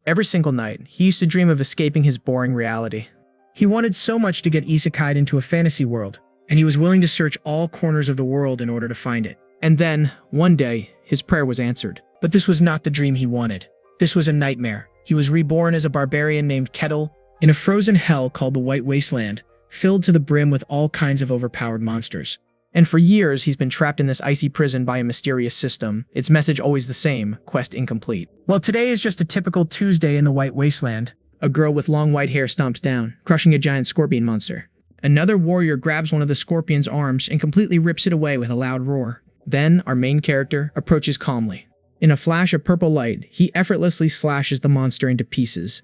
Every single night, he used to dream of escaping his boring reality. He wanted so much to get isekai'd into a fantasy world, and he was willing to search all corners of the world in order to find it. And then, one day, his prayer was answered. But this was not the dream he wanted. This was a nightmare. He was reborn as a barbarian named Kettle in a frozen hell called the White Wasteland, filled to the brim with all kinds of overpowered monsters. And for years, he's been trapped in this icy prison by a mysterious system, its message always the same, quest incomplete. Well, today is just a typical Tuesday in the White Wasteland. A girl with long white hair stomps down, crushing a giant scorpion monster. Another warrior grabs one of the scorpion's arms and completely rips it away with a loud roar. Then, our main character approaches calmly. In a flash of purple light, he effortlessly slashes the monster into pieces.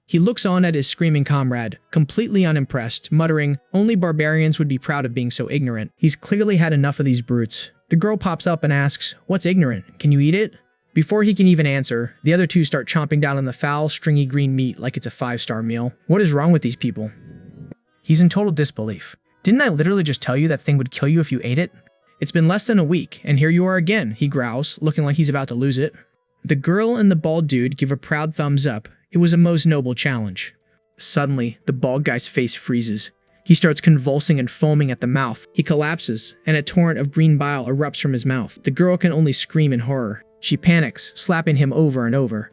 He looks on at his screaming comrade, completely unimpressed, muttering, "Only barbarians would be proud of being so ignorant. He's clearly had enough of these brutes." The girl pops up and asks, "What's ignorant? Can you eat it?" Before he can even answer, the other two start chomping down on the foul, stringy green meat like it's a 5-star meal. What is wrong with these people? He's in total disbelief. Didn't I literally just tell you that thing would kill you if you ate it? It's been less than a week, and here you are again, he growls, looking like he's about to lose it. The girl and the bald dude give a proud thumbs up. It was a most noble challenge. Suddenly, the bald guy's face freezes. He starts convulsing and foaming at the mouth. He collapses, and a torrent of green bile erupts from his mouth. The girl can only scream in horror. She panics, slapping him over and over.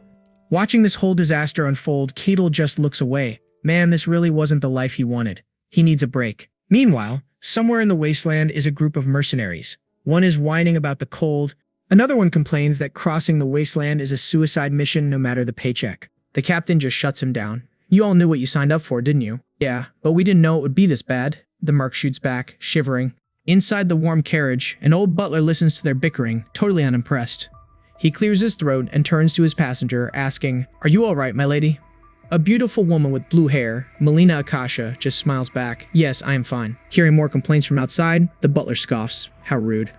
Watching this whole disaster unfold, Kettle just looks away. Man, this really wasn't the life he wanted. He needs a break. Meanwhile, somewhere in the wasteland is a group of mercenaries. One is whining about the cold. Another one complains that crossing the wasteland is a suicide mission no matter the paycheck. The captain just shuts him down. "You all knew what you signed up for, didn't you?" "Yeah, but we didn't know it would be this bad," the merc shoots back, shivering. Inside the warm carriage, an old butler listens to their bickering, totally unimpressed. He clears his throat and turns to his passenger, asking, "Are you all right, my lady?" A beautiful woman with blue hair, Melina Akasha, just smiles back. "Yes, I am fine." Hearing more complaints from outside, the butler scoffs. How rude.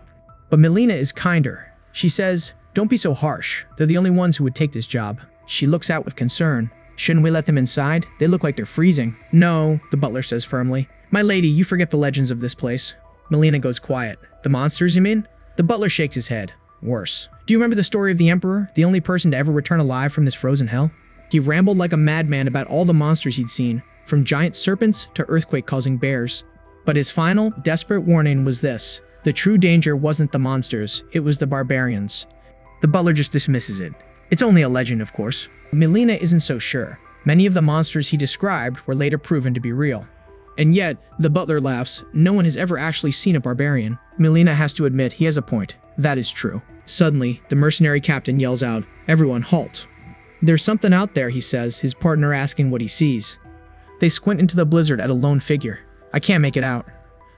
But Melina is kinder. She says, "Don't be so harsh. They're the only ones who would take this job." She looks out with concern. "Shouldn't we let them inside? They look like they're freezing." "No," the butler says firmly. "My lady, you forget the legends of this place." Melina goes quiet. "The monsters, you mean?" The butler shakes his head. "Worse. Do you remember the story of the Emperor, the only person to ever return alive from this frozen hell?" He rambled like a madman about all the monsters he'd seen, from giant serpents to earthquake-causing bears. But his final, desperate warning was this: the true danger wasn't the monsters, it was the barbarians. The butler just dismisses it. It's only a legend, of course. Melina isn't so sure. Many of the monsters he described were later proven to be real. And yet, the butler laughs, no one has ever actually seen a barbarian. Melina has to admit he has a point. That is true. Suddenly, the mercenary captain yells out, "Everyone halt." "There's something out there," he says, his partner asking what he sees. They squint into the blizzard at a lone figure. "I can't make it out."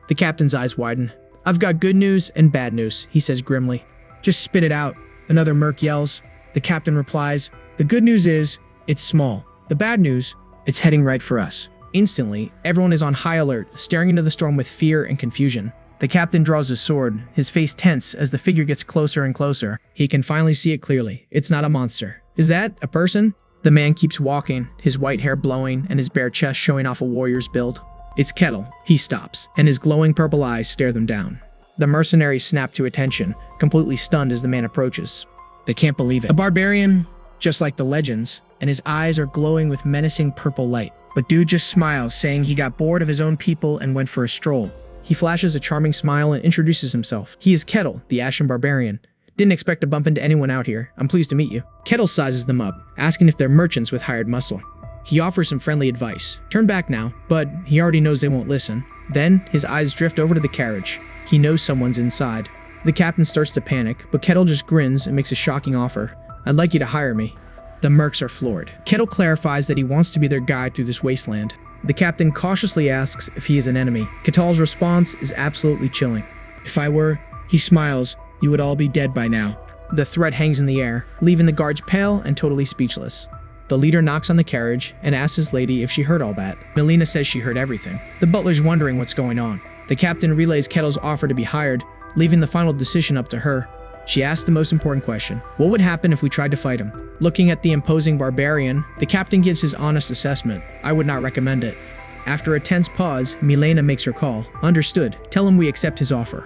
The captain's eyes widen. "I've got good news and bad news," he says grimly. "Just spit it out," another merc yells. The captain replies, "The good news is, it's small. The bad news, it's heading right for us." Instantly, everyone is on high alert, staring into the storm with fear and confusion. The captain draws his sword, his face tense as the figure gets closer and closer. He can finally see it clearly. It's not a monster. Is that a person? The man keeps walking, his white hair blowing and his bare chest showing off a warrior's build. It's Kettle. He stops, and his glowing purple eyes stare them down. The mercenaries snap to attention, completely stunned as the man approaches. They can't believe it. A barbarian, just like the legends, and his eyes are glowing with menacing purple light. But dude just smiles, saying he got bored of his own people and went for a stroll. He flashes a charming smile and introduces himself. He is Kettle, the Ashen Barbarian. "Didn't expect to bump into anyone out here. I'm pleased to meet you." Kettle sizes them up, asking if they're merchants with hired muscle. He offers some friendly advice. Turn back now, but he already knows they won't listen. Then, his eyes drift over to the carriage. He knows someone's inside. The captain starts to panic, but Kettle just grins and makes a shocking offer. "I'd like you to hire me." The mercs are floored. Kettle clarifies that he wants to be their guide through this wasteland. The captain cautiously asks if he is an enemy. Kettle's response is absolutely chilling. "If I were," he smiles, "you would all be dead by now." The threat hangs in the air, leaving the guards pale and totally speechless. The leader knocks on the carriage and asks his lady if she heard all that. Melina says she heard everything. The butler's wondering what's going on. The captain relays Kettle's offer to be hired, leaving the final decision up to her. She asks the most important question: what would happen if we tried to fight him? Looking at the imposing barbarian, the captain gives his honest assessment. "I would not recommend it." After a tense pause, Melina makes her call. "Understood. Tell him we accept his offer."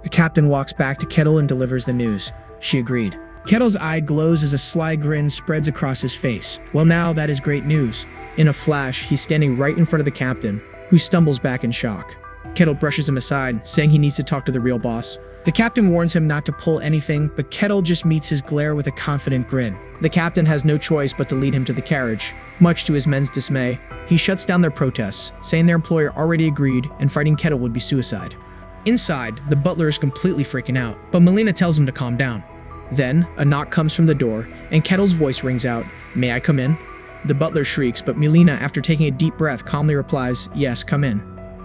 The captain walks back to Kettle and delivers the news. She agreed. Kettle's eye glows as a sly grin spreads across his face. Well, now that is great news. In a flash, he's standing right in front of the captain, who stumbles back in shock. Kettle brushes him aside, saying he needs to talk to the real boss. The captain warns him not to pull anything, but Kettle just meets his glare with a confident grin. The captain has no choice but to lead him to the carriage. Much to his men's dismay, he shuts down their protests, saying their employer already agreed and fighting Kettle would be suicide. Inside, the butler is completely freaking out, but Melina tells him to calm down. Then, a knock comes from the door, and Kettle's voice rings out, "May I come in?" The butler shrieks, but Melina, after taking a deep breath, calmly replies, "Yes, come in."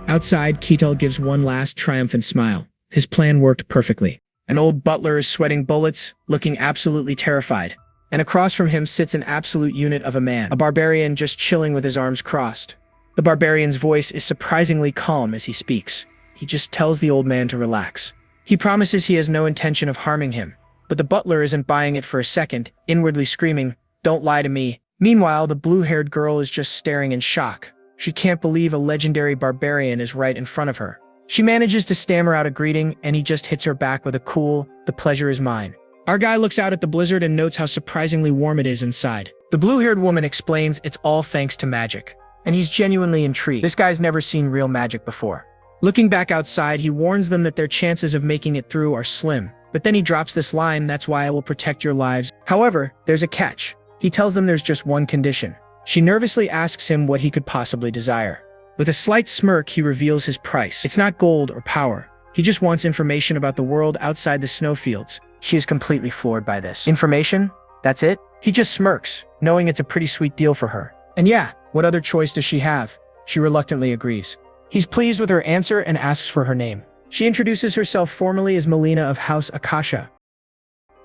Outside, Kettle gives one last triumphant smile. His plan worked perfectly. An old butler is sweating bullets, looking absolutely terrified. And across from him sits an absolute unit of a man, a barbarian just chilling with his arms crossed. The barbarian's voice is surprisingly calm as he speaks. He just tells the old man to relax. He promises he has no intention of harming him. But the butler isn't buying it for a second, inwardly screaming, "Don't lie to me." Meanwhile, the blue-haired girl is just staring in shock. She can't believe a legendary barbarian is right in front of her. She manages to stammer out a greeting, and he just hits her back with a cool, "The pleasure is mine." Our guy looks out at the blizzard and notes how surprisingly warm it is inside. The blue-haired woman explains it's all thanks to magic. And he's genuinely intrigued. This guy's never seen real magic before. Looking back outside, he warns them that their chances of making it through are slim. But then he drops this line, "That's why I will protect your lives." However, there's a catch. He tells them there's just one condition. She nervously asks him what he could possibly desire. With a slight smirk, he reveals his price. It's not gold or power. He just wants information about the world outside the snowfields. She is completely floored by this. Information? That's it? He just smirks, knowing it's a pretty sweet deal for her. And yeah, what other choice does she have? She reluctantly agrees. He's pleased with her answer and asks for her name. She introduces herself formally as Melina of House Akasha.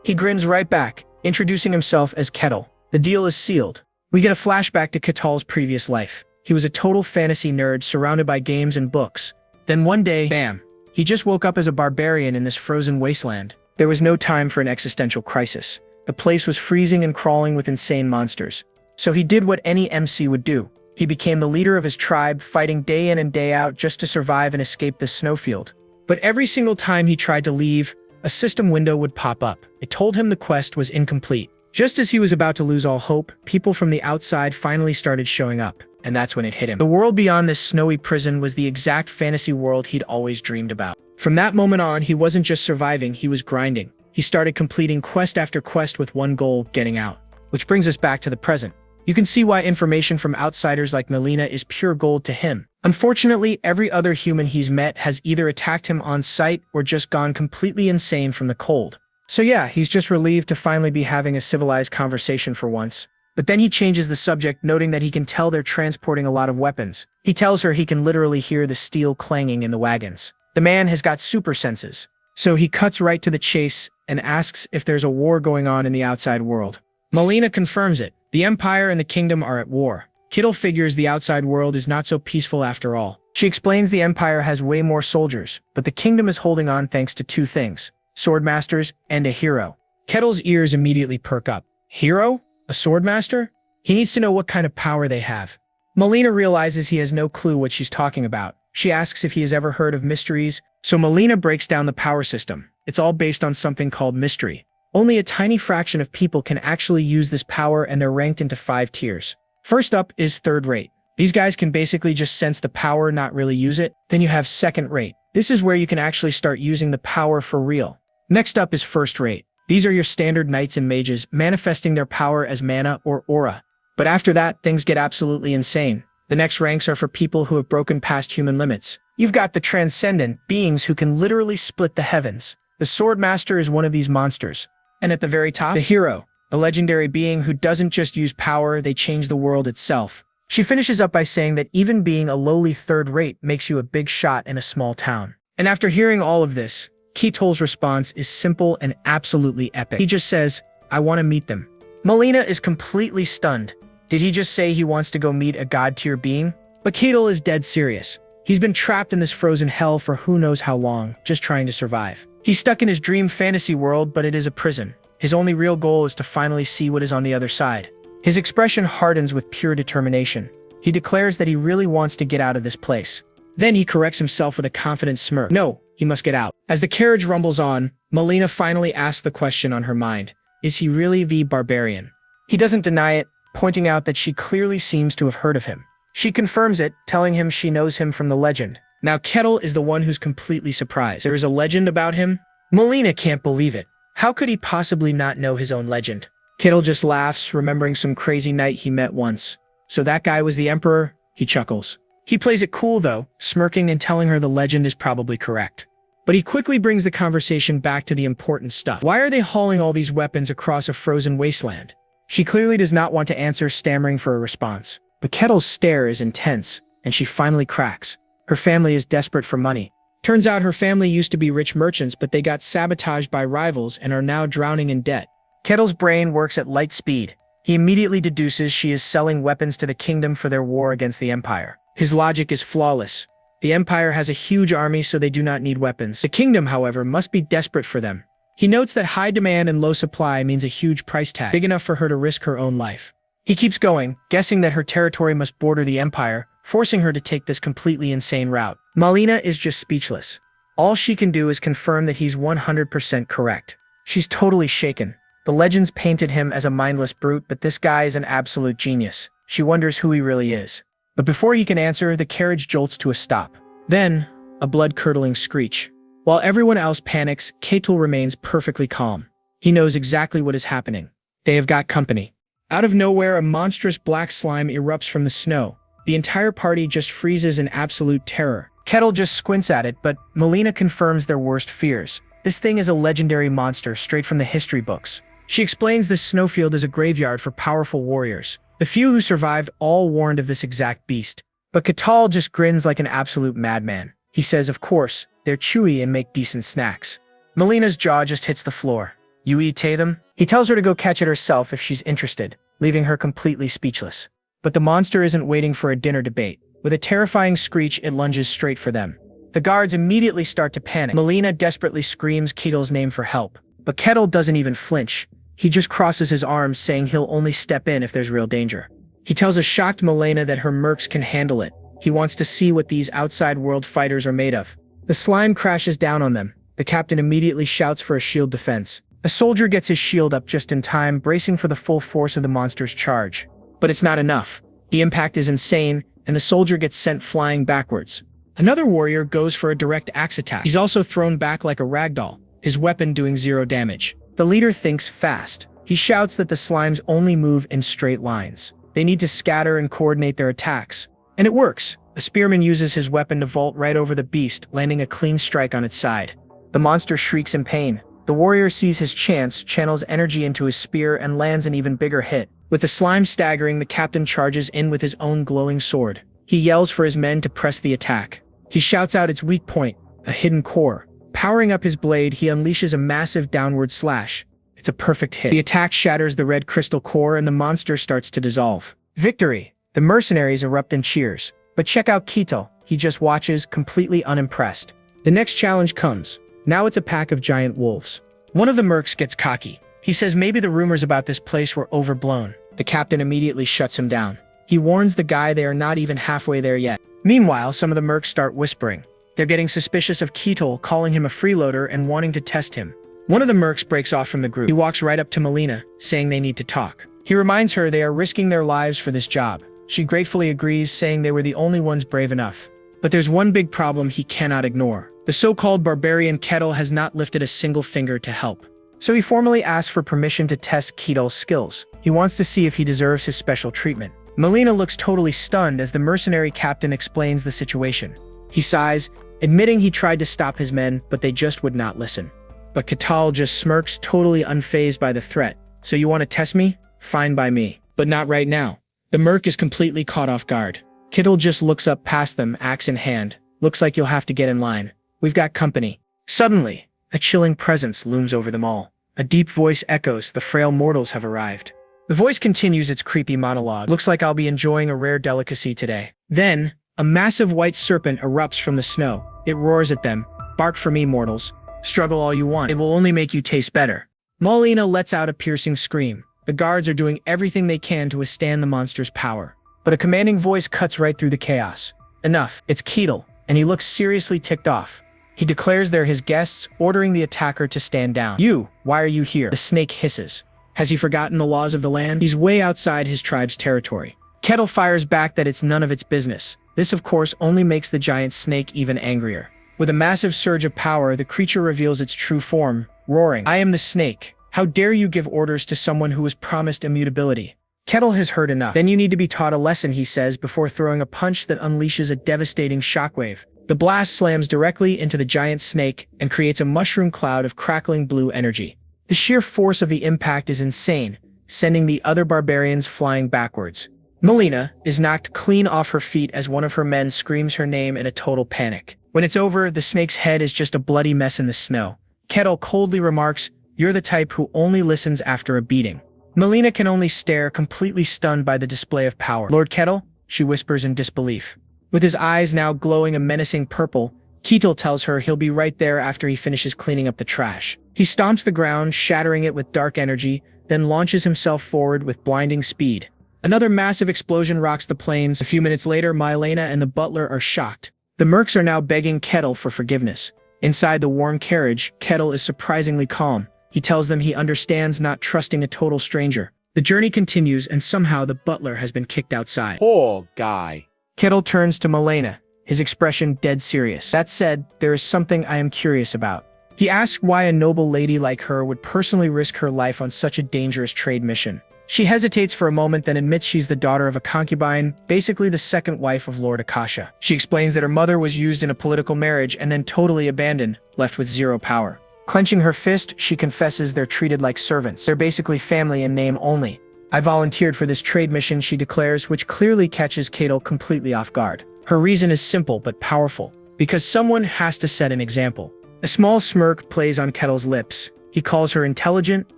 He grins right back, introducing himself as Kettle. The deal is sealed. We get a flashback to Kettle's previous life. He was a total fantasy nerd surrounded by games and books. Then one day, bam, he just woke up as a barbarian in this frozen wasteland. There was no time for an existential crisis. The place was freezing and crawling with insane monsters. So he did what any MC would do. He became the leader of his tribe, fighting day in and day out just to survive and escape this snowfield. But every single time he tried to leave, a system window would pop up. It told him the quest was incomplete. Just as he was about to lose all hope, people from the outside finally started showing up. And that's when it hit him. The world beyond this snowy prison was the exact fantasy world he'd always dreamed about. From that moment on, he wasn't just surviving, he was grinding. He started completing quest after quest with one goal, getting out. Which brings us back to the present. You can see why information from outsiders like Melina is pure gold to him. Unfortunately, every other human he's met has either attacked him on sight or just gone completely insane from the cold. So yeah, he's just relieved to finally be having a civilized conversation for once. But then he changes the subject, noting that he can tell they're transporting a lot of weapons. He tells her he can literally hear the steel clanging in the wagons. The man has got super senses. So he cuts right to the chase and asks if there's a war going on in the outside world. Melina confirms it. The Empire and the Kingdom are at war. Kettle figures the outside world is not so peaceful after all. She explains the Empire has way more soldiers, but the Kingdom is holding on thanks to two things: swordmasters and a hero. Kettle's ears immediately perk up. Hero? A swordmaster? He needs to know what kind of power they have. Melina realizes he has no clue what she's talking about. She asks if he has ever heard of mysteries, so Melina breaks down the power system. It's all based on something called mystery. Only a tiny fraction of people can actually use this power, and they're ranked into 5 tiers. First up is third rate. These guys can basically just sense the power, not really use it. Then you have second rate. This is where you can actually start using the power for real. Next up is first rate. These are your standard knights and mages, manifesting their power as mana or aura. But after that, things get absolutely insane. The next ranks are for people who have broken past human limits. You've got the transcendent beings who can literally split the heavens. The swordmaster is one of these monsters. And at the very top, the hero, a legendary being who doesn't just use power, they change the world itself. She finishes up by saying that even being a lowly third rate makes you a big shot in a small town. And after hearing all of this, Kettle's response is simple and absolutely epic. He just says, "I want to meet them." Melina is completely stunned. Did he just say he wants to go meet a god-tier being? But Kettle is dead serious. He's been trapped in this frozen hell for who knows how long, just trying to survive. He's stuck in his dream fantasy world, but it is a prison. His only real goal is to finally see what is on the other side. His expression hardens with pure determination. He declares that he really wants to get out of this place. Then he corrects himself with a confident smirk. No, he must get out. As the carriage rumbles on, Melina finally asks the question on her mind. Is he really the barbarian? He doesn't deny it, pointing out that she clearly seems to have heard of him. She confirms it, telling him she knows him from the legend. Now Kettle is the one who's completely surprised. There is a legend about him? Melina can't believe it. How could he possibly not know his own legend? Kettle just laughs, remembering some crazy knight he met once. So that guy was the emperor? He chuckles. He plays it cool though, smirking and telling her the legend is probably correct. But he quickly brings the conversation back to the important stuff. Why are they hauling all these weapons across a frozen wasteland? She clearly does not want to answer, stammering for a response. But Kettle's stare is intense, and she finally cracks. Her family is desperate for money. Turns out her family used to be rich merchants, but they got sabotaged by rivals and are now drowning in debt. Kettle's brain works at light speed. He immediately deduces she is selling weapons to the kingdom for their war against the Empire. His logic is flawless. The Empire has a huge army, so they do not need weapons. The kingdom, however, must be desperate for them. He notes that high demand and low supply means a huge price tag, big enough for her to risk her own life. He keeps going, guessing that her territory must border the Empire, forcing her to take this completely insane route. Melina is just speechless. All she can do is confirm that he's 100% correct. She's totally shaken. The legends painted him as a mindless brute, but this guy is an absolute genius. She wonders who he really is. But before he can answer, the carriage jolts to a stop. Then, a blood-curdling screech. While everyone else panics, Ketil remains perfectly calm. He knows exactly what is happening. They have got company. Out of nowhere, a monstrous black slime erupts from the snow. The entire party just freezes in absolute terror. Kettle just squints at it, but Melina confirms their worst fears. This thing is a legendary monster straight from the history books. She explains this snowfield is a graveyard for powerful warriors. The few who survived all warned of this exact beast. But Ketal just grins like an absolute madman. He says, of course, they're chewy and make decent snacks. Melina's jaw just hits the floor. You eat them? He tells her to go catch it herself if she's interested, leaving her completely speechless. But the monster isn't waiting for a dinner debate. With a terrifying screech, it lunges straight for them. The guards immediately start to panic. Melina desperately screams Ketel's name for help. But Kettle doesn't even flinch. He just crosses his arms, saying he'll only step in if there's real danger. He tells a shocked Melina that her mercs can handle it. He wants to see what these outside world fighters are made of. The slime crashes down on them. The captain immediately shouts for a shield defense. A soldier gets his shield up just in time, bracing for the full force of the monster's charge. But it's not enough. The impact is insane, and the soldier gets sent flying backwards. Another warrior goes for a direct axe attack. He's also thrown back like a ragdoll, his weapon doing 0 damage. The leader thinks fast. He shouts that the slimes only move in straight lines. They need to scatter and coordinate their attacks. And it works. A spearman uses his weapon to vault right over the beast, landing a clean strike on its side. The monster shrieks in pain. The warrior sees his chance, channels energy into his spear, and lands an even bigger hit. With the slime staggering, the captain charges in with his own glowing sword. He yells for his men to press the attack. He shouts out its weak point, a hidden core. Powering up his blade, he unleashes a massive downward slash. It's a perfect hit. The attack shatters the red crystal core and the monster starts to dissolve. Victory! The mercenaries erupt in cheers. But check out Ketil. He just watches, completely unimpressed. The next challenge comes. Now it's a pack of giant wolves. One of the mercs gets cocky. He says maybe the rumors about this place were overblown. The captain immediately shuts him down. He warns the guy they are not even halfway there yet. Meanwhile, some of the mercs start whispering. They're getting suspicious of Ketil, calling him a freeloader and wanting to test him. One of the mercs breaks off from the group. He walks right up to Melina, saying they need to talk. He reminds her they are risking their lives for this job. She gratefully agrees, saying they were the only ones brave enough. But there's one big problem he cannot ignore. The so-called barbarian Ketil has not lifted a single finger to help. So he formally asks for permission to test Ketil's skills. He wants to see if he deserves his special treatment. Melina looks totally stunned as the mercenary captain explains the situation. He sighs, admitting he tried to stop his men, but they just would not listen. But Ketil just smirks, totally unfazed by the threat. So you want to test me? Fine by me. But not right now. The merc is completely caught off guard. Ketil just looks up past them, axe in hand. Looks like you'll have to get in line. We've got company. Suddenly, a chilling presence looms over them all. A deep voice echoes, the frail mortals have arrived. The voice continues its creepy monologue. Looks like I'll be enjoying a rare delicacy today. Then, a massive white serpent erupts from the snow. It roars at them. Bark for me, mortals. Struggle all you want. It will only make you taste better. Melina lets out a piercing scream. The guards are doing everything they can to withstand the monster's power. But a commanding voice cuts right through the chaos. Enough. It's Ketil, and he looks seriously ticked off. He declares they're his guests, ordering the attacker to stand down. You, why are you here? The snake hisses. Has he forgotten the laws of the land? He's way outside his tribe's territory. Kettle fires back that it's none of its business. This, of course, only makes the giant snake even angrier. With a massive surge of power, the creature reveals its true form, roaring, "I am the snake. How dare you give orders to someone who was promised immutability?" Kettle has heard enough. "Then you need to be taught a lesson," he says before throwing a punch that unleashes a devastating shockwave. The blast slams directly into the giant snake and creates a mushroom cloud of crackling blue energy. The sheer force of the impact is insane, sending the other barbarians flying backwards. Melina is knocked clean off her feet as one of her men screams her name in a total panic. When it's over, the snake's head is just a bloody mess in the snow. Kettle coldly remarks, "You're the type who only listens after a beating." Melina can only stare, completely stunned by the display of power. "Lord Kettle?" she whispers in disbelief. With his eyes now glowing a menacing purple, Kettle tells her he'll be right there after he finishes cleaning up the trash. He stomps the ground, shattering it with dark energy, then launches himself forward with blinding speed. Another massive explosion rocks the plains. A few minutes later, Myelena and the butler are shocked. The mercs are now begging Kettle for forgiveness. Inside the warm carriage, Kettle is surprisingly calm. He tells them he understands not trusting a total stranger. The journey continues, and somehow the butler has been kicked outside. Poor guy. Kettle turns to Myelena, his expression dead serious. "That said, there is something I am curious about." He asks why a noble lady like her would personally risk her life on such a dangerous trade mission. She hesitates for a moment, then admits she's the daughter of a concubine, basically the second wife of Lord Akasha. She explains that her mother was used in a political marriage and then totally abandoned, left with zero power. Clenching her fist, she confesses they're treated like servants. They're basically family in name only. "I volunteered for this trade mission," she declares, which clearly catches Kettle completely off guard. Her reason is simple but powerful, because someone has to set an example. A small smirk plays on Kettle's lips. He calls her intelligent,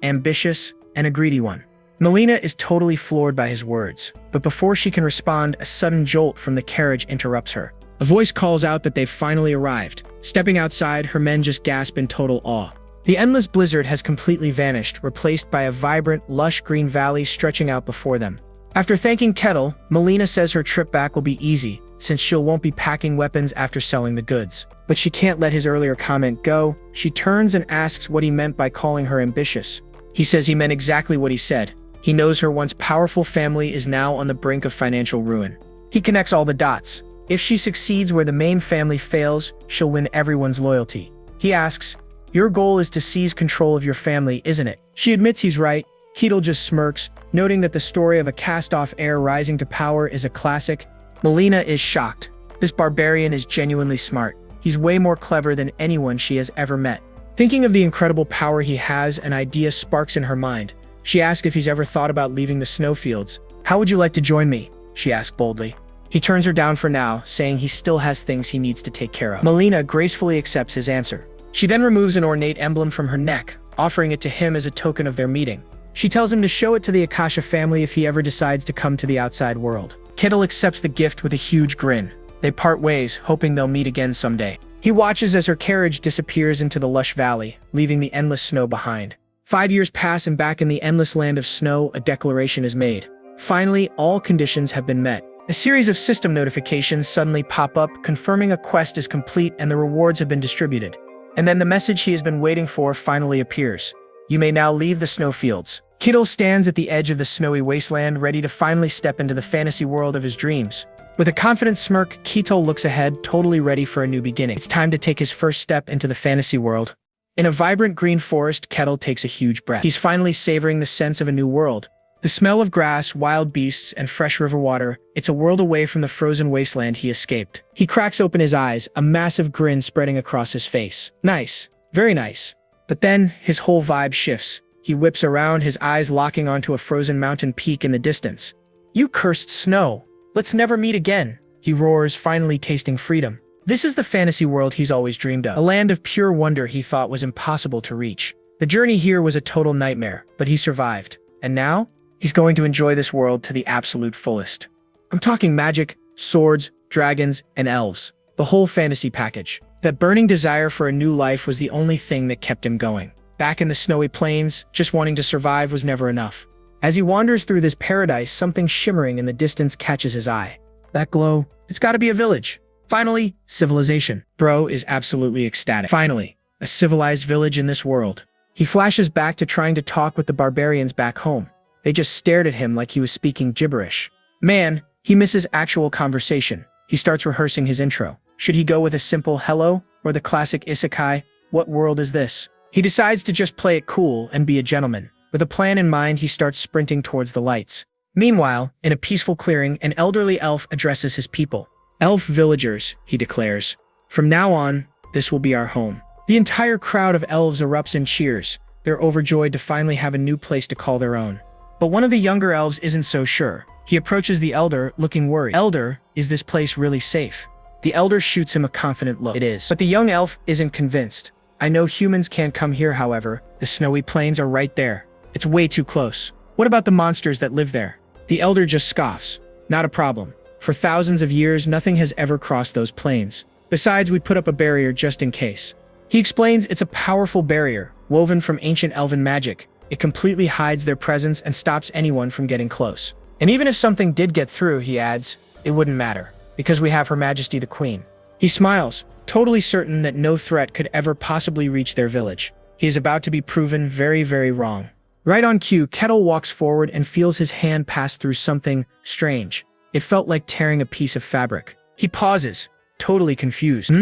ambitious, and a greedy one. Melina is totally floored by his words, but before she can respond, a sudden jolt from the carriage interrupts her. A voice calls out that they've finally arrived. Stepping outside, her men just gasp in total awe. The endless blizzard has completely vanished, replaced by a vibrant, lush green valley stretching out before them. After thanking Kettle, Melina says her trip back will be easy, since she won't be packing weapons after selling the goods. But she can't let his earlier comment go. She turns and asks what he meant by calling her ambitious. He says he meant exactly what he said. He knows her once powerful family is now on the brink of financial ruin. He connects all the dots. If she succeeds where the main family fails, she'll win everyone's loyalty. He asks, "Your goal is to seize control of your family, isn't it?" She admits he's right. Kettle just smirks, noting that the story of a cast-off heir rising to power is a classic. Melina is shocked. This barbarian is genuinely smart. He's way more clever than anyone she has ever met. Thinking of the incredible power he has, an idea sparks in her mind. She asks if he's ever thought about leaving the snowfields. "How would you like to join me?" she asks boldly. He turns her down for now, saying he still has things he needs to take care of. Melina gracefully accepts his answer. She then removes an ornate emblem from her neck, offering it to him as a token of their meeting. She tells him to show it to the Akasha family if he ever decides to come to the outside world. Kettle accepts the gift with a huge grin. They part ways, hoping they'll meet again someday. He watches as her carriage disappears into the lush valley, leaving the endless snow behind. 5 years pass, and back in the endless land of snow, a declaration is made. Finally, all conditions have been met. A series of system notifications suddenly pop up, confirming a quest is complete and the rewards have been distributed. And then the message he has been waiting for finally appears. "You may now leave the snowfields." Kettle stands at the edge of the snowy wasteland, ready to finally step into the fantasy world of his dreams. With a confident smirk, Kettle looks ahead, totally ready for a new beginning. It's time to take his first step into the fantasy world. In a vibrant green forest, Kettle takes a huge breath. He's finally savoring the sense of a new world. The smell of grass, wild beasts, and fresh river water, it's a world away from the frozen wasteland he escaped. He cracks open his eyes, a massive grin spreading across his face. Nice. Very nice. But then, his whole vibe shifts. He whips around, his eyes locking onto a frozen mountain peak in the distance. "You cursed snow! Let's never meet again!" he roars, finally tasting freedom. This is the fantasy world he's always dreamed of, a land of pure wonder he thought was impossible to reach. The journey here was a total nightmare, but he survived. And now, he's going to enjoy this world to the absolute fullest. I'm talking magic, swords, dragons, and elves. The whole fantasy package. That burning desire for a new life was the only thing that kept him going. Back in the snowy plains, just wanting to survive was never enough. As he wanders through this paradise, something shimmering in the distance catches his eye. That glow, it's gotta be a village. Finally, civilization. Bro is absolutely ecstatic. Finally, a civilized village in this world. He flashes back to trying to talk with the barbarians back home. They just stared at him like he was speaking gibberish. Man, he misses actual conversation. He starts rehearsing his intro. Should he go with a simple hello or the classic isekai, what world is this? He decides to just play it cool and be a gentleman. With a plan in mind, he starts sprinting towards the lights. Meanwhile, in a peaceful clearing, an elderly elf addresses his people. Elf villagers, he declares. From now on, this will be our home. The entire crowd of elves erupts in cheers. They're overjoyed to finally have a new place to call their own. But one of the younger elves isn't so sure. He approaches the elder, looking worried. Elder, is this place really safe? The elder shoots him a confident look. It is. But the young elf isn't convinced. I know humans can't come here, however. The snowy plains are right there. It's way too close. What about the monsters that live there? The elder just scoffs. Not a problem. For thousands of years, nothing has ever crossed those plains. Besides, we put up a barrier just in case. He explains it's a powerful barrier, woven from ancient elven magic. It completely hides their presence and stops anyone from getting close. And even if something did get through, he adds, it wouldn't matter, because we have Her Majesty the Queen. He smiles, totally certain that no threat could ever possibly reach their village. He is about to be proven very, very wrong. Right on cue, Kettle walks forward and feels his hand pass through something strange. It felt like tearing a piece of fabric. He pauses, totally confused.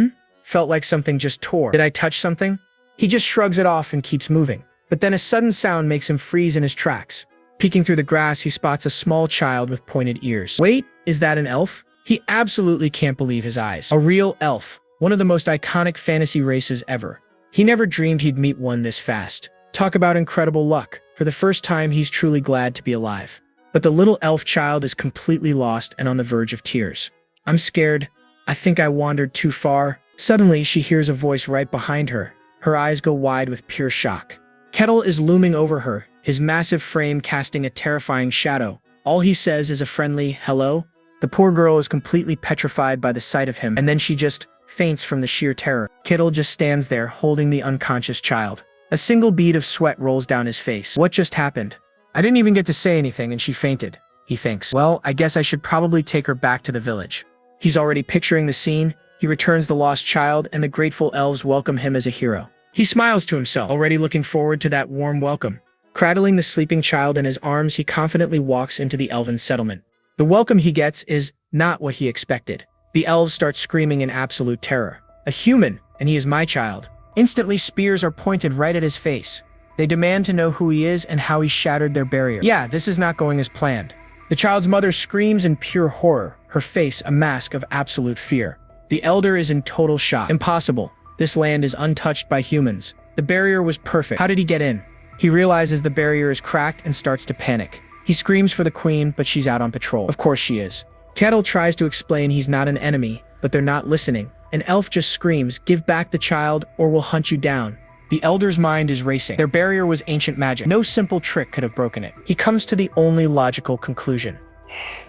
Felt like something just tore. Did I touch something? He just shrugs it off and keeps moving. But then a sudden sound makes him freeze in his tracks. Peeking through the grass, he spots a small child with pointed ears. Wait, is that an elf? He absolutely can't believe his eyes. A real elf, one of the most iconic fantasy races ever. He never dreamed he'd meet one this fast. Talk about incredible luck. For the first time, he's truly glad to be alive. But the little elf child is completely lost and on the verge of tears. I'm scared. I think I wandered too far. Suddenly, she hears a voice right behind her. Her eyes go wide with pure shock. Kettle is looming over her, his massive frame casting a terrifying shadow. All he says is a friendly, hello? The poor girl is completely petrified by the sight of him, and then she just faints from the sheer terror. Kettle just stands there, holding the unconscious child. A single bead of sweat rolls down his face. What just happened? I didn't even get to say anything and she fainted, he thinks. Well, I guess I should probably take her back to the village. He's already picturing the scene. He returns the lost child, and the grateful elves welcome him as a hero. He smiles to himself, already looking forward to that warm welcome. Cradling the sleeping child in his arms, he confidently walks into the elven settlement. The welcome he gets is not what he expected. The elves start screaming in absolute terror. A human, and he is my child. Instantly, spears are pointed right at his face. They demand to know who he is and how he shattered their barrier. Yeah, this is not going as planned. The child's mother screams in pure horror, her face a mask of absolute fear. The elder is in total shock. Impossible. This land is untouched by humans. The barrier was perfect. How did he get in? He realizes the barrier is cracked and starts to panic. He screams for the queen, but she's out on patrol. Of course she is. Kettle tries to explain he's not an enemy, but they're not listening. An elf just screams, give back the child or we'll hunt you down. The elder's mind is racing. Their barrier was ancient magic. No simple trick could have broken it. He comes to the only logical conclusion.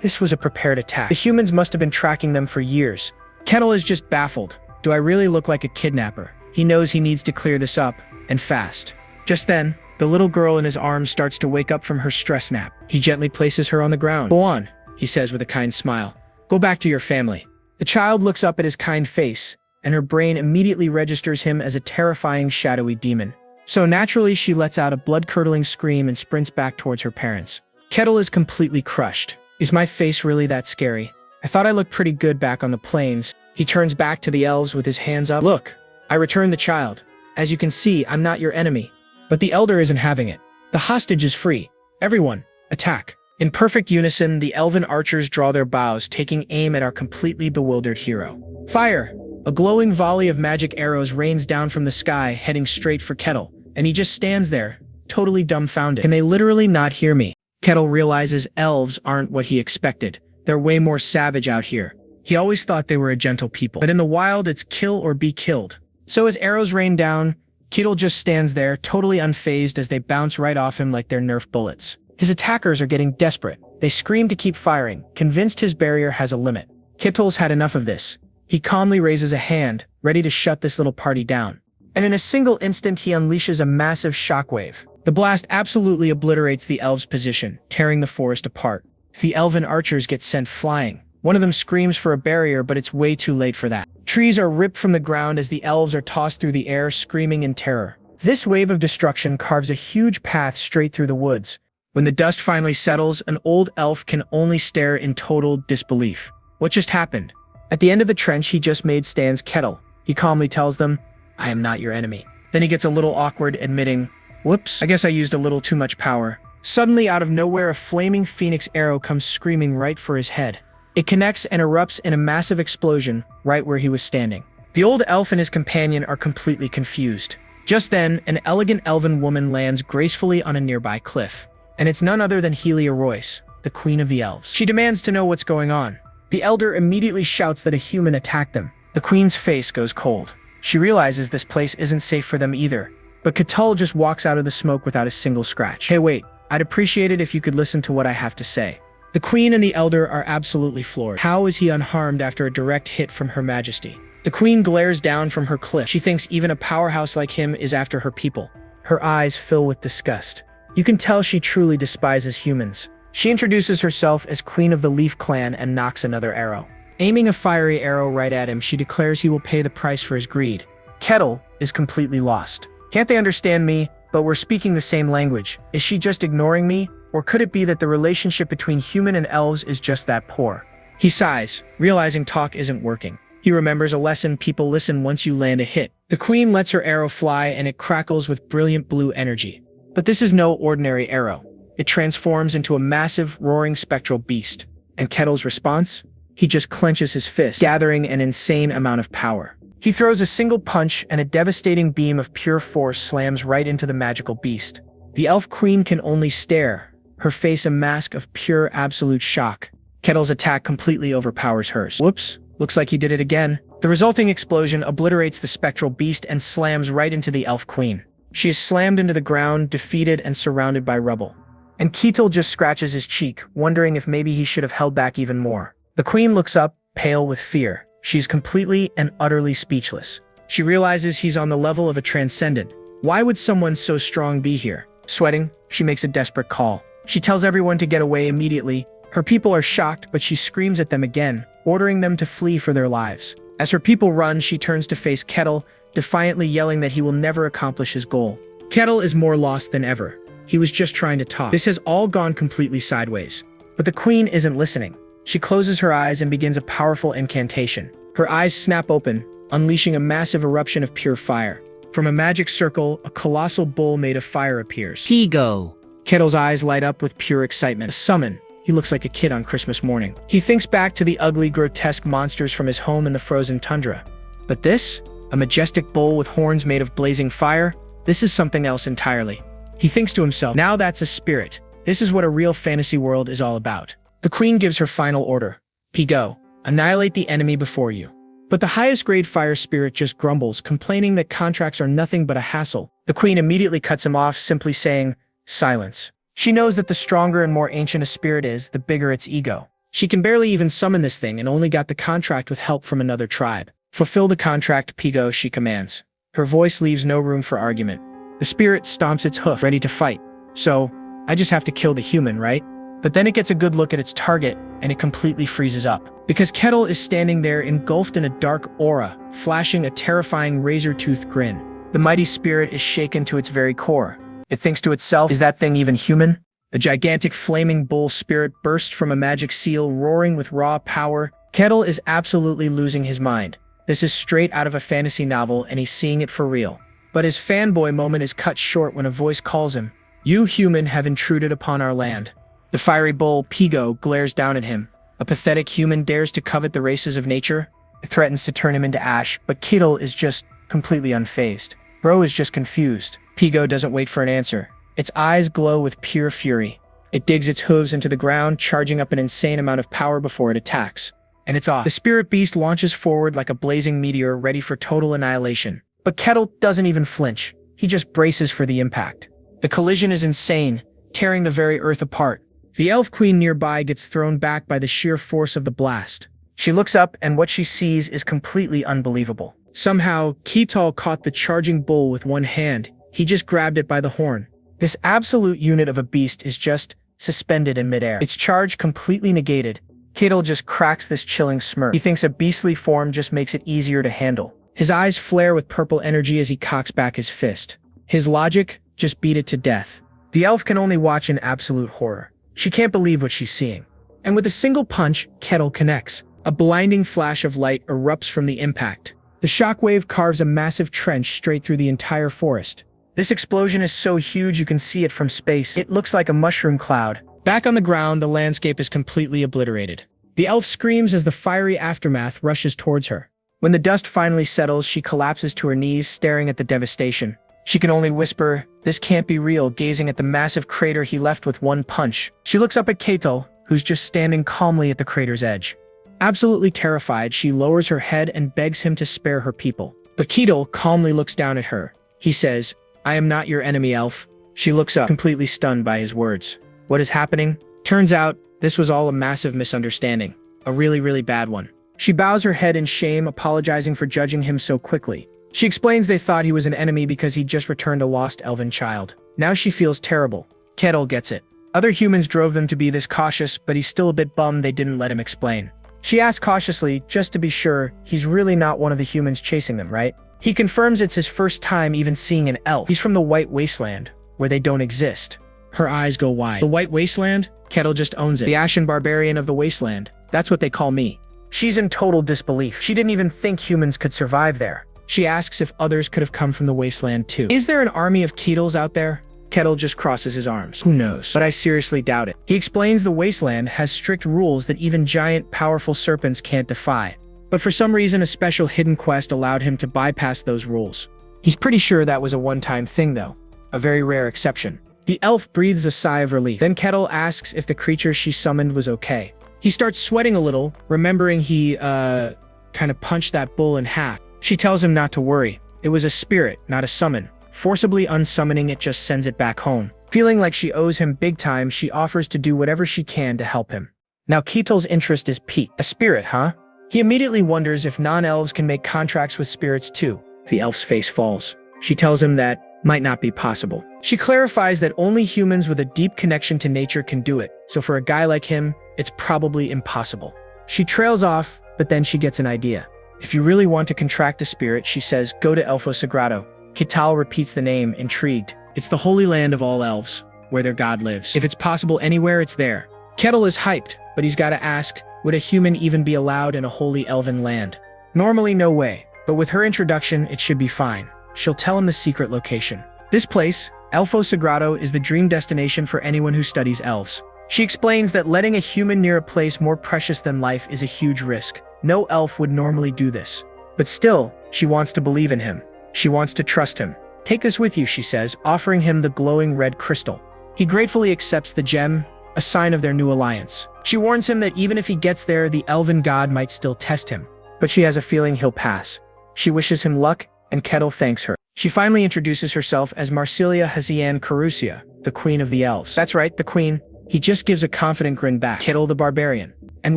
This was a prepared attack. The humans must have been tracking them for years. Kettle is just baffled. Do I really look like a kidnapper? He knows he needs to clear this up, and fast. Just then, the little girl in his arms starts to wake up from her stress nap. He gently places her on the ground. Go on, he says with a kind smile. Go back to your family. The child looks up at his kind face, and her brain immediately registers him as a terrifying, shadowy demon. So naturally, she lets out a blood-curdling scream and sprints back towards her parents. Kettle is completely crushed. Is my face really that scary? I thought I looked pretty good back on the plains. He turns back to the elves with his hands up. Look, I returned the child. As you can see, I'm not your enemy. But the elder isn't having it. The hostage is free. Everyone, attack. In perfect unison, the elven archers draw their bows, taking aim at our completely bewildered hero. Fire! A glowing volley of magic arrows rains down from the sky, heading straight for Kettle, and he just stands there, totally dumbfounded. Can they literally not hear me? Kettle realizes elves aren't what he expected. They're way more savage out here. He always thought they were a gentle people, but in the wild, it's kill or be killed. So as arrows rain down, Kettle just stands there, totally unfazed as they bounce right off him like they're Nerf bullets. His attackers are getting desperate. They scream to keep firing, convinced his barrier has a limit. Kettle's had enough of this. He calmly raises a hand, ready to shut this little party down. And in a single instant, he unleashes a massive shockwave. The blast absolutely obliterates the elves' position, tearing the forest apart. The elven archers get sent flying. One of them screams for a barrier, but it's way too late for that. Trees are ripped from the ground as the elves are tossed through the air, screaming in terror. This wave of destruction carves a huge path straight through the woods. When the dust finally settles, an old elf can only stare in total disbelief. What just happened? At the end of the trench he just made stands Kettle. He calmly tells them, "I am not your enemy." Then he gets a little awkward, admitting, "Whoops, I guess I used a little too much power." Suddenly, out of nowhere, a flaming phoenix arrow comes screaming right for his head. It connects and erupts in a massive explosion right where he was standing. The old elf and his companion are completely confused. Just then, an elegant elven woman lands gracefully on a nearby cliff. And it's none other than Helia Royce, the queen of the elves. She demands to know what's going on. The elder immediately shouts that a human attacked them. The queen's face goes cold. She realizes this place isn't safe for them either. But Catull just walks out of the smoke without a single scratch. "Hey wait, I'd appreciate it if you could listen to what I have to say." The queen and the elder are absolutely floored. How is he unharmed after a direct hit from Her Majesty? The queen glares down from her cliff. She thinks even a powerhouse like him is after her people. Her eyes fill with disgust. You can tell she truly despises humans. She introduces herself as Queen of the Leaf Clan and knocks another arrow. Aiming a fiery arrow right at him, she declares he will pay the price for his greed. Kettle is completely lost. Can't they understand me? But we're speaking the same language. Is she just ignoring me? Or could it be that the relationship between human and elves is just that poor? He sighs, realizing talk isn't working. He remembers a lesson: people listen once you land a hit. The queen lets her arrow fly and it crackles with brilliant blue energy. But this is no ordinary arrow. It transforms into a massive, roaring spectral beast. And Kettle's response? He just clenches his fist, gathering an insane amount of power. He throws a single punch and a devastating beam of pure force slams right into the magical beast. The elf queen can only stare, her face a mask of pure absolute shock. Kettle's attack completely overpowers hers. Whoops, looks like he did it again. The resulting explosion obliterates the spectral beast and slams right into the elf queen. She is slammed into the ground, defeated and surrounded by rubble. And Kettle just scratches his cheek, wondering if maybe he should have held back even more. The queen looks up, pale with fear. She's completely and utterly speechless. She realizes he's on the level of a transcendent. Why would someone so strong be here? Sweating, she makes a desperate call. She tells everyone to get away immediately. Her people are shocked, but she screams at them again, ordering them to flee for their lives. As her people run, she turns to face Kettle, defiantly yelling that he will never accomplish his goal. Kettle is more lost than ever. He was just trying to talk. This has all gone completely sideways. But the queen isn't listening. She closes her eyes and begins a powerful incantation. Her eyes snap open, unleashing a massive eruption of pure fire. From a magic circle, a colossal bull made of fire appears. Pigo. Kettle's eyes light up with pure excitement. A summon. He looks like a kid on Christmas morning. He thinks back to the ugly, grotesque monsters from his home in the frozen tundra. But this? A majestic bull with horns made of blazing fire? This is something else entirely. He thinks to himself, now that's a spirit. This is what a real fantasy world is all about. The queen gives her final order. Pigo, annihilate the enemy before you. But the highest grade fire spirit just grumbles, complaining that contracts are nothing but a hassle. The queen immediately cuts him off, simply saying, silence. She knows that the stronger and more ancient a spirit is, the bigger its ego. She can barely even summon this thing and only got the contract with help from another tribe. Fulfill the contract, Pigo, she commands. Her voice leaves no room for argument. The spirit stomps its hoof, ready to fight. So, I just have to kill the human, right? But then it gets a good look at its target, and it completely freezes up. Because Kettle is standing there engulfed in a dark aura, flashing a terrifying razor-toothed grin. The mighty spirit is shaken to its very core. It thinks to itself, is that thing even human? A gigantic flaming bull spirit bursts from a magic seal, roaring with raw power. Kettle is absolutely losing his mind. This is straight out of a fantasy novel, and he's seeing it for real. But his fanboy moment is cut short when a voice calls him. You human have intruded upon our land. The fiery bull, Pigo, glares down at him. A pathetic human dares to covet the races of nature? It threatens to turn him into ash, but Kettle is just completely unfazed. Bro is just confused. Pigo doesn't wait for an answer. Its eyes glow with pure fury. It digs its hooves into the ground, charging up an insane amount of power before it attacks. And it's off. The spirit beast launches forward like a blazing meteor, ready for total annihilation. But Kettle doesn't even flinch. He just braces for the impact. The collision is insane, tearing the very earth apart. The elf queen nearby gets thrown back by the sheer force of the blast. She looks up, and what she sees is completely unbelievable. Somehow, Kettle caught the charging bull with one hand. He just grabbed it by the horn. This absolute unit of a beast is just suspended in midair. Its charge completely negated. Kettle just cracks this chilling smirk. He thinks a beastly form just makes it easier to handle. His eyes flare with purple energy as he cocks back his fist. His logic? Just beat it to death. The elf can only watch in absolute horror. She can't believe what she's seeing. And with a single punch, Kettle connects. A blinding flash of light erupts from the impact. The shockwave carves a massive trench straight through the entire forest. This explosion is so huge you can see it from space. It looks like a mushroom cloud. Back on the ground, the landscape is completely obliterated. The elf screams as the fiery aftermath rushes towards her. When the dust finally settles, she collapses to her knees, staring at the devastation. She can only whisper, "This can't be real," gazing at the massive crater he left with one punch. She looks up at Kettle, who's just standing calmly at the crater's edge. Absolutely terrified, she lowers her head and begs him to spare her people. But Kettle calmly looks down at her. He says, "I am not your enemy, elf." She looks up, completely stunned by his words. What is happening? Turns out, this was all a massive misunderstanding. A really bad one. She bows her head in shame, apologizing for judging him so quickly. She explains they thought he was an enemy because he'd just returned a lost elven child. Now she feels terrible. Kettle gets it. Other humans drove them to be this cautious, but he's still a bit bummed they didn't let him explain. She asks cautiously, just to be sure, he's really not one of the humans chasing them, right? He confirms it's his first time even seeing an elf. He's from the White Wasteland, where they don't exist. Her eyes go wide. The White Wasteland? Kettle just owns it. The Ashen Barbarian of the Wasteland. That's what they call me. She's in total disbelief. She didn't even think humans could survive there. She asks if others could have come from the Wasteland too. Is there an army of Kettles out there? Kettle just crosses his arms. Who knows? But I seriously doubt it. He explains the Wasteland has strict rules that even giant, powerful serpents can't defy. But for some reason, a special hidden quest allowed him to bypass those rules. He's pretty sure that was a one-time thing though. A very rare exception. The elf breathes a sigh of relief. Then Kettle asks if the creature she summoned was okay. He starts sweating a little, remembering he, kind of punched that bull in half. She tells him not to worry. It was a spirit, not a summon. Forcibly unsummoning it just sends it back home. Feeling like she owes him big time, she offers to do whatever she can to help him. Now Kettle's interest is piqued. A spirit, huh? He immediately wonders if non-elves can make contracts with spirits too. The elf's face falls. She tells him that might not be possible. She clarifies that only humans with a deep connection to nature can do it, so for a guy like him, it's probably impossible. She trails off, but then she gets an idea. If you really want to contract a spirit, she says, go to Elfo Sagrado. Kettle repeats the name, intrigued. It's the holy land of all elves, where their god lives. If it's possible anywhere, it's there. Kettle is hyped, but he's gotta ask, would a human even be allowed in a holy elven land? Normally, no way, but with her introduction, it should be fine. She'll tell him the secret location. This place, Elfo Sagrado, is the dream destination for anyone who studies elves. She explains that letting a human near a place more precious than life is a huge risk. No elf would normally do this. But still, she wants to believe in him. She wants to trust him. Take this with you, she says, offering him the glowing red crystal. He gratefully accepts the gem, a sign of their new alliance. She warns him that even if he gets there, the elven god might still test him. But she has a feeling he'll pass. She wishes him luck, and Kettle thanks her. She finally introduces herself as Marsilia Hazian Carusia, the queen of the elves. That's right, the queen. He just gives a confident grin back. Kettle the barbarian. And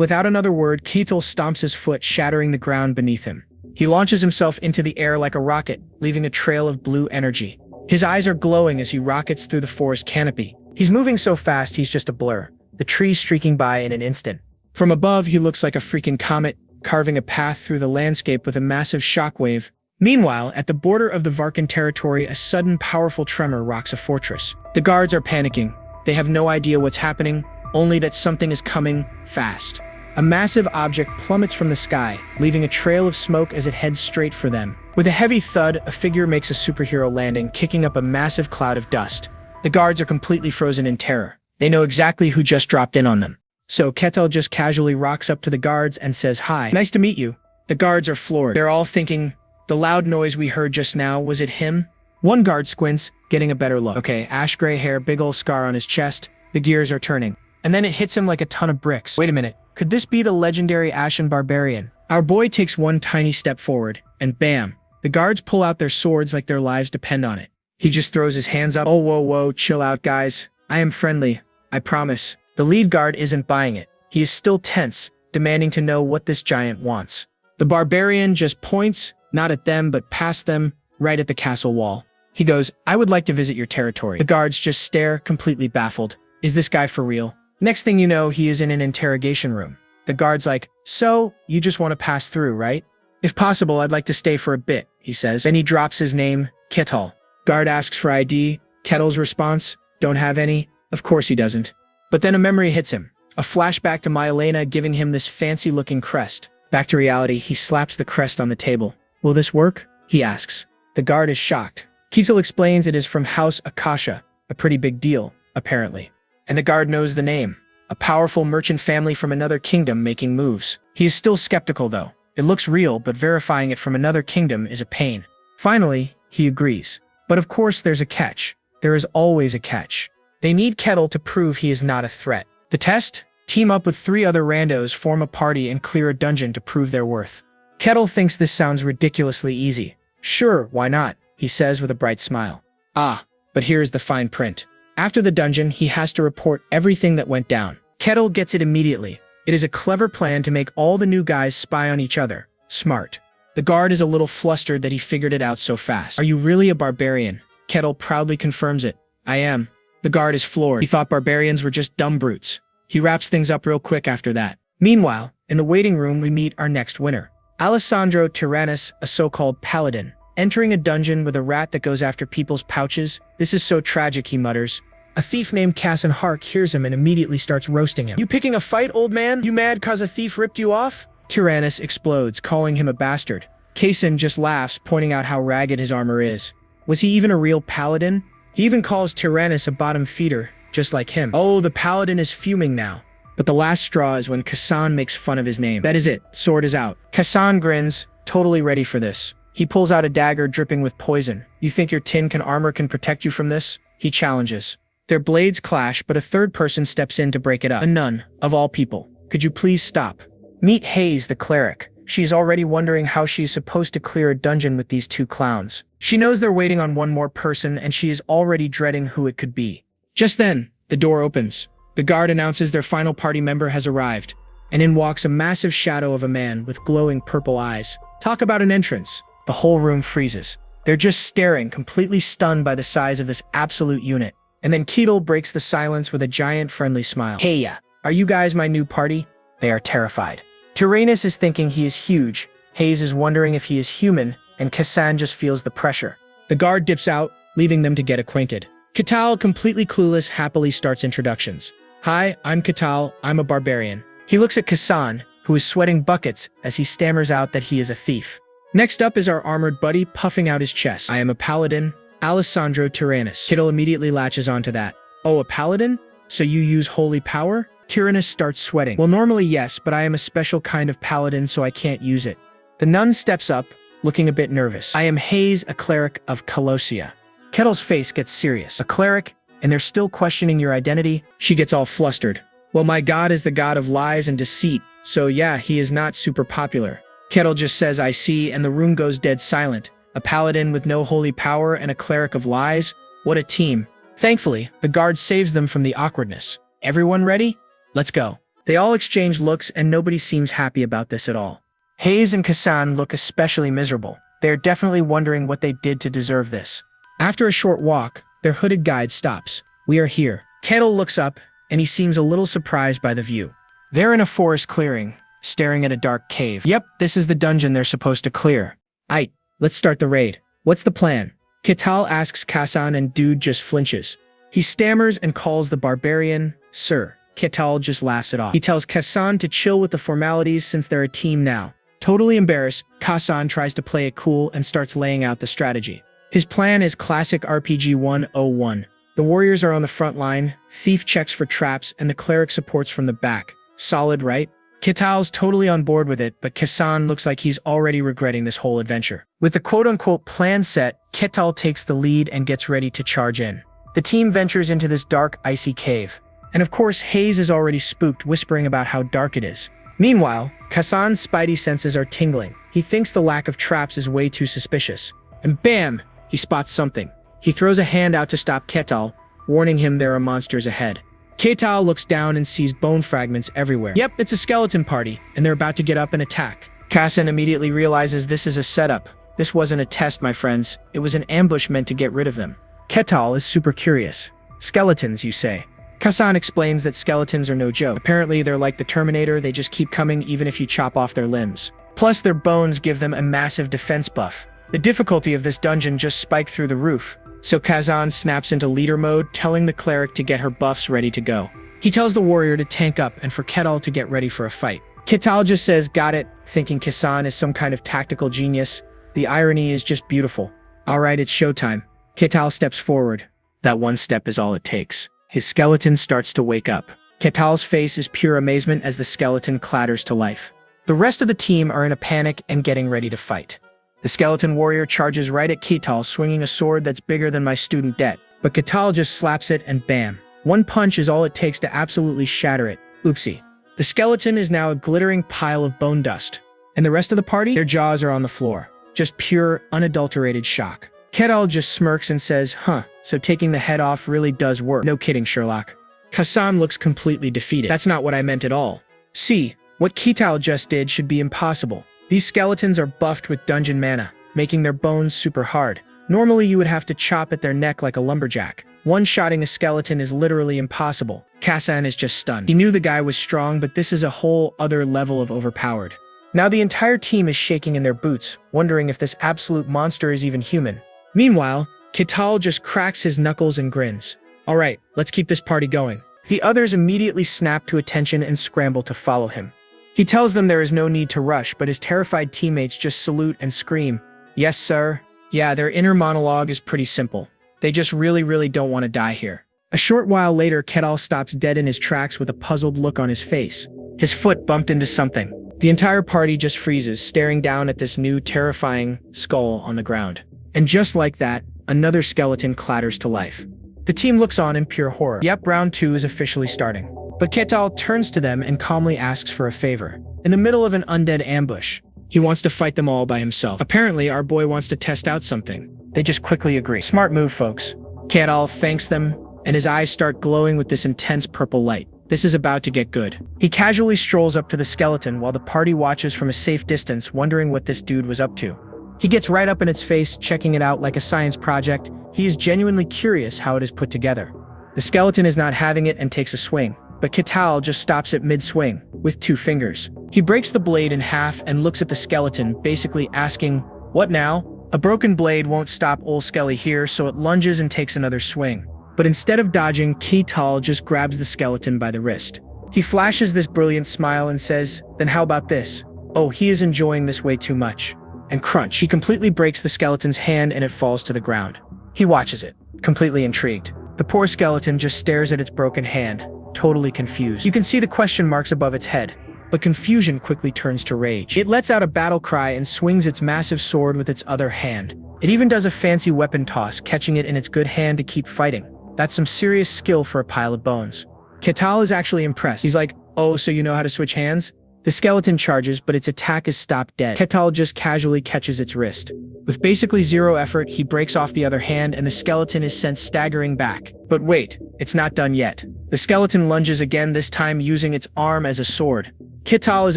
without another word, Kettle stomps his foot, shattering the ground beneath him. He launches himself into the air like a rocket, leaving a trail of blue energy. His eyes are glowing as he rockets through the forest canopy. He's moving so fast he's just a blur, the trees streaking by in an instant. From above, he looks like a freaking comet, carving a path through the landscape with a massive shockwave. Meanwhile, at the border of the Varkan territory, a sudden powerful tremor rocks a fortress. The guards are panicking. They have no idea what's happening, only that something is coming fast. A massive object plummets from the sky, leaving a trail of smoke as it heads straight for them. With a heavy thud, a figure makes a superhero landing, kicking up a massive cloud of dust. The guards are completely frozen in terror. They know exactly who just dropped in on them. So Kettle just casually rocks up to the guards and says, "Hi, nice to meet you." The guards are floored. They're all thinking, the loud noise we heard just now, was it him? One guard squints, getting a better look. Okay, ash gray hair, big ol' scar on his chest. The gears are turning. And then it hits him like a ton of bricks. Wait a minute. Could this be the legendary Ashen Barbarian? Our boy takes one tiny step forward, and bam! The guards pull out their swords like their lives depend on it. He just throws his hands up. Oh, whoa, chill out, guys. I am friendly. I promise. The lead guard isn't buying it. He is still tense, demanding to know what this giant wants. The barbarian just points, not at them, but past them, right at the castle wall. He goes, "I would like to visit your territory." The guards just stare, completely baffled. Is this guy for real? Next thing you know, he is in an interrogation room. The guard's like, "So, you just want to pass through, right?" "If possible, I'd like to stay for a bit," he says. Then he drops his name, Kettle. Guard asks for ID. Kettle's response, don't have any. Of course he doesn't. But then a memory hits him. A flashback to Myelena giving him this fancy-looking crest. Back to reality, he slaps the crest on the table. Will this work? He asks. The guard is shocked. Kettle explains it is from House Akasha, a pretty big deal, apparently. And the guard knows the name. A powerful merchant family from another kingdom making moves. He is still skeptical though. It looks real, but verifying it from another kingdom is a pain. Finally, he agrees. But of course there's a catch. There is always a catch. They need Kettle to prove he is not a threat. The test? Team up with 3 other randos, form a party, and clear a dungeon to prove their worth. Kettle thinks this sounds ridiculously easy. Sure, why not? He says with a bright smile. Ah, but here's the fine print. After the dungeon, he has to report everything that went down. Kettle gets it immediately. It is a clever plan to make all the new guys spy on each other. Smart. The guard is a little flustered that he figured it out so fast. Are you really a barbarian? Kettle proudly confirms it. I am. The guard is floored. He thought barbarians were just dumb brutes. He wraps things up real quick after that. Meanwhile, in the waiting room we meet our next winner. Alessandro Tyrannus, a so-called paladin, entering a dungeon with a rat that goes after people's pouches. This is so tragic, he mutters. A thief named Casson Hark hears him and immediately starts roasting him. You picking a fight, old man? You mad cause a thief ripped you off? Tyrannus explodes, calling him a bastard. Casson just laughs, pointing out how ragged his armor is. Was he even a real paladin? He even calls Tyrannus a bottom feeder, just like him. Oh, the paladin is fuming now. But the last straw is when Casson makes fun of his name. That is it. Sword is out. Casson grins, totally ready for this. He pulls out a dagger dripping with poison. You think your tin can armor can protect you from this? He challenges. Their blades clash, but a third person steps in to break it up. A nun, of all people. Could you please stop? Meet Hayes, the cleric. She's already wondering how she's supposed to clear a dungeon with these 2 clowns. She knows they're waiting on one more person, and she is already dreading who it could be. Just then, the door opens. The guard announces their final party member has arrived, and in walks a massive shadow of a man with glowing purple eyes. Talk about an entrance. The whole room freezes. They're just staring, completely stunned by the size of this absolute unit. And then Kettle breaks the silence with a giant friendly smile. Hey, are you guys my new party? They are terrified. Tyrannus is thinking he is huge, Hayes is wondering if he is human, and Cassan just feels the pressure. The guard dips out, leaving them to get acquainted. Kettle, completely clueless, happily starts introductions. Hi, I'm Kettle, I'm a barbarian. He looks at Cassan, who is sweating buckets as he stammers out that he is a thief. Next up is our armored buddy, puffing out his chest. I am a paladin, Alessandro Tyrannus. Kettle immediately latches onto that. Oh, a paladin? So you use holy power? Tyrannus starts sweating. Well, normally yes, but I am a special kind of paladin, so I can't use it. The nun steps up, looking a bit nervous. I am Hayes, a cleric of Colossia. Kettle's face gets serious. A cleric? And they're still questioning your identity? She gets all flustered. Well, my god is the god of lies and deceit, so yeah, he is not super popular. Kettle just says, I see, and the room goes dead silent. A paladin with no holy power and a cleric of lies? What a team. Thankfully, the guard saves them from the awkwardness. Everyone ready? Let's go. They all exchange looks and nobody seems happy about this at all. Hayes and Cassan look especially miserable. They are definitely wondering what they did to deserve this. After a short walk, their hooded guide stops. We are here. Kettle looks up, and he seems a little surprised by the view. They're in a forest clearing, staring at a dark cave. Yep, this is the dungeon they're supposed to clear. Aight, let's start the raid. What's the plan? Kettle asks Cassan and dude just flinches. He stammers and calls the barbarian, Sir. Kettle just laughs it off. He tells Cassan to chill with the formalities since they're a team now. Totally embarrassed, Cassan tries to play it cool and starts laying out the strategy. His plan is classic RPG 101. The warriors are on the front line, thief checks for traps, and the cleric supports from the back. Solid, right? Kettle's totally on board with it, but Cassan looks like he's already regretting this whole adventure. With the quote-unquote plan set, Kettle takes the lead and gets ready to charge in. The team ventures into this dark, icy cave. And of course, Hayes is already spooked, whispering about how dark it is. Meanwhile, Cassan's spidey senses are tingling. He thinks the lack of traps is way too suspicious. And bam! He spots something. He throws a hand out to stop Kettle, warning him there are monsters ahead. Kettle looks down and sees bone fragments everywhere. Yep, it's a skeleton party, and they're about to get up and attack. Cassan immediately realizes this is a setup. This wasn't a test, my friends. It was an ambush meant to get rid of them. Kettle is super curious. Skeletons, you say? Cassan explains that skeletons are no joke. Apparently, they're like the Terminator, they just keep coming even if you chop off their limbs. Plus, their bones give them a massive defense buff. The difficulty of this dungeon just spiked through the roof. So Kazan snaps into leader mode, telling the cleric to get her buffs ready to go. He tells the warrior to tank up and for Ketal to get ready for a fight. Ketal just says, got it, thinking Kazan is some kind of tactical genius. The irony is just beautiful. Alright, it's showtime. Ketal steps forward. That one step is all it takes. His skeleton starts to wake up. Ketal's face is pure amazement as the skeleton clatters to life. The rest of the team are in a panic and getting ready to fight. The skeleton warrior charges right at Ketal, swinging a sword that's bigger than my student debt. But Ketal just slaps it and bam. One punch is all it takes to absolutely shatter it. Oopsie. The skeleton is now a glittering pile of bone dust. And the rest of the party? Their jaws are on the floor. Just pure, unadulterated shock. Ketal just smirks and says, huh, so taking the head off really does work. No kidding, Sherlock. Kazan looks completely defeated. That's not what I meant at all. See, what Ketal just did should be impossible. These skeletons are buffed with dungeon mana, making their bones super hard. Normally you would have to chop at their neck like a lumberjack. One-shotting a skeleton is literally impossible. Kazan is just stunned. He knew the guy was strong, but this is a whole other level of overpowered. Now the entire team is shaking in their boots, wondering if this absolute monster is even human. Meanwhile, Ketal just cracks his knuckles and grins. Alright, let's keep this party going. The others immediately snap to attention and scramble to follow him. He tells them there is no need to rush, but his terrified teammates just salute and scream, yes sir. Yeah, their inner monologue is pretty simple. They just really don't want to die here. A short while later, Ketal stops dead in his tracks with a puzzled look on his face. His foot bumped into something. The entire party just freezes, staring down at this new, terrifying skull on the ground. And just like that, another skeleton clatters to life. The team looks on in pure horror. Yep, round 2 is officially starting. But Ketal turns to them and calmly asks for a favor. In the middle of an undead ambush, he wants to fight them all by himself. Apparently, our boy wants to test out something. They just quickly agree. Smart move, folks. Ketal thanks them, and his eyes start glowing with this intense purple light. This is about to get good. He casually strolls up to the skeleton while the party watches from a safe distance, wondering what this dude was up to. He gets right up in its face, checking it out like a science project. He is genuinely curious how it is put together. The skeleton is not having it and takes a swing, but Ketal just stops it mid-swing, with 2 fingers. He breaks the blade in half and looks at the skeleton, basically asking, what now? A broken blade won't stop old Skelly here, so it lunges and takes another swing. But instead of dodging, Ketal just grabs the skeleton by the wrist. He flashes this brilliant smile and says, then how about this? Oh, he is enjoying this way too much. And crunch, he completely breaks the skeleton's hand and it falls to the ground. He watches it, completely intrigued. The poor skeleton just stares at its broken hand, totally confused. You can see the question marks above its head, but confusion quickly turns to rage. It lets out a battle cry and swings its massive sword with its other hand. It even does a fancy weapon toss, catching it in its good hand to keep fighting. That's some serious skill for a pile of bones. Ketal is actually impressed. He's like, oh, so you know how to switch hands? The skeleton charges, but its attack is stopped dead. Ketal just casually catches its wrist. With basically zero effort, he breaks off the other hand and the skeleton is sent staggering back. But wait, it's not done yet. The skeleton lunges again, this time using its arm as a sword. Ketal is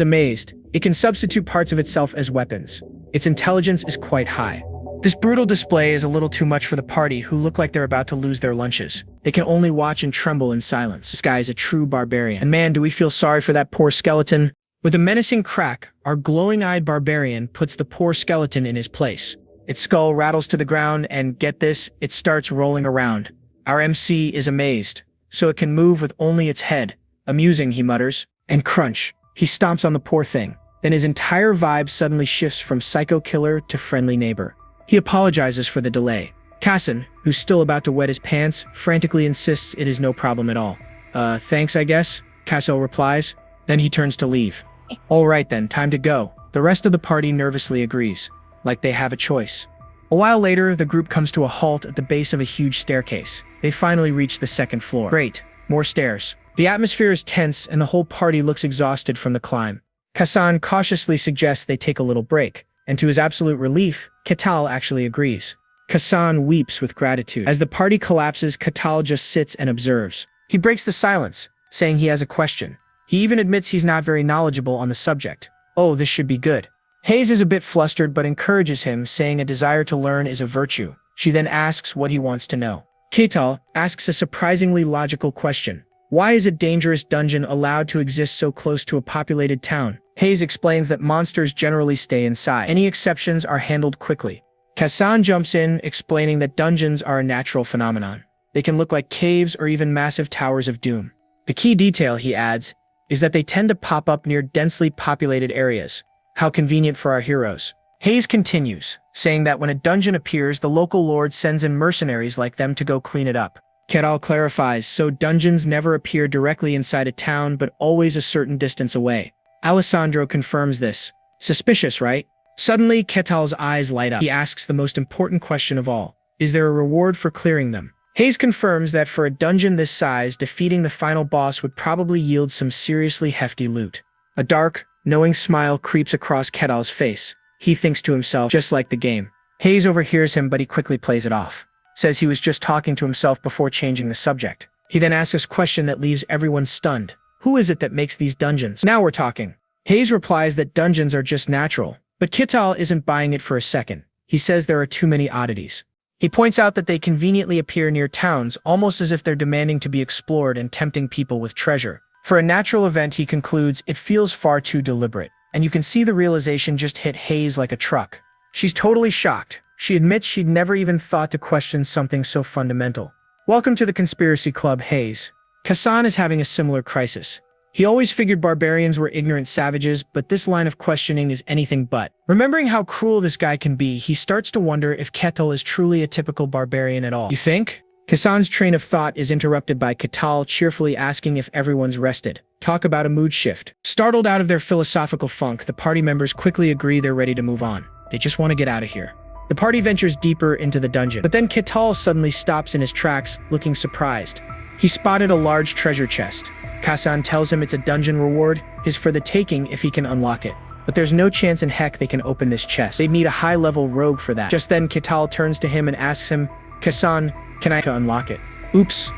amazed. It can substitute parts of itself as weapons. Its intelligence is quite high. This brutal display is a little too much for the party, who look like they're about to lose their lunches. They can only watch and tremble in silence. This guy is a true barbarian. And man, do we feel sorry for that poor skeleton. With a menacing crack, our glowing-eyed barbarian puts the poor skeleton in his place. Its skull rattles to the ground and, get this, it starts rolling around. Our MC is amazed, so it can move with only its head. Amusing, he mutters. And crunch, he stomps on the poor thing. Then his entire vibe suddenly shifts from psycho killer to friendly neighbor. He apologizes for the delay. Kazan, who's still about to wet his pants, frantically insists it is no problem at all. Thanks, I guess, Kazan replies. Then he turns to leave. All right then, time to go. The rest of the party nervously agrees, like they have a choice. A while later, the group comes to a halt at the base of a huge staircase. They finally reach the 2nd floor. Great, more stairs. The atmosphere is tense and the whole party looks exhausted from the climb. Kazan cautiously suggests they take a little break, and to his absolute relief, Ketal actually agrees. Kazan weeps with gratitude. As the party collapses, Ketal just sits and observes. He breaks the silence, saying he has a question. He even admits he's not very knowledgeable on the subject. Oh, this should be good. Hayes is a bit flustered but encourages him, saying a desire to learn is a virtue. She then asks what he wants to know. Ketal asks a surprisingly logical question. Why is a dangerous dungeon allowed to exist so close to a populated town? Hayes explains that monsters generally stay inside. Any exceptions are handled quickly. Kassan jumps in, explaining that dungeons are a natural phenomenon. They can look like caves or even massive towers of doom. The key detail, he adds, is that they tend to pop up near densely populated areas. How convenient for our heroes. Hayes continues, saying that when a dungeon appears, the local lord sends in mercenaries like them to go clean it up. Ketal clarifies, so dungeons never appear directly inside a town, but always a certain distance away. Alessandro confirms this. Suspicious, right? Suddenly, Ketal's eyes light up. He asks the most important question of all. Is there a reward for clearing them? Hayes confirms that for a dungeon this size, defeating the final boss would probably yield some seriously hefty loot. A dark, knowing smile creeps across Ketal's face. He thinks to himself, just like the game. Hayes overhears him, but he quickly plays it off. Says he was just talking to himself before changing the subject. He then asks a question that leaves everyone stunned. Who is it that makes these dungeons? Now we're talking. Hayes replies that dungeons are just natural, but Ketal isn't buying it for a second. He says there are too many oddities. He points out that they conveniently appear near towns, almost as if they're demanding to be explored and tempting people with treasure. For a natural event, he concludes, it feels far too deliberate. And you can see the realization just hit Hayes like a truck. She's totally shocked. She admits she'd never even thought to question something so fundamental. Welcome to the Conspiracy Club, Hayes. Kassan is having a similar crisis. He always figured barbarians were ignorant savages, but this line of questioning is anything but. Remembering how cruel this guy can be, he starts to wonder if Ketal is truly a typical barbarian at all. You think? Kassan's train of thought is interrupted by Ketal cheerfully asking if everyone's rested. Talk about a mood shift. Startled out of their philosophical funk, the party members quickly agree they're ready to move on. They just want to get out of here. The party ventures deeper into the dungeon, but then Ketal suddenly stops in his tracks, looking surprised. He spotted a large treasure chest. Kassan tells him it's a dungeon reward, his for the taking if he can unlock it. But there's no chance in heck they can open this chest. They'd need a high-level rogue for that. Just then, Ketal turns to him and asks him, Kassan, can I unlock it? Oops.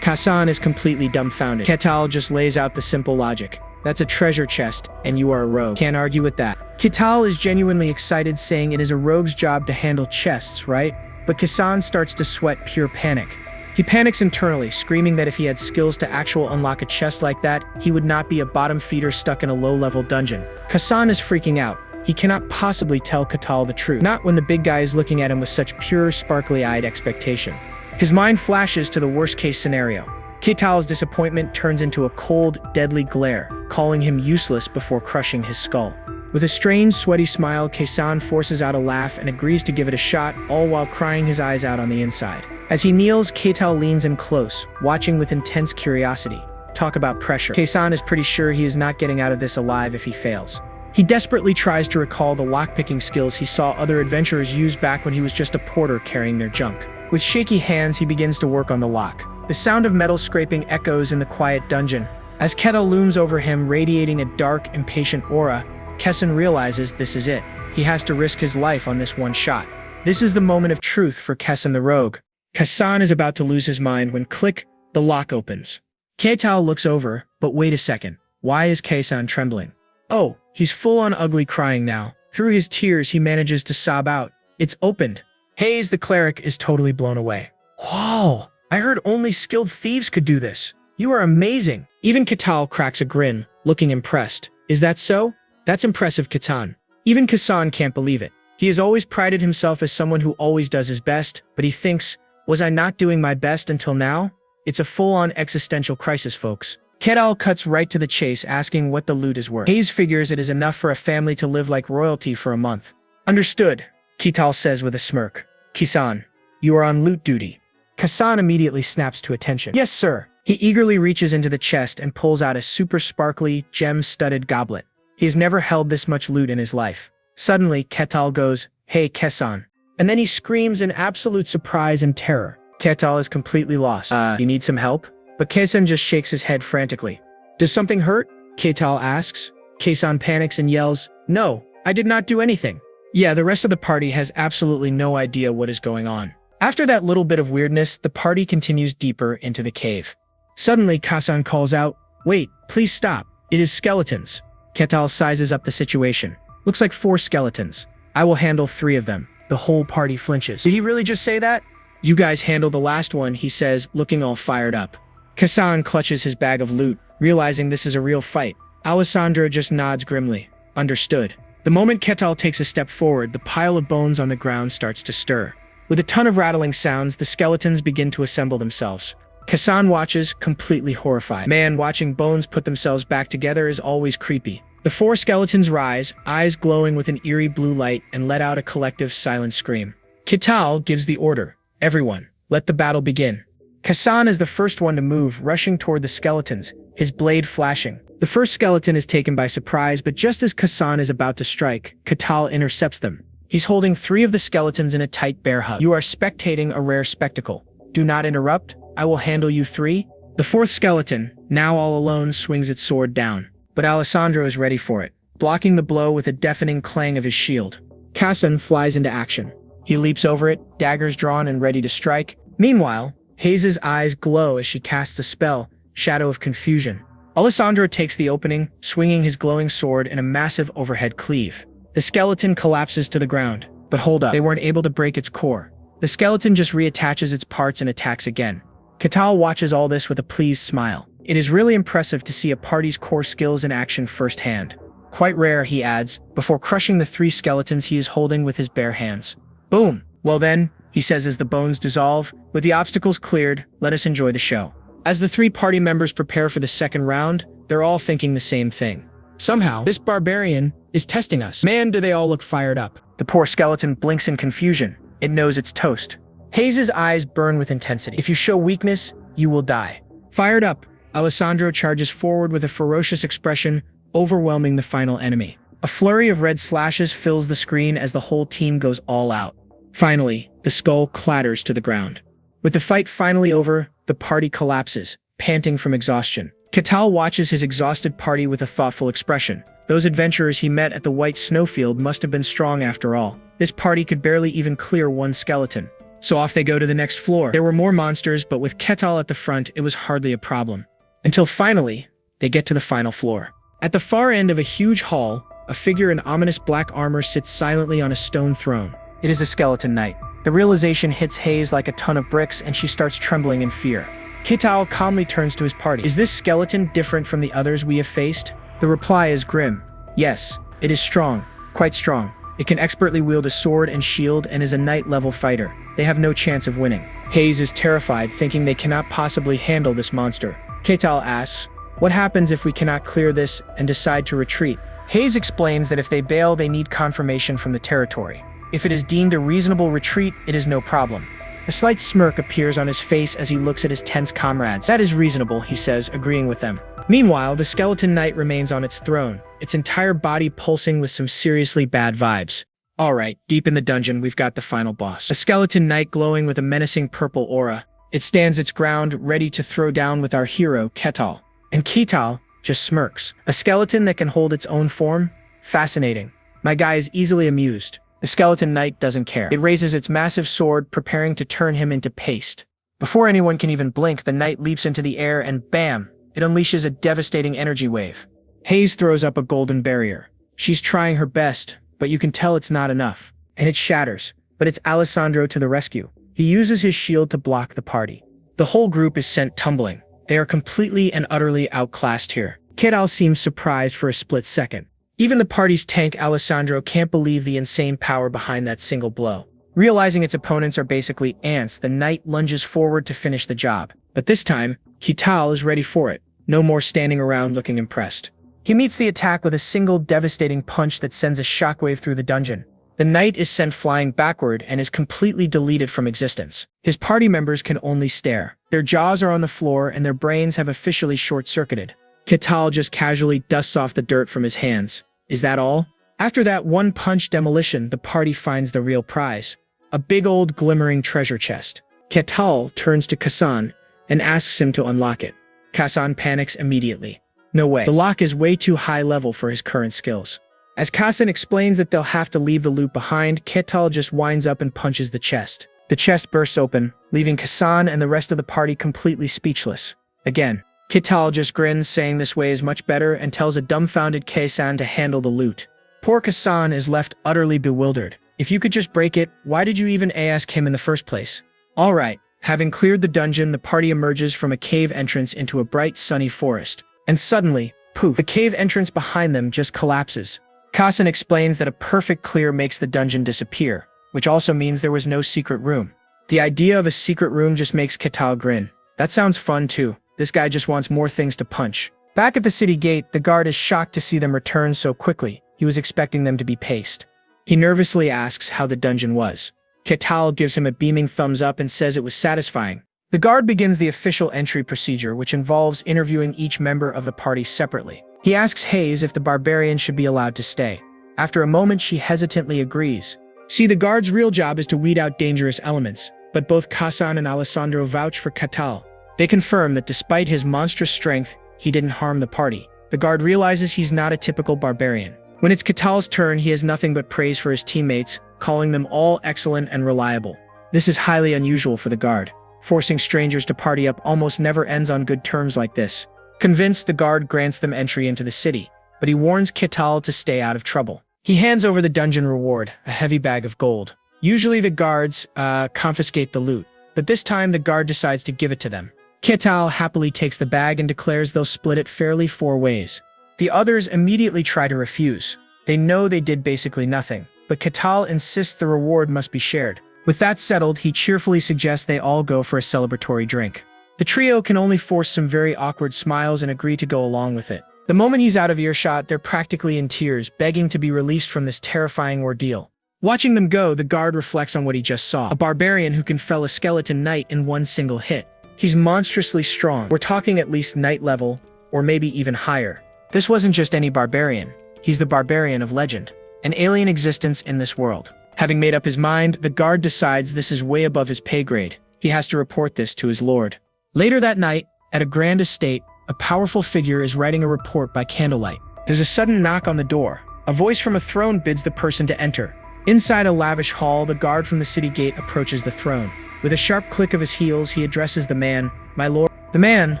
Kassan is completely dumbfounded. Ketal just lays out the simple logic. That's a treasure chest, and you are a rogue. Can't argue with that. Ketal is genuinely excited, saying it is a rogue's job to handle chests, right? But Kassan starts to sweat pure panic. He panics internally, screaming that if he had skills to actually unlock a chest like that, he would not be a bottom feeder stuck in a low-level dungeon. Kassan is freaking out. He cannot possibly tell Ketal the truth. Not when the big guy is looking at him with such pure, sparkly-eyed expectation. His mind flashes to the worst-case scenario. Ketal's disappointment turns into a cold, deadly glare, calling him useless before crushing his skull. With a strange, sweaty smile, Kassan forces out a laugh and agrees to give it a shot, all while crying his eyes out on the inside. As he kneels, Ketal leans in close, watching with intense curiosity. Talk about pressure. Kassan is pretty sure he is not getting out of this alive if he fails. He desperately tries to recall the lockpicking skills he saw other adventurers use back when he was just a porter carrying their junk. With shaky hands, he begins to work on the lock. The sound of metal scraping echoes in the quiet dungeon. As Ketal looms over him, radiating a dark, impatient aura, Kassan realizes this is it. He has to risk his life on this one shot. This is the moment of truth for Kassan the rogue. Kassan is about to lose his mind when click, the lock opens. Ketal looks over, but wait a second. Why is Kassan trembling? Oh, he's full-on ugly crying now. Through his tears, he manages to sob out. It's opened. Hayes, the cleric, is totally blown away. Whoa, I heard only skilled thieves could do this. You are amazing. Even Ketal cracks a grin, looking impressed. Is that so? That's impressive, Kassan. Even Kassan can't believe it. He has always prided himself as someone who always does his best, but he thinks, was I not doing my best until now? It's a full-on existential crisis, folks. Ketal cuts right to the chase, asking what the loot is worth. Hayes figures it is enough for a family to live like royalty for a month. Understood, Ketal says with a smirk. Kassan, you are on loot duty. Kassan immediately snaps to attention. Yes, sir. He eagerly reaches into the chest and pulls out a super sparkly, gem-studded goblet. He has never held this much loot in his life. Suddenly, Ketal goes, Hey, Kassan. And then he screams in absolute surprise and terror. Ketal is completely lost. You need some help? But Kassan just shakes his head frantically. Does something hurt? Ketal asks. Kassan panics and yells, No, I did not do anything. Yeah, the rest of the party has absolutely no idea what is going on. After that little bit of weirdness, the party continues deeper into the cave. Suddenly, Kassan calls out, Wait, please stop. It is skeletons. Ketal sizes up the situation. Looks like 4 skeletons. I will handle 3 of them. The whole party flinches. Did he really just say that? You guys handle the last one, he says, looking all fired up. Kassan clutches his bag of loot, realizing this is a real fight. Alessandro just nods grimly. Understood. The moment Ketal takes a step forward, the pile of bones on the ground starts to stir. With a ton of rattling sounds, the skeletons begin to assemble themselves. Kasan watches, completely horrified. Man, watching bones put themselves back together is always creepy. The 4 skeletons rise, eyes glowing with an eerie blue light, and let out a collective silent scream. Ketal gives the order. Everyone, let the battle begin. Kasan is the first one to move, rushing toward the skeletons, his blade flashing. The first skeleton is taken by surprise, but just as Kasan is about to strike, Ketal intercepts them. He's holding 3 of the skeletons in a tight bear hug. You are spectating a rare spectacle. Do not interrupt. I will handle you 3. The 4th skeleton, now all alone, swings its sword down. But Alessandro is ready for it, blocking the blow with a deafening clang of his shield. Kasan flies into action. He leaps over it, daggers drawn and ready to strike. Meanwhile, Hayes' eyes glow as she casts a spell, Shadow of Confusion. Alessandro takes the opening, swinging his glowing sword in a massive overhead cleave. The skeleton collapses to the ground. But hold up, they weren't able to break its core. The skeleton just reattaches its parts and attacks again. Ketal watches all this with a pleased smile. It is really impressive to see a party's core skills in action firsthand. Quite rare, he adds, before crushing the 3 skeletons he is holding with his bare hands. Boom! Well then, he says as the bones dissolve, with the obstacles cleared, let us enjoy the show. As the 3 party members prepare for the second round, they're all thinking the same thing. Somehow, this barbarian is testing us. Man, do they all look fired up. The poor skeleton blinks in confusion. It knows it's toast. Hayes' eyes burn with intensity. If you show weakness, you will die. Fired up, Alessandro charges forward with a ferocious expression, overwhelming the final enemy. A flurry of red slashes fills the screen as the whole team goes all out. Finally, the skull clatters to the ground. With the fight finally over, the party collapses, panting from exhaustion. Ketal watches his exhausted party with a thoughtful expression. Those adventurers he met at the white snowfield must have been strong after all. This party could barely even clear 1 skeleton. So off they go to the next floor. There were more monsters, but with Ketal at the front, it was hardly a problem. Until finally, they get to the final floor. At the far end of a huge hall, a figure in ominous black armor sits silently on a stone throne. It is a skeleton knight. The realization hits Hayes like a ton of bricks, and she starts trembling in fear. Ketal calmly turns to his party. Is this skeleton different from the others we have faced? The reply is grim. Yes, it is strong, quite strong. It can expertly wield a sword and shield and is a knight-level fighter. They have no chance of winning. Hayes is terrified, thinking they cannot possibly handle this monster. Ketal asks, what happens if we cannot clear this and decide to retreat? Hayes explains that if they bail, they need confirmation from the territory. If it is deemed a reasonable retreat, it is no problem. A slight smirk appears on his face as he looks at his tense comrades. That is reasonable, he says, agreeing with them. Meanwhile, the skeleton knight remains on its throne, its entire body pulsing with some seriously bad vibes. Alright, deep in the dungeon, we've got the final boss. A skeleton knight glowing with a menacing purple aura. It stands its ground, ready to throw down with our hero, Ketal. And Ketal just smirks. A skeleton that can hold its own form? Fascinating. My guy is easily amused. The skeleton knight doesn't care. It raises its massive sword, preparing to turn him into paste. Before anyone can even blink, the knight leaps into the air and bam! It unleashes a devastating energy wave. Hayes throws up a golden barrier. She's trying her best, but you can tell it's not enough. And it shatters. But it's Alessandro to the rescue. He uses his shield to block the party. The whole group is sent tumbling. They are completely and utterly outclassed here. Ketal seems surprised for a split second. Even the party's tank Alessandro can't believe the insane power behind that single blow. Realizing its opponents are basically ants, the knight lunges forward to finish the job. But this time, Ketal is ready for it. No more standing around looking impressed. He meets the attack with a single devastating punch that sends a shockwave through the dungeon. The knight is sent flying backward and is completely deleted from existence. His party members can only stare. Their jaws are on the floor and their brains have officially short-circuited. Ketal just casually dusts off the dirt from his hands. Is that all? After that one-punch demolition, the party finds the real prize. A big old glimmering treasure chest. Ketal turns to Kasan and asks him to unlock it. Kasan panics immediately. No way. The lock is way too high level for his current skills. As Kasan explains that they'll have to leave the loot behind, Ketal just winds up and punches the chest. The chest bursts open, leaving Kasan and the rest of the party completely speechless. Again, Ketal just grins, saying this way is much better, and tells a dumbfounded Kasan to handle the loot. Poor Kasan is left utterly bewildered. If you could just break it, why did you even ask him in the first place? Alright, having cleared the dungeon, the party emerges from a cave entrance into a bright sunny forest. And suddenly, poof, the cave entrance behind them just collapses. Kasan explains that a perfect clear makes the dungeon disappear, which also means there was no secret room. The idea of a secret room just makes Ketal grin. That sounds fun too. This guy just wants more things to punch. Back at the city gate, the guard is shocked to see them return so quickly. He was expecting them to be paced. He nervously asks how the dungeon was. Ketal gives him a beaming thumbs up and says it was satisfying. The guard begins the official entry procedure, which involves interviewing each member of the party separately. He asks Hayes if the barbarian should be allowed to stay. After a moment, she hesitantly agrees. See, the guard's real job is to weed out dangerous elements, but both Kasan and Alessandro vouch for Ketal. They confirm that despite his monstrous strength, he didn't harm the party. The guard realizes he's not a typical barbarian. When it's Ketal's turn, he has nothing but praise for his teammates, calling them all excellent and reliable. This is highly unusual for the guard. Forcing strangers to party up almost never ends on good terms like this. Convinced, the guard grants them entry into the city, but he warns Ketal to stay out of trouble. He hands over the dungeon reward, a heavy bag of gold. Usually the guards confiscate the loot, but this time the guard decides to give it to them. Ketal happily takes the bag and declares they'll split it fairly 4 ways. The others immediately try to refuse. They know they did basically nothing, but Ketal insists the reward must be shared. With that settled, he cheerfully suggests they all go for a celebratory drink. The trio can only force some very awkward smiles and agree to go along with it. The moment he's out of earshot, they're practically in tears, begging to be released from this terrifying ordeal. Watching them go, the guard reflects on what he just saw. A barbarian who can fell a skeleton knight in one single hit. He's monstrously strong. We're talking at least knight level, or maybe even higher. This wasn't just any barbarian. He's the barbarian of legend, an alien existence in this world. Having made up his mind, the guard decides this is way above his pay grade. He has to report this to his lord. Later that night, at a grand estate, a powerful figure is writing a report by candlelight. There's a sudden knock on the door. A voice from a throne bids the person to enter. Inside a lavish hall, the guard from the city gate approaches the throne. With a sharp click of his heels, he addresses the man, "My lord." The man,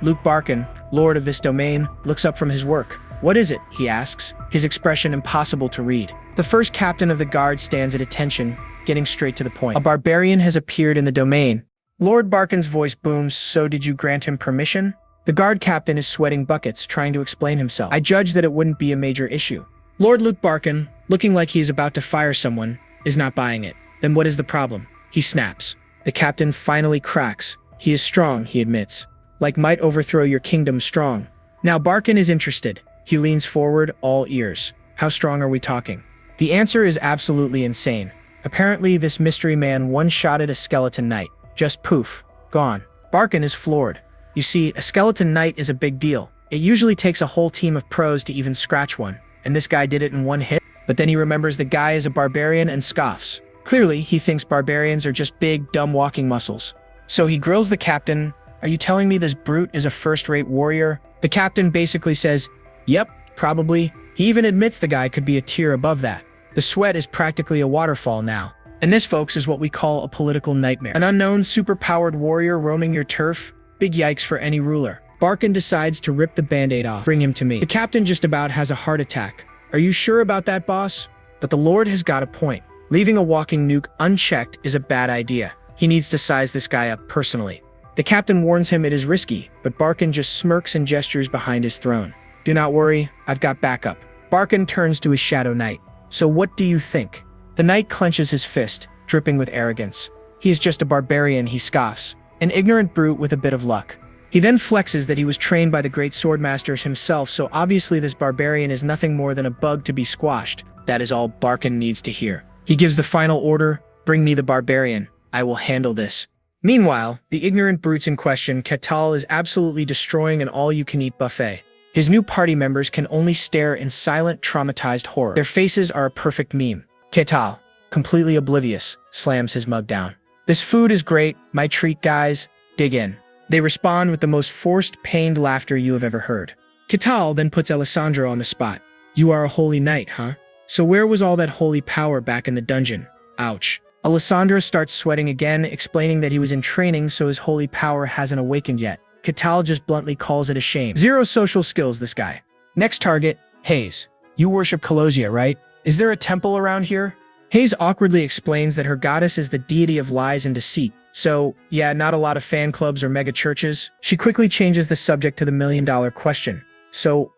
Luke Barkin, lord of this domain, looks up from his work. "What is it?" he asks, his expression impossible to read. The first captain of the guard stands at attention, getting straight to the point. "A barbarian has appeared in the domain." Lord Barkin's voice booms, "So did you grant him permission?" The guard captain is sweating buckets, trying to explain himself. "I judged that it wouldn't be a major issue." Lord Luke Barkin, looking like he is about to fire someone, is not buying it. "Then what is the problem?" he snaps. The captain finally cracks. He is strong, he admits. "Like might overthrow your kingdom strong." Now Barkin is interested. He leans forward, all ears. "How strong are we talking?" The answer is absolutely insane. Apparently, this mystery man one-shotted a skeleton knight. Just poof. Gone. Barkin is floored. You see, a skeleton knight is a big deal. It usually takes a whole team of pros to even scratch one, and this guy did it in one hit. But then he remembers the guy is a barbarian and scoffs. Clearly, he thinks barbarians are just big, dumb walking muscles. So he grills the captain. "Are you telling me this brute is a first-rate warrior?" The captain basically says, "Yep, probably." He even admits the guy could be a tier above that. The sweat is practically a waterfall now. And this, folks, is what we call a political nightmare. An unknown, super-powered warrior roaming your turf? Big yikes for any ruler. Barkin decides to rip the band-aid off. "Bring him to me." The captain just about has a heart attack. "Are you sure about that, boss?" But the lord has got a point. Leaving a walking nuke unchecked is a bad idea. He needs to size this guy up personally. The captain warns him it is risky, but Barkin just smirks and gestures behind his throne. "Do not worry, I've got backup." Barkin turns to his shadow knight. "So what do you think?" The knight clenches his fist, dripping with arrogance. He is just a barbarian, he scoffs. An ignorant brute with a bit of luck. He then flexes that he was trained by the great swordmasters himself, so obviously this barbarian is nothing more than a bug to be squashed. That is all Barkin needs to hear. He gives the final order, "Bring me the barbarian. I will handle this." Meanwhile, the ignorant brutes in question, Ketal is absolutely destroying an all-you-can-eat buffet. His new party members can only stare in silent, traumatized horror. Their faces are a perfect meme. Ketal, completely oblivious, slams his mug down. "This food is great, my treat, guys. Dig in." They respond with the most forced, pained laughter you have ever heard. Ketal then puts Alessandro on the spot. "You are a holy knight, huh? So where was all that holy power back in the dungeon?" Ouch. Alessandro starts sweating again, explaining that he was in training so his holy power hasn't awakened yet. Ketal just bluntly calls it a shame. Zero social skills, this guy. Next target, Hayes. "You worship Colossia, right? Is there a temple around here?" Hayes awkwardly explains that her goddess is the deity of lies and deceit. So, yeah, not a lot of fan clubs or mega churches. She quickly changes the subject to the million-dollar question. "So,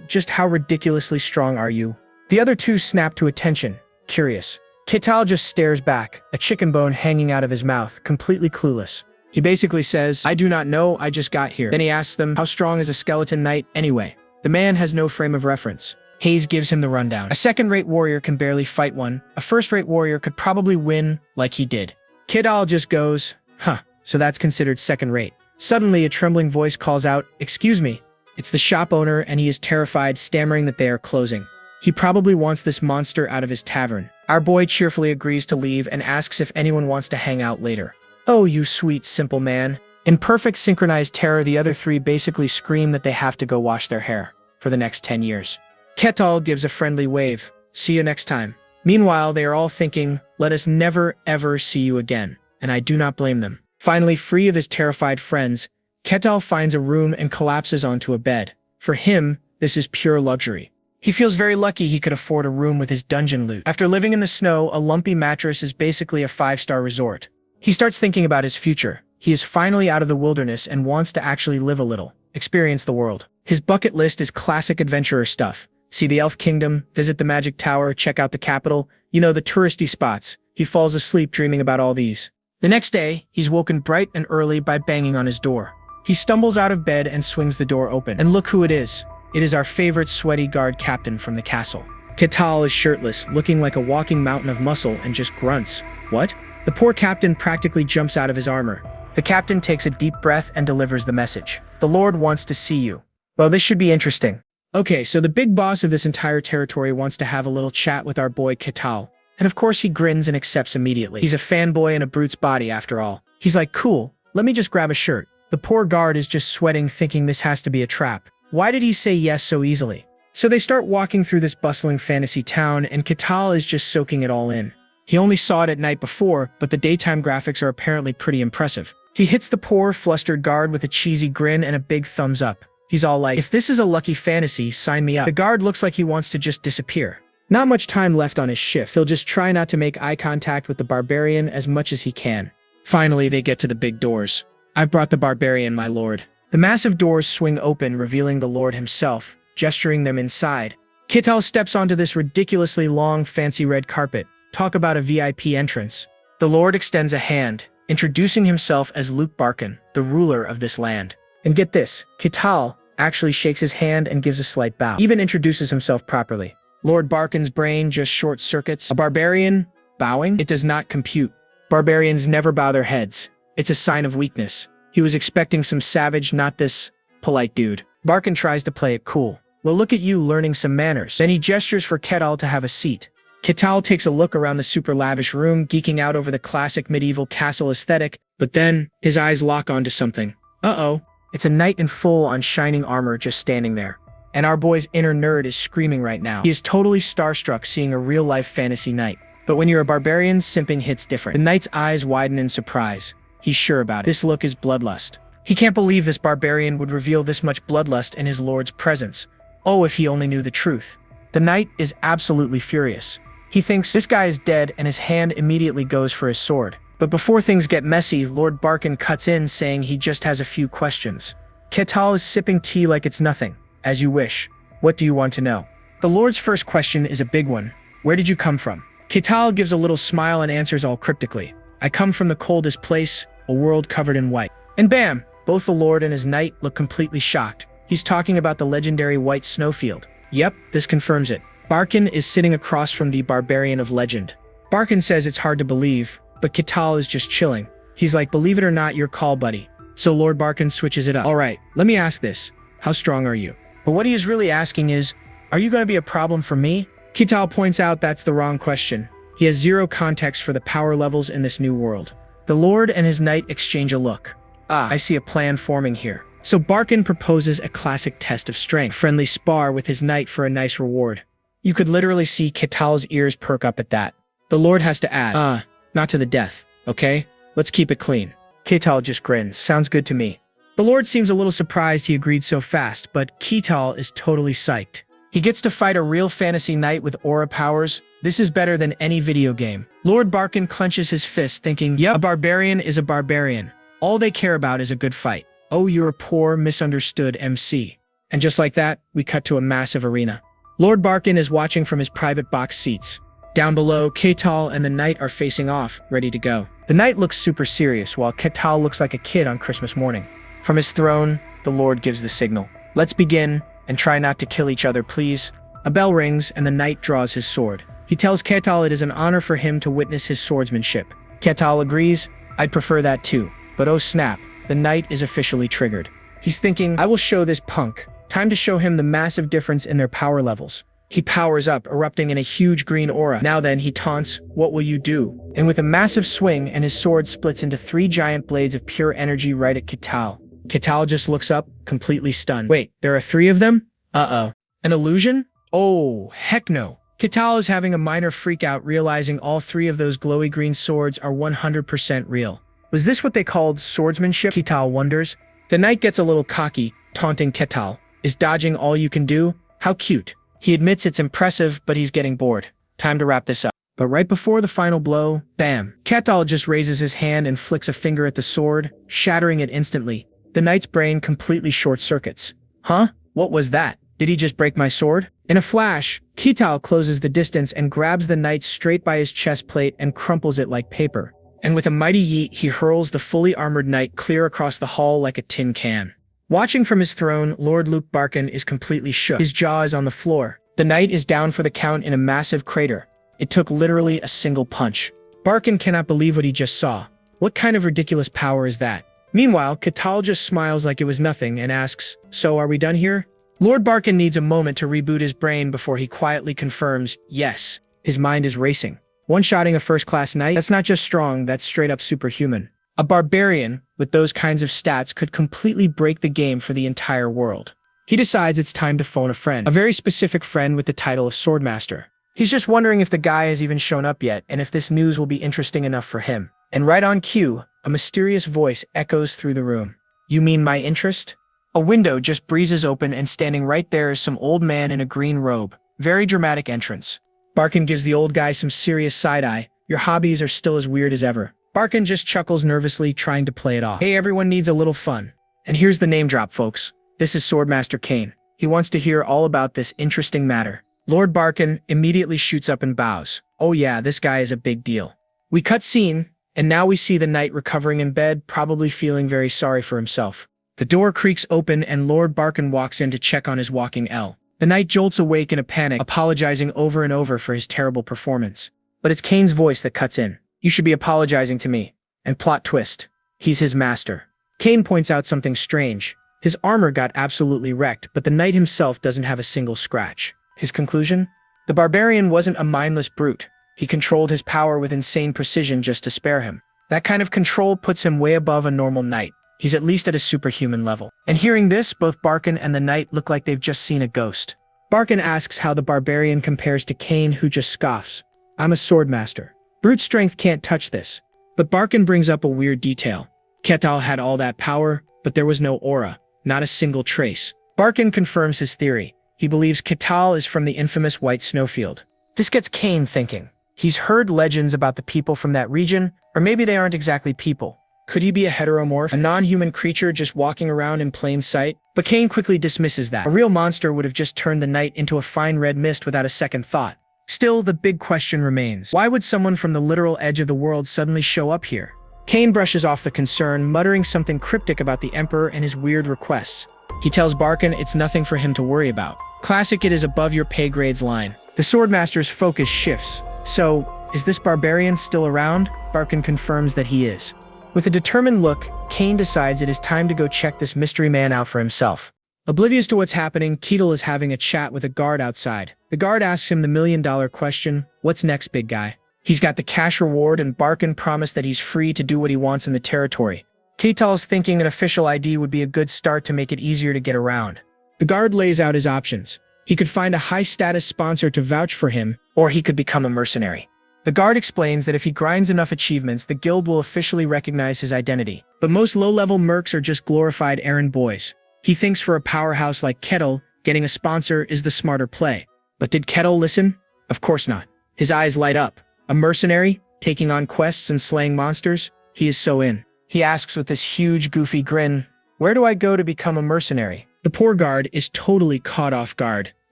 just how ridiculously strong are you?" The other two snap to attention, curious. Ketal just stares back, a chicken bone hanging out of his mouth, completely clueless. He basically says, I do not know, I just got here. Then he asks them, how strong is a skeleton knight anyway? The man has no frame of reference. Hayes gives him the rundown. A second-rate warrior can barely fight one. A first-rate warrior could probably win like he did. Ketal just goes, huh, so that's considered second-rate. Suddenly, a trembling voice calls out, excuse me. It's the shop owner, and he is terrified, stammering that they are closing. He probably wants this monster out of his tavern. Our boy cheerfully agrees to leave and asks if anyone wants to hang out later. Oh, you sweet, simple man. In perfect synchronized terror, the other three basically scream that they have to go wash their hair for the next 10 years. Ketal gives a friendly wave. See you next time. Meanwhile, they are all thinking, let us never ever see you again. And I do not blame them. Finally, free of his terrified friends, Ketal finds a room and collapses onto a bed. For him, this is pure luxury. He feels very lucky he could afford a room with his dungeon loot. After living in the snow, a lumpy mattress is basically a 5-star resort. He starts thinking about his future. He is finally out of the wilderness and wants to actually live a little, experience the world. His bucket list is classic adventurer stuff. See the Elf Kingdom, visit the Magic Tower, check out the capital, you know, the touristy spots. He falls asleep dreaming about all these. The next day, he's woken bright and early by banging on his door. He stumbles out of bed and swings the door open. And look who it is. It is our favorite sweaty guard captain from the castle. Ketal is shirtless, looking like a walking mountain of muscle, and just grunts. What? The poor captain practically jumps out of his armor. The captain takes a deep breath and delivers the message. The Lord wants to see you. Well, this should be interesting. Okay, so the big boss of this entire territory wants to have a little chat with our boy Ketal. And of course he grins and accepts immediately. He's a fanboy in a brute's body after all. He's like, cool, let me just grab a shirt. The poor guard is just sweating, thinking this has to be a trap. Why did he say yes so easily? So they start walking through this bustling fantasy town, and Ketal is just soaking it all in. He only saw it at night before, but the daytime graphics are apparently pretty impressive. He hits the poor, flustered guard with a cheesy grin and a big thumbs up. He's all like, if this is a lucky fantasy, sign me up. The guard looks like he wants to just disappear. Not much time left on his shift. He'll just try not to make eye contact with the barbarian as much as he can. Finally, they get to the big doors. I've brought the barbarian, my lord. The massive doors swing open, revealing the Lord himself, gesturing them inside. Ketal steps onto this ridiculously long, fancy red carpet. Talk about a VIP entrance. The Lord extends a hand, introducing himself as Luke Barkin, the ruler of this land. And get this, Ketal actually shakes his hand and gives a slight bow. Even introduces himself properly. Lord Barkin's brain just short circuits. A barbarian bowing? It does not compute. Barbarians never bow their heads. It's a sign of weakness. He was expecting some savage, not this polite dude. Barkin tries to play it cool. Well, look at you learning some manners. Then he gestures for Ketal to have a seat. Ketal takes a look around the super lavish room, geeking out over the classic medieval castle aesthetic, but then his eyes lock onto something. Uh-oh. It's a knight in full-on shining armor just standing there. And our boy's inner nerd is screaming right now. He is totally starstruck seeing a real-life fantasy knight. But when you're a barbarian, simping hits different. The knight's eyes widen in surprise. He's sure about it. This look is bloodlust. He can't believe this barbarian would reveal this much bloodlust in his lord's presence. Oh, if he only knew the truth. The knight is absolutely furious. He thinks this guy is dead, and his hand immediately goes for his sword. But before things get messy, Lord Barkin cuts in, saying he just has a few questions. Ketal is sipping tea like it's nothing. As you wish. What do you want to know? The Lord's first question is a big one. Where did you come from? Ketal gives a little smile and answers all cryptically. I come from the coldest place, a world covered in white. And bam! Both the Lord and his knight look completely shocked. He's talking about the legendary white snowfield. Yep, this confirms it. Barkin is sitting across from the barbarian of legend. Barkin says it's hard to believe, but Ketal is just chilling. He's like, believe it or not, your call, buddy. So Lord Barkin switches it up. Alright, let me ask this. How strong are you? But what he is really asking is, are you going to be a problem for me? Ketal points out that's the wrong question. He has zero context for the power levels in this new world. The Lord and his knight exchange a look. Ah, I see a plan forming here. So Barkin proposes a classic test of strength. Friendly spar with his knight for a nice reward. You could literally see Ketal's ears perk up at that. The Lord has to add, not to the death, okay? Let's keep it clean. Ketal just grins. Sounds good to me. The Lord seems a little surprised he agreed so fast, but Ketal is totally psyched. He gets to fight a real fantasy knight with aura powers. This is better than any video game. Lord Barkin clenches his fist, thinking, yep, a barbarian is a barbarian. All they care about is a good fight. Oh, you're a poor, misunderstood MC. And just like that, we cut to a massive arena. Lord Barkin is watching from his private box seats. Down below, Ketal and the knight are facing off, ready to go. The knight looks super serious, while Ketal looks like a kid on Christmas morning. From his throne, the Lord gives the signal. Let's begin, and try not to kill each other, please. A bell rings, and the knight draws his sword. He tells Ketal it is an honor for him to witness his swordsmanship. Ketal agrees, I'd prefer that too. But oh snap, the knight is officially triggered. He's thinking, I will show this punk. Time to show him the massive difference in their power levels. He powers up, erupting in a huge green aura. Now then, he taunts, what will you do? And with a massive swing, and his sword splits into 3 giant blades of pure energy right at Ketal. Ketal just looks up, completely stunned. Wait, there are 3 of them? Uh-oh. An illusion? Oh, heck no. Ketal is having a minor freakout, realizing all 3 of those glowy green swords are 100% real. Was this what they called swordsmanship? Ketal wonders. The knight gets a little cocky, taunting Ketal. Is dodging all you can do? How cute. He admits it's impressive, but he's getting bored. Time to wrap this up. But right before the final blow, bam, Ketal just raises his hand and flicks a finger at the sword, shattering it instantly. The knight's brain completely short-circuits. Huh? What was that? Did he just break my sword? In a flash, Ketal closes the distance and grabs the knight straight by his chest plate and crumples it like paper. And with a mighty yeet, he hurls the fully armored knight clear across the hall like a tin can. Watching from his throne, Lord Luke Barkin is completely shook. His jaw is on the floor. The knight is down for the count in a massive crater. It took literally a single punch. Barkin cannot believe what he just saw. What kind of ridiculous power is that? Meanwhile, Ketal just smiles like it was nothing and asks, so are we done here? Lord Barkin needs a moment to reboot his brain before he quietly confirms, yes. His mind is racing. One-shotting a first-class knight? That's not just strong, that's straight-up superhuman. A barbarian, with those kinds of stats, could completely break the game for the entire world. He decides it's time to phone a friend. A very specific friend with the title of Swordmaster. He's just wondering if the guy has even shown up yet, and if this news will be interesting enough for him. And right on cue, a mysterious voice echoes through the room. You mean my interest? A window just breezes open, and standing right there is some old man in a green robe. Very dramatic entrance. Barkin gives the old guy some serious side-eye. Your hobbies are still as weird as ever. Barkin just chuckles nervously, trying to play it off. Hey, everyone needs a little fun. And here's the name drop, folks. This is Swordmaster Kane. He wants to hear all about this interesting matter. Lord Barkin immediately shoots up and bows. Oh yeah, this guy is a big deal. We cut scene, and now we see the knight recovering in bed, probably feeling very sorry for himself. The door creaks open, and Lord Barkin walks in to check on his walking L. The knight jolts awake in a panic, apologizing over and over for his terrible performance. But it's Kane's voice that cuts in. You should be apologizing to me. And plot twist. He's his master. Kane points out something strange. His armor got absolutely wrecked, but the knight himself doesn't have a single scratch. His conclusion? The barbarian wasn't a mindless brute. He controlled his power with insane precision just to spare him. That kind of control puts him way above a normal knight. He's at least at a superhuman level. And hearing this, both Barkin and the knight look like they've just seen a ghost. Barkin asks how the barbarian compares to Kane, who just scoffs. I'm a swordmaster. Brute strength can't touch this. But Barkin brings up a weird detail. Ketal had all that power, but there was no aura, not a single trace. Barkin confirms his theory. He believes Ketal is from the infamous White Snowfield. This gets Kane thinking. He's heard legends about the people from that region, or maybe they aren't exactly people. Could he be a heteromorph, a non-human creature just walking around in plain sight? But Kane quickly dismisses that. A real monster would have just turned the knight into a fine red mist without a second thought. Still, the big question remains. Why would someone from the literal edge of the world suddenly show up here? Kane brushes off the concern, muttering something cryptic about the Emperor and his weird requests. He tells Barkin it's nothing for him to worry about. Classic, it is above your pay grades line. The Swordmaster's focus shifts. So, is this barbarian still around? Barkin confirms that he is. With a determined look, Kane decides it is time to go check this mystery man out for himself. Oblivious to what's happening, Ketal is having a chat with a guard outside. The guard asks him the million-dollar question, what's next, big guy? He's got the cash reward, and Barkin promised that he's free to do what he wants in the territory. Ketal is thinking an official ID would be a good start to make it easier to get around. The guard lays out his options. He could find a high-status sponsor to vouch for him, or he could become a mercenary. The guard explains that if he grinds enough achievements, the guild will officially recognize his identity. But most low-level mercs are just glorified errand boys. He thinks for a powerhouse like Ketal, getting a sponsor is the smarter play. But did Ketal listen? Of course not. His eyes light up. A mercenary, taking on quests and slaying monsters? He is so in. He asks with this huge, goofy grin, where do I go to become a mercenary? The poor guard is totally caught off guard.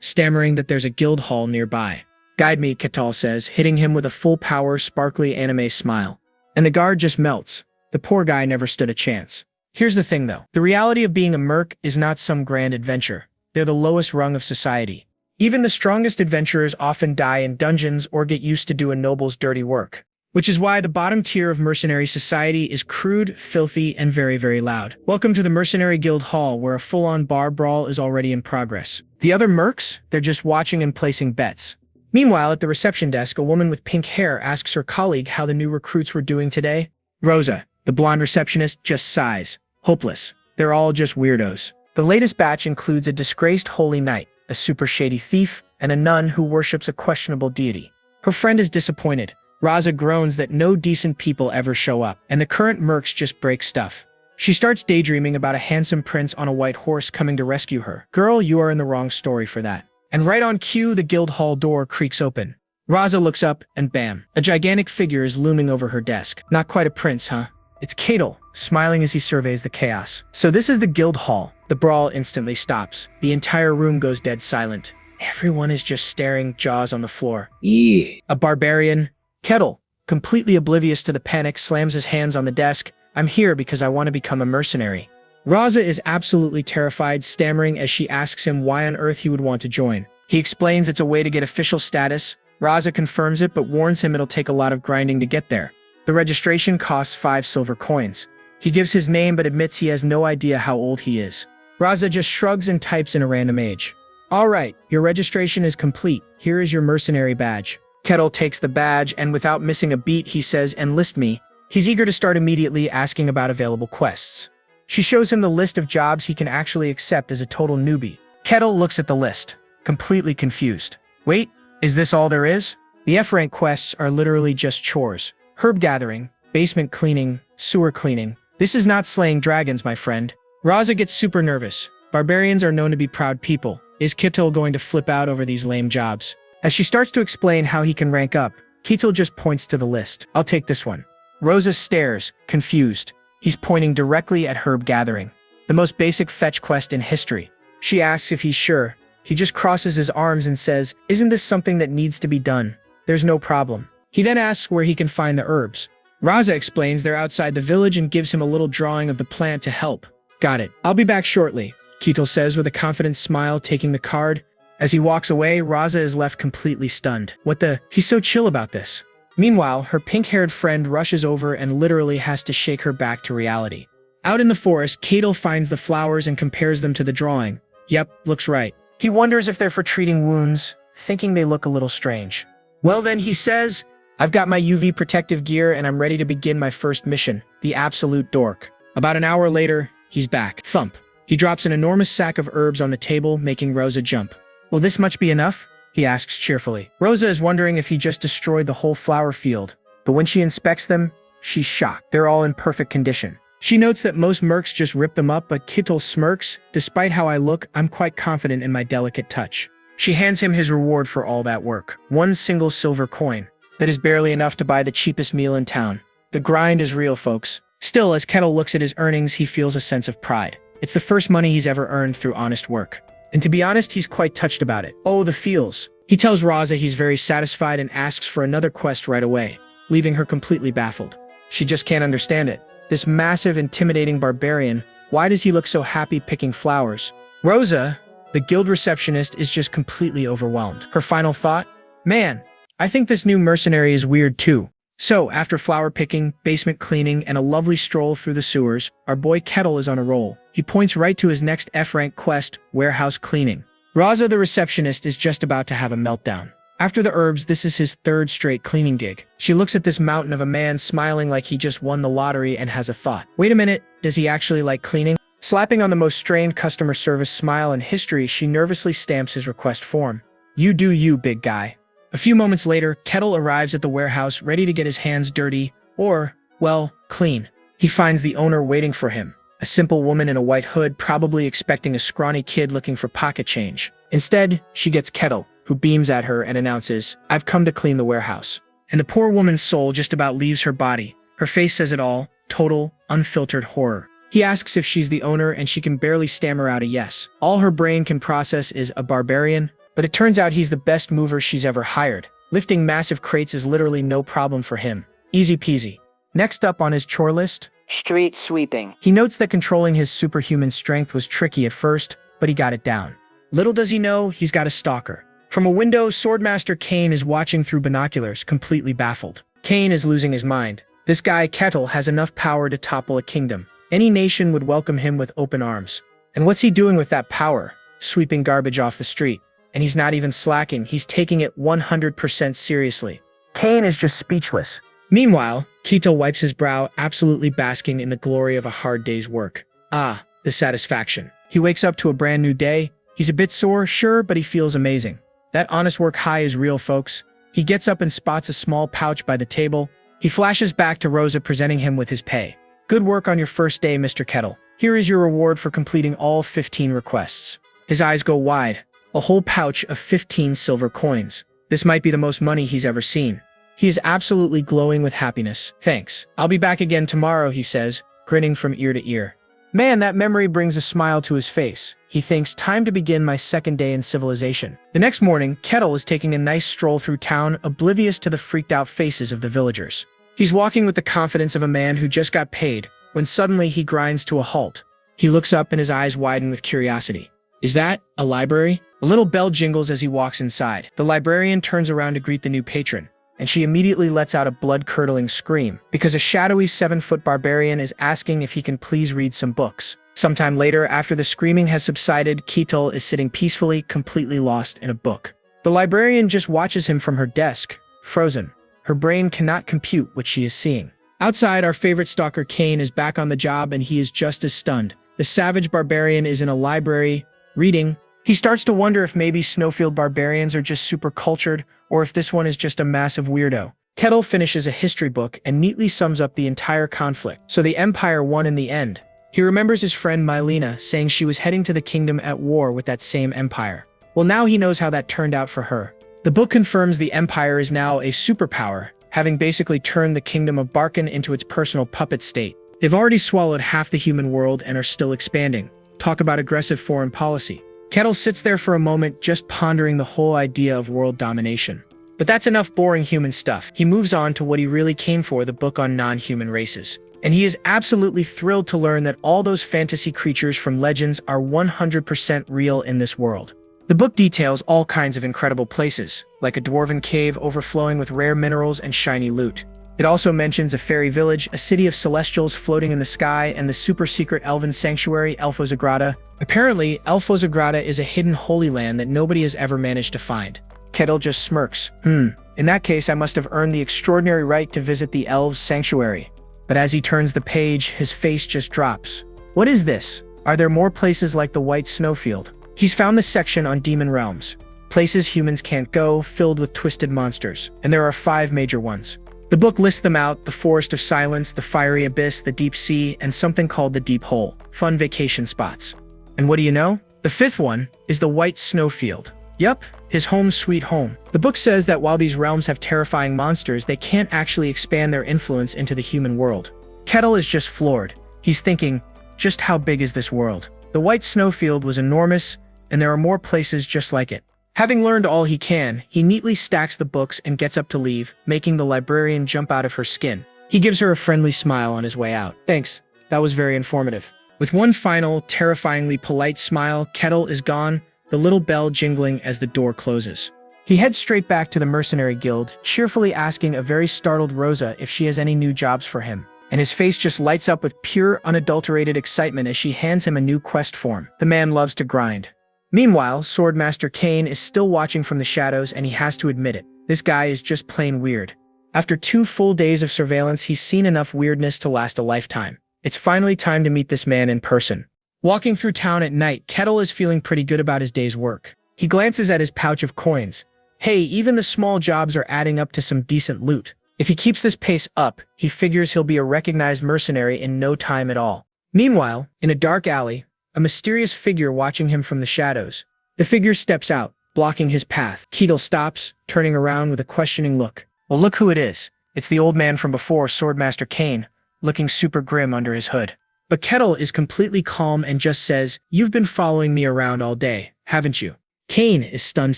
stammering that there's a guild hall nearby. "Guide me," Kettle says, hitting him with a full-power, sparkly anime smile. And the guard just melts. The poor guy never stood a chance. Here's the thing, though. The reality of being a merc is not some grand adventure. They're the lowest rung of society. Even the strongest adventurers often die in dungeons or get used to doing noble's dirty work. Which is why the bottom tier of mercenary society is crude, filthy, and very, very loud. Welcome to the Mercenary Guild Hall, where a full-on bar brawl is already in progress. The other mercs, they're just watching and placing bets. Meanwhile, at the reception desk, a woman with pink hair asks her colleague how the new recruits were doing today. Rosa, the blonde receptionist, just sighs. Hopeless. They're all just weirdos. The latest batch includes a disgraced holy knight, a super shady thief, and a nun who worships a questionable deity. Her friend is disappointed. Raza groans that no decent people ever show up, and the current mercs just break stuff. She starts daydreaming about a handsome prince on a white horse coming to rescue her. Girl, you are in the wrong story for that. And right on cue, the guild hall door creaks open. Raza looks up, and bam, a gigantic figure is looming over her desk. Not quite a prince, huh? It's Kettle, smiling as he surveys the chaos. So this is the guild hall. The brawl instantly stops. The entire room goes dead silent. Everyone is just staring, jaws on the floor. A barbarian, Kettle, completely oblivious to the panic, slams his hands on the desk. "I'm here because I want to become a mercenary." Raza is absolutely terrified, stammering as she asks him why on earth he would want to join. He explains it's a way to get official status. Raza confirms it but warns him it'll take a lot of grinding to get there. The registration costs 5 silver coins. He gives his name but admits he has no idea how old he is. Raza just shrugs and types in a random age. "All right, your registration is complete. Here is your mercenary badge." Kettle takes the badge, and without missing a beat, he says, "Enlist me." He's eager to start immediately, asking about available quests. She shows him the list of jobs he can actually accept as a total newbie. Kettle looks at the list, completely confused. Wait, is this all there is? The F-rank quests are literally just chores. Herb gathering, basement cleaning, sewer cleaning. This is not slaying dragons, my friend. Raza gets super nervous. Barbarians are known to be proud people. Is Kettle going to flip out over these lame jobs? As she starts to explain how he can rank up, Kettle just points to the list. "I'll take this one." Rosa stares, confused. He's pointing directly at herb gathering, the most basic fetch quest in history. She asks if he's sure. He just crosses his arms and says, "Isn't this something that needs to be done? There's no problem." He then asks where he can find the herbs. Raza explains they're outside the village and gives him a little drawing of the plant to help. "Got it. I'll be back shortly," Kettle says with a confident smile, taking the card. As he walks away, Raza is left completely stunned. What the? He's so chill about this. Meanwhile, her pink-haired friend rushes over and literally has to shake her back to reality. Out in the forest, Kettle finds the flowers and compares them to the drawing. Yep, looks right. He wonders if they're for treating wounds, thinking they look a little strange. Well then, he says, "I've got my UV protective gear and I'm ready to begin my first mission, the absolute dork." About an hour later, he's back. Thump. He drops an enormous sack of herbs on the table, making Rosa jump. "Will this much be enough?" he asks cheerfully. Rosa is wondering if he just destroyed the whole flower field, but when she inspects them, she's shocked. They're all in perfect condition. She notes that most mercs just rip them up, but Kettle smirks. "Despite how I look, I'm quite confident in my delicate touch." She hands him his reward for all that work. 1 single silver coin. That is barely enough to buy the cheapest meal in town. The grind is real, folks. Still, as Kettle looks at his earnings, he feels a sense of pride. It's the first money he's ever earned through honest work. And to be honest, he's quite touched about it. Oh, the feels. He tells Raza he's very satisfied and asks for another quest right away, leaving her completely baffled. She just can't understand it. This massive, intimidating barbarian, why does he look so happy picking flowers? Rosa, the guild receptionist, is just completely overwhelmed. Her final thought? "Man, I think this new mercenary is weird too." So, after flower picking, basement cleaning, and a lovely stroll through the sewers, our boy Kettle is on a roll. He points right to his next F-rank quest, warehouse cleaning. Raza, the receptionist, is just about to have a meltdown. After the herbs, this is his 3rd straight cleaning gig. She looks at this mountain of a man smiling like he just won the lottery and has a thought. Wait a minute, does he actually like cleaning? Slapping on the most strained customer service smile in history, she nervously stamps his request form. "You do you, big guy." A few moments later, Kettle arrives at the warehouse, ready to get his hands dirty, or, well, clean. He finds the owner waiting for him, a simple woman in a white hood, probably expecting a scrawny kid looking for pocket change. Instead, she gets Kettle, who beams at her and announces, "I've come to clean the warehouse." And the poor woman's soul just about leaves her body. Her face says it all, total, unfiltered horror. He asks if she's the owner and she can barely stammer out a yes. All her brain can process is a barbarian, But it turns out he's the best mover she's ever hired. Lifting massive crates is literally no problem for him. Easy peasy. Next up on his chore list, street sweeping. he notes that controlling his superhuman strength was tricky at first, but he got it down. Little does he know, he's got a stalker. From a window, Swordmaster Kane is watching through binoculars, completely baffled. Kane is losing his mind. This guy, Kettle, has enough power to topple a kingdom. Any nation would welcome him with open arms. And what's he doing with that power? Sweeping garbage off the street. And he's not even slacking, he's taking it 100% seriously. Kane is just speechless. Meanwhile, Keto wipes his brow, absolutely basking in the glory of a hard day's work. Ah, the satisfaction. He wakes up to a brand new day. He's a bit sore, sure, but he feels amazing. That honest work high is real, folks. He gets up and spots a small pouch by the table. He flashes back to Rosa, presenting him with his pay. Good work on your first day, Mr. Kettle. Here is your reward for completing all 15 requests. His eyes go wide. A whole pouch of 15 silver coins. This might be the most money he's ever seen. He is absolutely glowing with happiness. Thanks. I'll be back again tomorrow, he says, grinning from ear to ear. Man, that memory brings a smile to his face. He thinks, time to begin my second day in civilization. The next morning, Kettle is taking a nice stroll through town, oblivious to the freaked out faces of the villagers. He's walking with the confidence of a man who just got paid, when suddenly he grinds to a halt. He looks up and his eyes widen with curiosity. Is that a library? A little bell jingles as he walks inside. The librarian turns around to greet the new patron, and she immediately lets out a blood-curdling scream, because a shadowy 7-foot barbarian is asking if he can please read some books. Sometime later, after the screaming has subsided, Keetle is sitting peacefully, completely lost in a book. The librarian just watches him from her desk, frozen. Her brain cannot compute what she is seeing. Outside, our favorite stalker Kane is back on the job and he is just as stunned. The savage barbarian is in a library, reading. He starts to wonder if maybe Snowfield barbarians are just super cultured, or if this one is just a massive weirdo. Kettle finishes a history book and neatly sums up the entire conflict. So the Empire won in the end. He remembers his friend Mylena saying she was heading to the kingdom at war with that same empire. Well, now he knows how that turned out for her. The book confirms the Empire is now a superpower, having basically turned the kingdom of Barkan into its personal puppet state. They've already swallowed half the human world and are still expanding. Talk about aggressive foreign policy. Kettle sits there for a moment, just pondering the whole idea of world domination. But that's enough boring human stuff. He moves on to what he really came for, the book on non-human races. And he is absolutely thrilled to learn that all those fantasy creatures from legends are 100% real in this world. The book details all kinds of incredible places, like a dwarven cave overflowing with rare minerals and shiny loot. It also mentions a fairy village, a city of celestials floating in the sky, and the super-secret elven sanctuary, Elfozagrada. Apparently, Elfozagrada is a hidden holy land that nobody has ever managed to find. Kettle just smirks. In that case, I must have earned the extraordinary right to visit the elves' sanctuary. But as he turns the page, his face just drops. What is this? Are there more places like the White Snowfield? He's found the section on demon realms. Places humans can't go, filled with twisted monsters. And there are 5 major ones. The book lists them out: the Forest of Silence, the Fiery Abyss, the Deep Sea, and something called the Deep Hole. Fun vacation spots. And what do you know? The 5th one is the White Snowfield. Yup, his home sweet home. The book says that while these realms have terrifying monsters, they can't actually expand their influence into the human world. Kettle is just floored. He's thinking, just how big is this world? The White Snowfield was enormous, and there are more places just like it. Having learned all he can, he neatly stacks the books and gets up to leave, making the librarian jump out of her skin. He gives her a friendly smile on his way out. Thanks, that was very informative. With one final, terrifyingly polite smile, Kettle is gone, the little bell jingling as the door closes. He heads straight back to the Mercenary Guild, cheerfully asking a very startled Rosa if she has any new jobs for him. And his face just lights up with pure, unadulterated excitement as she hands him a new quest form. The man loves to grind. Meanwhile, Swordmaster Kane is still watching from the shadows, and he has to admit it. This guy is just plain weird. After 2 full days of surveillance, he's seen enough weirdness to last a lifetime. It's finally time to meet this man in person. Walking through town at night, Kettle is feeling pretty good about his day's work. He glances at his pouch of coins. Hey, even the small jobs are adding up to some decent loot. If he keeps this pace up, he figures he'll be a recognized mercenary in no time at all. Meanwhile, in a dark alley, a mysterious figure watching him from the shadows. The figure steps out, blocking his path. Kettle stops, turning around with a questioning look. Well, look who it is. It's the old man from before, Swordmaster Kane, looking super grim under his hood. But Kettle is completely calm and just says, "You've been following me around all day, haven't you?" Kane is stunned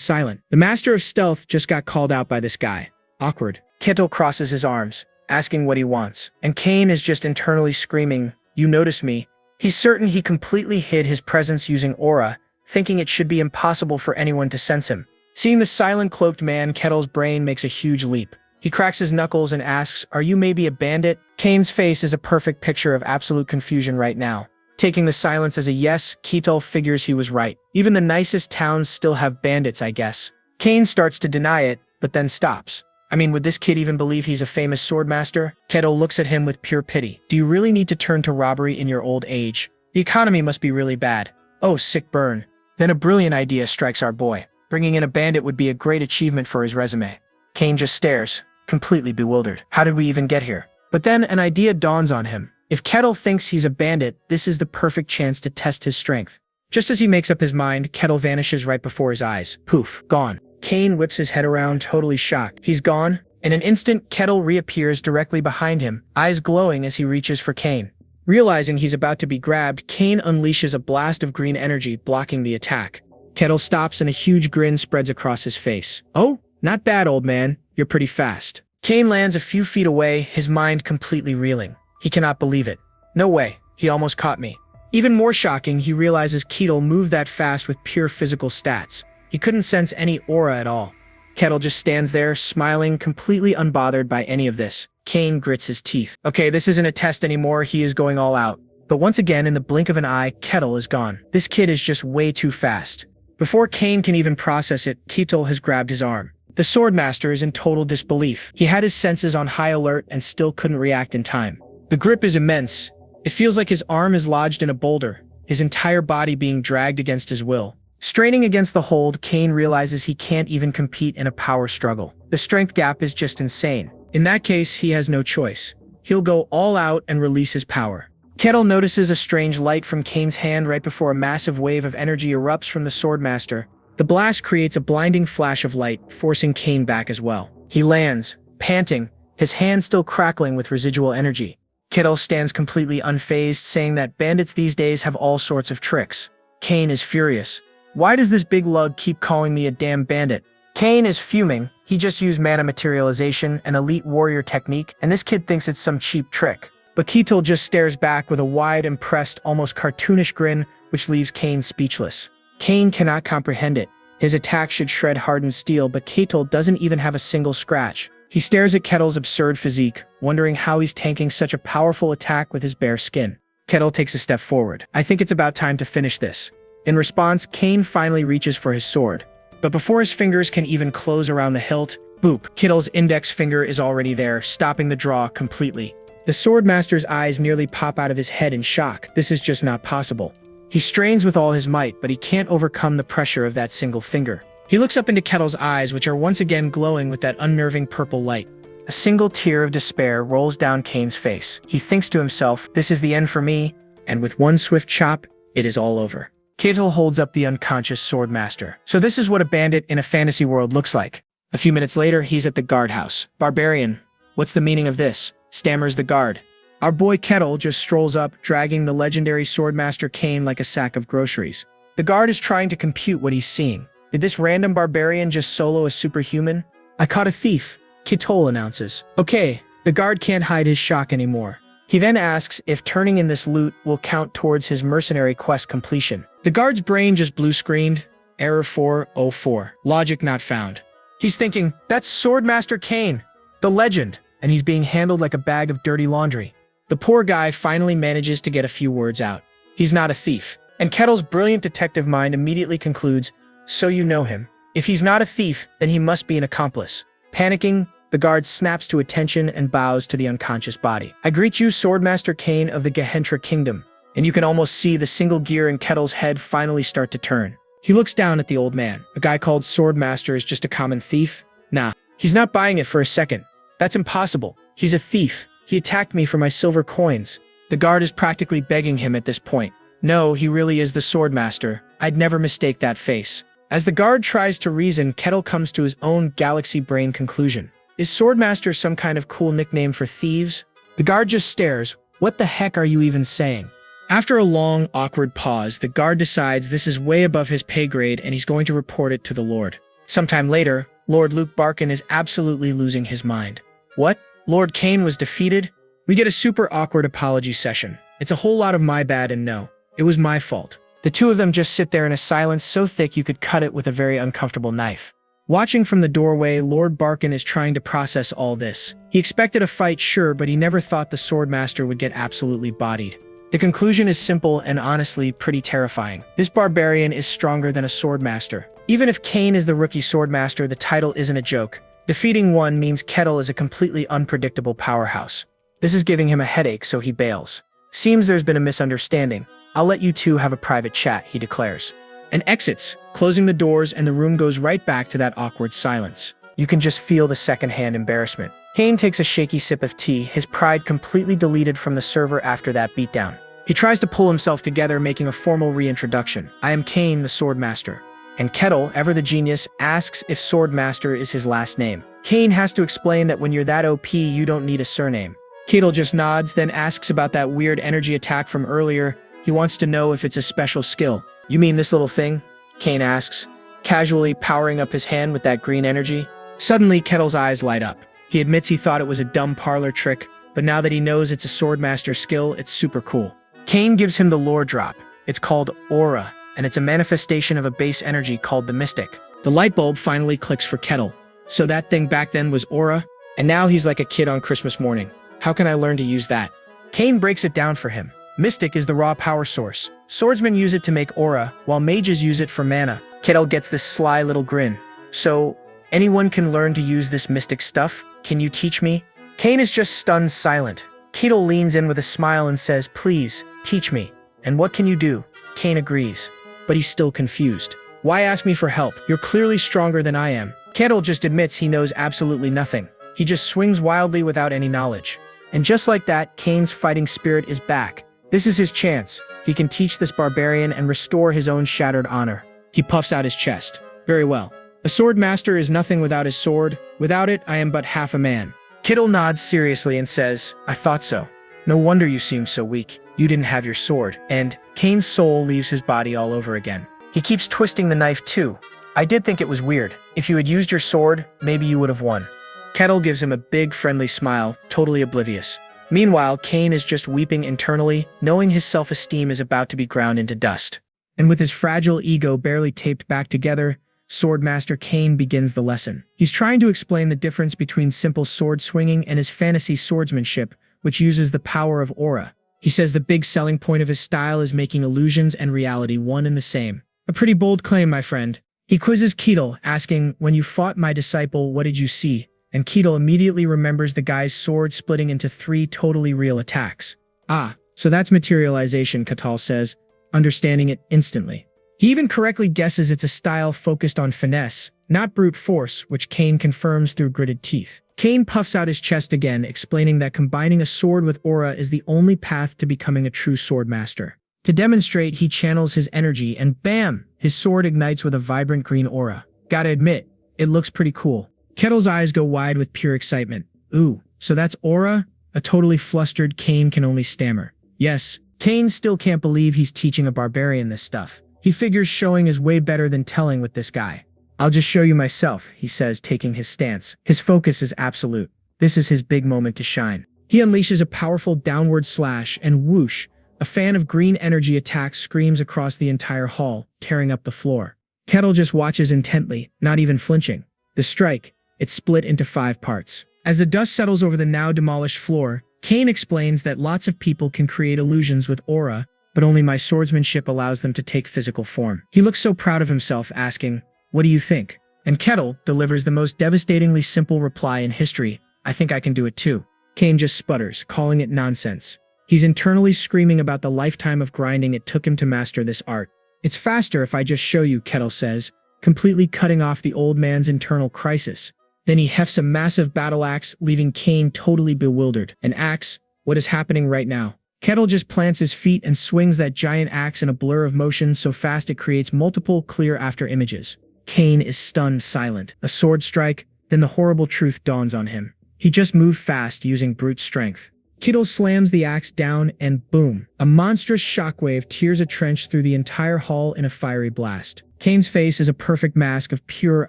silent. The master of stealth just got called out by this guy. Awkward. Kettle crosses his arms, asking what he wants. And Kane is just internally screaming, "You notice me." He's certain he completely hid his presence using aura, thinking it should be impossible for anyone to sense him. Seeing the silent cloaked man, Kettle's brain makes a huge leap. He cracks his knuckles and asks, "Are you maybe a bandit?" Kane's face is a perfect picture of absolute confusion right now. Taking the silence as a yes, Kettle figures he was right. Even the nicest towns still have bandits, I guess. Kane starts to deny it, but then stops. I mean, would this kid even believe he's a famous swordmaster? Kettle looks at him with pure pity. Do you really need to turn to robbery in your old age? The economy must be really bad. Oh, sick burn. Then a brilliant idea strikes our boy. Bringing in a bandit would be a great achievement for his resume. Kane just stares, completely bewildered. How did we even get here? But then an idea dawns on him. If Kettle thinks he's a bandit, this is the perfect chance to test his strength. Just as he makes up his mind, Kettle vanishes right before his eyes. Poof, gone. Kane whips his head around, totally shocked. He's gone. In an instant, Kettle reappears directly behind him, eyes glowing as he reaches for Kane. Realizing he's about to be grabbed, Kane unleashes a blast of green energy, blocking the attack. Kettle stops and a huge grin spreads across his face. "Oh, not bad, old man. You're pretty fast." Kane lands a few feet away, his mind completely reeling. He cannot believe it. No way, he almost caught me. Even more shocking, he realizes Kettle moved that fast with pure physical stats. He couldn't sense any aura at all. Kettle just stands there, smiling, completely unbothered by any of this. Kane grits his teeth. Okay, this isn't a test anymore, he is going all out. But once again, in the blink of an eye, Kettle is gone. This kid is just way too fast. Before Kane can even process it, Kettle has grabbed his arm. The Swordmaster is in total disbelief. He had his senses on high alert and still couldn't react in time. The grip is immense. It feels like his arm is lodged in a boulder, his entire body being dragged against his will. Straining against the hold, Kane realizes he can't even compete in a power struggle. The strength gap is just insane. In that case, he has no choice. He'll go all out and release his power. Kettle notices a strange light from Kane's hand right before a massive wave of energy erupts from the Swordmaster. The blast creates a blinding flash of light, forcing Kane back as well. He lands, panting, his hand still crackling with residual energy. Kettle stands completely unfazed, saying that bandits these days have all sorts of tricks. Kane is furious. Why does this big lug keep calling me a damn bandit? Kane is fuming. He just used mana materialization, an elite warrior technique, and this kid thinks it's some cheap trick. But Kettle just stares back with a wide, impressed, almost cartoonish grin, which leaves Kane speechless. Kane cannot comprehend it. His attack should shred hardened steel, but Kettle doesn't even have a single scratch. He stares at Kettle's absurd physique, wondering how he's tanking such a powerful attack with his bare skin. Kettle takes a step forward. I think it's about time to finish this. In response, Kane finally reaches for his sword. But before his fingers can even close around the hilt, boop, Kettle's index finger is already there, stopping the draw completely. The Swordmaster's eyes nearly pop out of his head in shock. This is just not possible. He strains with all his might, but he can't overcome the pressure of that single finger. He looks up into Kettle's eyes, which are once again glowing with that unnerving purple light. A single tear of despair rolls down Kane's face. He thinks to himself, this is the end for me, and with one swift chop, it is all over. Kettle holds up the unconscious Swordmaster. So this is what a bandit in a fantasy world looks like. A few minutes later, he's at the guardhouse. Barbarian, what's the meaning of this? Stammers the guard. Our boy Kettle just strolls up, dragging the legendary Swordmaster Kane like a sack of groceries. The guard is trying to compute what he's seeing. Did this random barbarian just solo a superhuman? I caught a thief, Kettle announces. Okay, the guard can't hide his shock anymore. He then asks if turning in this loot will count towards his mercenary quest completion. The guard's brain just blue-screened. Error 404. Logic not found. He's thinking, that's Swordmaster Kane, the legend, and he's being handled like a bag of dirty laundry. The poor guy finally manages to get a few words out. He's not a thief. And Kettle's brilliant detective mind immediately concludes, so you know him. If he's not a thief, then he must be an accomplice. Panicking, the guard snaps to attention and bows to the unconscious body. I greet you, Swordmaster Kane of the Gehentra Kingdom. And you can almost see the single gear in Kettle's head finally start to turn. He looks down at the old man. A guy called Swordmaster is just a common thief? Nah, he's not buying it for a second. That's impossible. He's a thief. He attacked me for my silver coins. The guard is practically begging him at this point. No, he really is the Swordmaster. I'd never mistake that face. As the guard tries to reason, Kettle comes to his own galaxy brain conclusion. Is Swordmaster some kind of cool nickname for thieves? The guard just stares. What the heck are you even saying? After a long, awkward pause, the guard decides this is way above his pay grade and he's going to report it to the Lord. Sometime later, Lord Luke Barkin is absolutely losing his mind. What? Lord Kane was defeated? We get a super awkward apology session. It's a whole lot of my bad and no, it was my fault. The two of them just sit there in a silence so thick you could cut it with a very uncomfortable knife. Watching from the doorway, Lord Barkin is trying to process all this. He expected a fight, sure, but he never thought the Swordmaster would get absolutely bodied. The conclusion is simple and honestly pretty terrifying. This barbarian is stronger than a Swordmaster. Even if Kane is the rookie Swordmaster, the title isn't a joke. Defeating one means Kettle is a completely unpredictable powerhouse. This is giving him a headache, so he bails. Seems there's been a misunderstanding. I'll let you two have a private chat, he declares. And exits, closing the doors, and the room goes right back to that awkward silence. You can just feel the secondhand embarrassment. Kane takes a shaky sip of tea, his pride completely deleted from the server after that beatdown. He tries to pull himself together, making a formal reintroduction. I am Kane, the Swordmaster. And Kettle, ever the genius, asks if Swordmaster is his last name. Kane has to explain that when you're that OP, you don't need a surname. Kettle just nods, then asks about that weird energy attack from earlier. He wants to know if it's a special skill. You mean this little thing? Kane asks, casually powering up his hand with that green energy. Suddenly, Kettle's eyes light up. He admits he thought it was a dumb parlor trick, but now that he knows it's a Swordmaster skill, it's super cool. Kane gives him the lore drop. It's called Aura, and it's a manifestation of a base energy called the Mystic. The light bulb finally clicks for Kettle. So that thing back then was Aura, and now he's like a kid on Christmas morning. How can I learn to use that? Kane breaks it down for him. Mystic is the raw power source. Swordsmen use it to make aura, while mages use it for mana. Kettle gets this sly little grin. So, anyone can learn to use this mystic stuff? Can you teach me? Kane is just stunned silent. Kettle leans in with a smile and says, please, teach me. And what can you do? Kane agrees. But he's still confused. Why ask me for help? You're clearly stronger than I am. Kettle just admits he knows absolutely nothing. He just swings wildly without any knowledge. And just like that, Kane's fighting spirit is back. This is his chance. He can teach this barbarian and restore his own shattered honor. He puffs out his chest. Very well. A sword master is nothing without his sword. Without it, I am but half a man. Kettle nods seriously and says, I thought so. No wonder you seem so weak. You didn't have your sword. And Kane's soul leaves his body all over again. He keeps twisting the knife too. I did think it was weird. If you had used your sword, maybe you would have won. Kettle gives him a big friendly smile, totally oblivious. Meanwhile, Kane is just weeping internally, knowing his self-esteem is about to be ground into dust. And with his fragile ego barely taped back together, Swordmaster Kane begins the lesson. He's trying to explain the difference between simple sword swinging and his fantasy swordsmanship, which uses the power of aura. He says the big selling point of his style is making illusions and reality one and the same. A pretty bold claim, my friend. He quizzes Kettle, asking, when you fought my disciple, what did you see? And Kettle immediately remembers the guy's sword splitting into 3 totally real attacks. Ah, so that's materialization, Kettle says, understanding it instantly. He even correctly guesses it's a style focused on finesse, not brute force, which Kane confirms through gritted teeth. Kane puffs out his chest again, explaining that combining a sword with aura is the only path to becoming a true sword master. To demonstrate, he channels his energy and bam! His sword ignites with a vibrant green aura. Gotta admit, it looks pretty cool. Kettle's eyes go wide with pure excitement. Ooh, so that's aura? A totally flustered Kane can only stammer. Yes, Kane still can't believe he's teaching a barbarian this stuff. He figures showing is way better than telling with this guy. I'll just show you myself, he says, taking his stance. His focus is absolute. This is his big moment to shine. He unleashes a powerful downward slash and whoosh, a fan of green energy attack screams across the entire hall, tearing up the floor. Kettle just watches intently, not even flinching. The strike, it's split into 5 parts. As the dust settles over the now demolished floor, Kane explains that lots of people can create illusions with aura, but only my swordsmanship allows them to take physical form. He looks so proud of himself, asking, what do you think? And Kettle delivers the most devastatingly simple reply in history, I think I can do it too. Kane just sputters, calling it nonsense. He's internally screaming about the lifetime of grinding it took him to master this art. It's faster if I just show you, Kettle says, completely cutting off the old man's internal crisis. Then he hefts a massive battle axe, leaving Kane totally bewildered. An axe? What is happening right now? Kettle just plants his feet and swings that giant axe in a blur of motion so fast it creates multiple clear after images. Kane is stunned silent. A sword strike, then the horrible truth dawns on him. He just moved fast using brute strength. Kettle slams the axe down and boom, a monstrous shockwave tears a trench through the entire hall in a fiery blast. Kane's face is a perfect mask of pure,